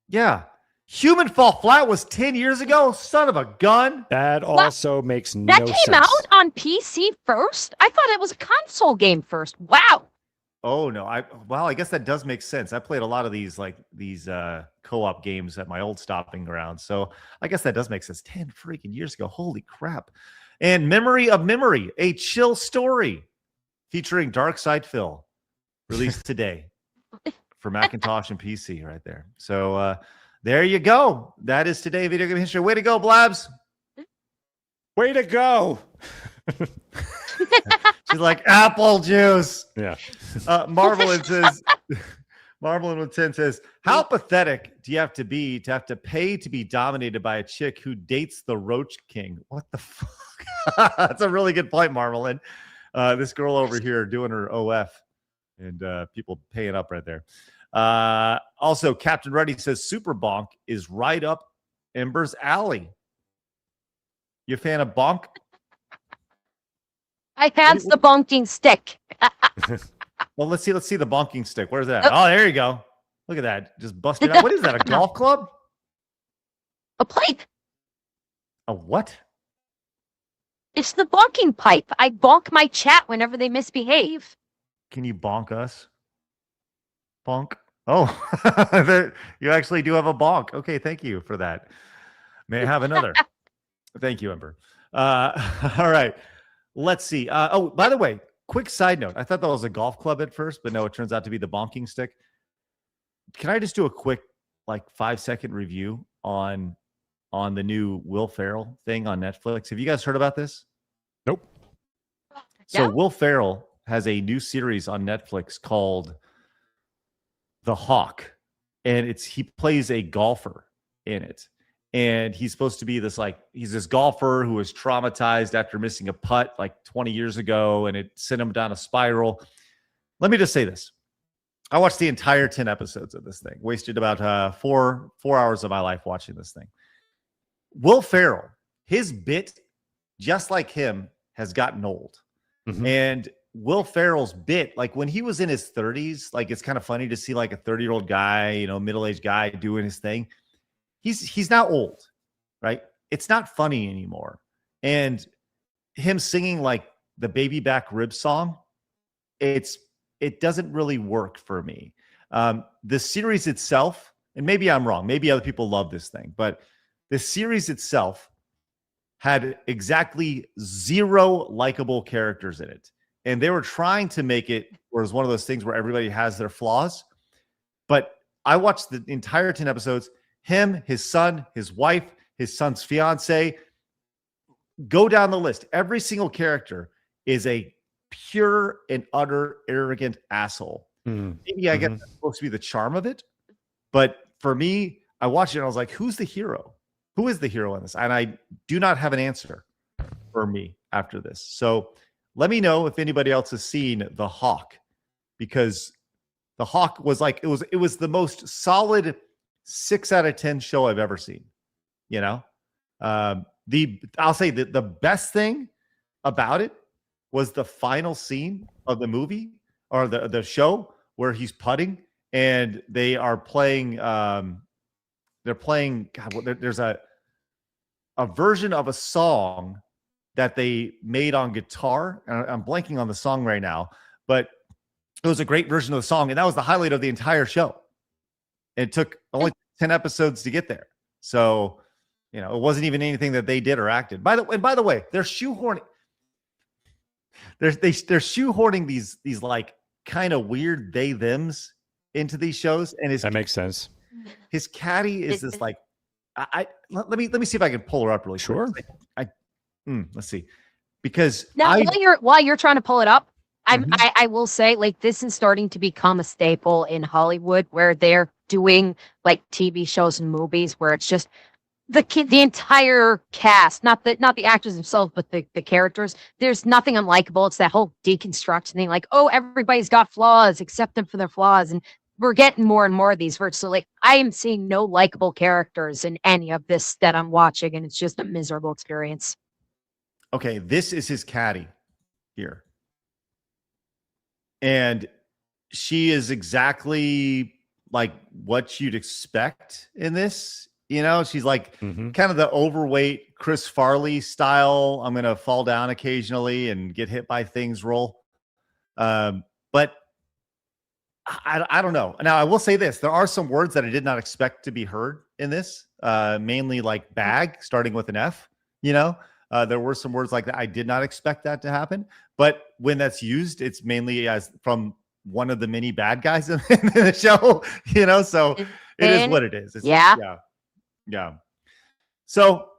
Yeah. Human Fall Flat was 10 years ago. Son of a gun. That also makes no That sense. came out on PC first? I thought it was a console game first. Wow. Oh no! I guess that does make sense. I played a lot of these co-op games at my old stopping ground, so I guess that does make sense. 10 freaking years ago! Holy crap! And Memory of Memory, a chill story featuring Darkside Phil, released today for Macintosh and PC, right there. So there you go. That is today video game history. Way to go, Blabs! Way to go! She's like apple juice. Yeah. Marvelin says, Marvelin with 10 says, how pathetic do you have to be to pay to be dominated by a chick who dates the Roach King? What the fuck? That's a really good point, Marvelin. This girl over here doing her OF and people paying up right there. Also, Captain Ruddy says Super Bonk is right up Ember's alley. You a fan of Bonk? I had the bonking stick. Well, let's see the bonking stick. Where's that? Oh, there you go. Look at that. Just busted out. What is that? A golf club? A pipe. A what? It's the bonking pipe. I bonk my chat whenever they misbehave. Can you bonk us? Bonk. Oh, you actually do have a bonk. Okay, thank you for that. May I have another? Thank you, Ember. All right. Let's see. Oh, by the way, quick side note. I thought that was a golf club at first, but no, it turns out to be the bonking stick. Can I just do a quick, 5-second review on the new Will Ferrell thing on Netflix? Have you guys heard about this? Nope. So Yeah. Will Ferrell has a new series on Netflix called The Hawk, and he plays a golfer in it. And he's supposed to be he's this golfer who was traumatized after missing a putt 20 years ago, and it sent him down a spiral. Let me just say this. I watched the entire 10 episodes of this thing, wasted about 4 hours of my life watching this thing. Will Ferrell, his bit, just like him, has gotten old. Mm-hmm. And Will Ferrell's bit, when he was in his 30s, it's kind of funny to see a 30-year-old guy, middle-aged guy doing his thing. He's not old, right? It's not funny anymore. And him singing the Baby Back Rib song, it doesn't really work for me. The series itself, and maybe I'm wrong, maybe other people love this thing, but the series itself had exactly 0 likable characters in it. And they were trying to make it where it's one of those things where everybody has their flaws. But I watched the entire 10 episodes. Him, his son, his wife, his son's fiance. Go down the list. Every single character is a pure and utter arrogant asshole. Maybe I guess that's supposed to be the charm of it. But for me, I watched it and I was like, who's the hero? Who is the hero in this? And I do not have an answer for me after this. So let me know if anybody else has seen The Hawk, because The Hawk was it was the most solid 6 out of 10 show I've ever seen. I'll say that the best thing about it was the final scene of the movie or the show where he's putting and they are playing. They're playing. There's a version of a song that they made on guitar. And I'm blanking on the song right now, but it was a great version of the song, and that was the highlight of the entire show. It took only 10 episodes to get there. So, it wasn't even anything that they did or acted. By the way, they're shoehorning. They're shoehorning these kind of weird they thems into these shows, and that makes sense. His caddy is this let me see if I can pull her up really sure. quick. Let's see, because Now, while you're trying to pull it up, I will say this is starting to become a staple in Hollywood where they're doing like TV shows and movies where it's just the entire cast, not the actors themselves, but the characters. There's nothing unlikable. It's that whole deconstruct thing, like, oh, everybody's got flaws, accept them for their flaws. And we're getting more and more of these versions. So, like, I am seeing no likable characters in any of this that I'm watching, and it's just a miserable experience. Okay, this is his caddy here. And she is exactly like what you'd expect in this. You know, she's like kind of the overweight Chris Farley style. I'm going to fall down occasionally and get hit by things role. But I don't know. Now, I will say this. There are some words that I did not expect to be heard in this, mainly like bag, starting with an F, you know. There were some words like that. I did not expect that to happen. But when that's used, it's mainly as from one of the many bad guys in the show, you know. So it is what it is. Yeah. So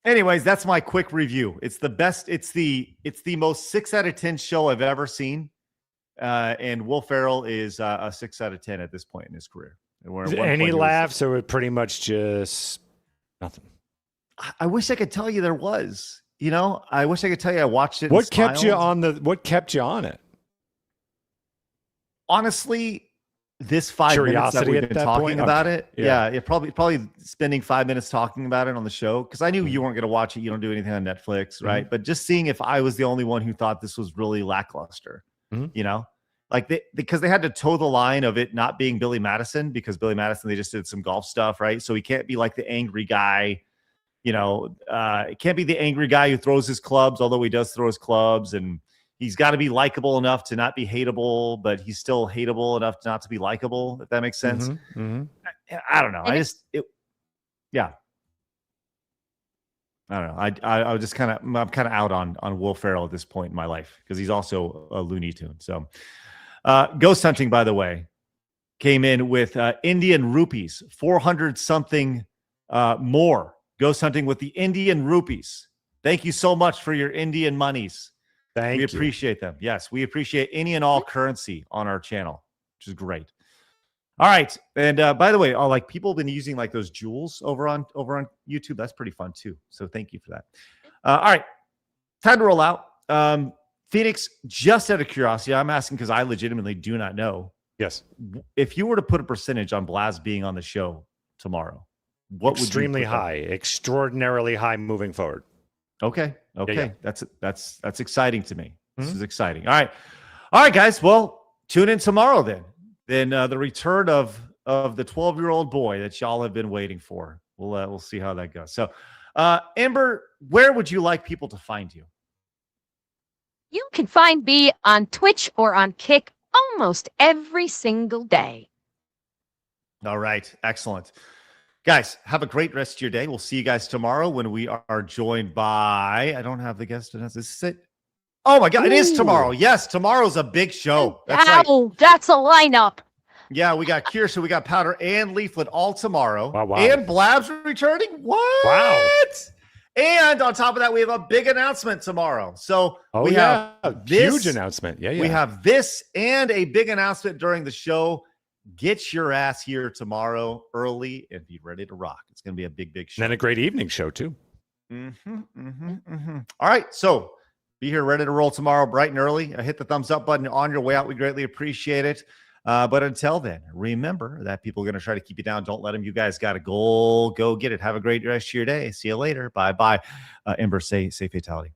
anyways, that's my quick review. It's the best. It's the most 6 out of 10 show I've ever seen. And Will Ferrell is a 6 out of 10 at this point in his career. Any laughs, or pretty much just nothing? I wish I could tell you there was. You know, I wish I could tell you I watched it. What kept you on it? Honestly, this 5 minutes that we've been talking about it. Yeah, probably spending 5 minutes talking about it on the show, because I knew you weren't going to watch it. You don't do anything on Netflix, right? But just seeing if I was the only one who thought this was really lackluster. You know, like because they had to toe the line of it not being Billy Madison, because Billy Madison, they just did some golf stuff, right? So he can't be like the angry guy, you know, it can't be the angry guy who throws his clubs, although he does throw his clubs, and he's got to be likable enough to not be hateable, but he's still hateable enough not to be likable, if that makes sense. I don't know. I don't know. I was just I'm kind of out on Will Ferrell at this point in my life, because he's also a Looney Tune. So Ghost Hunting, by the way, came in with Indian rupees, 400 something more. Ghost Hunting with the Indian rupees. Thank you so much for your Indian monies. We appreciate them. Yes, we appreciate any and all currency on our channel, which is great. All right. And by the way, like people have been using like those jewels over on YouTube. That's pretty fun too. So thank you for that. All right. Time to roll out. Phoenix, just out of curiosity, I'm asking because I legitimately do not know. Yes. If you were to put a percentage on Blaz being on the show tomorrow, what would you extremely high, extraordinarily high moving forward. Okay. Yeah. That's exciting to me. This is exciting. All right, guys. Well, tune in tomorrow then. Then the return of the 12-year-old boy that y'all have been waiting for. We'll see how that goes. So, Ember, where would you like people to find you? You can find me on Twitch or on Kick almost every single day. All right. Excellent. Guys, have a great rest of your day. We'll see you guys tomorrow when we are joined by, I don't have the guest. Is this it? Oh my God, it is tomorrow. Yes, tomorrow's a big show. That's right. That's a lineup. Yeah, we got Kirsha, we got Powder and Leaflet all tomorrow. Wow. And Blab's returning. What? Wow. And on top of that, we have a big announcement tomorrow. So we have this huge announcement. Yeah. We have this and a big announcement during the show. Get your ass here tomorrow early and be ready to rock. It's going to be a big show. And then a great evening show too. All right. So be here ready to roll tomorrow bright and early. Hit the thumbs up button on your way out. We greatly appreciate it. But until then, remember that people are going to try to keep you down. Don't let them. You guys got a goal. Go get it. Have a great rest of your day. See you later. Bye-bye. Ember, say fatality.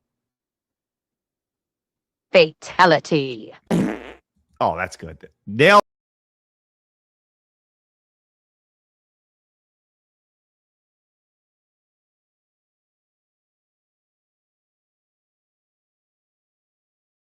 Fatality. Oh, that's good. Nail.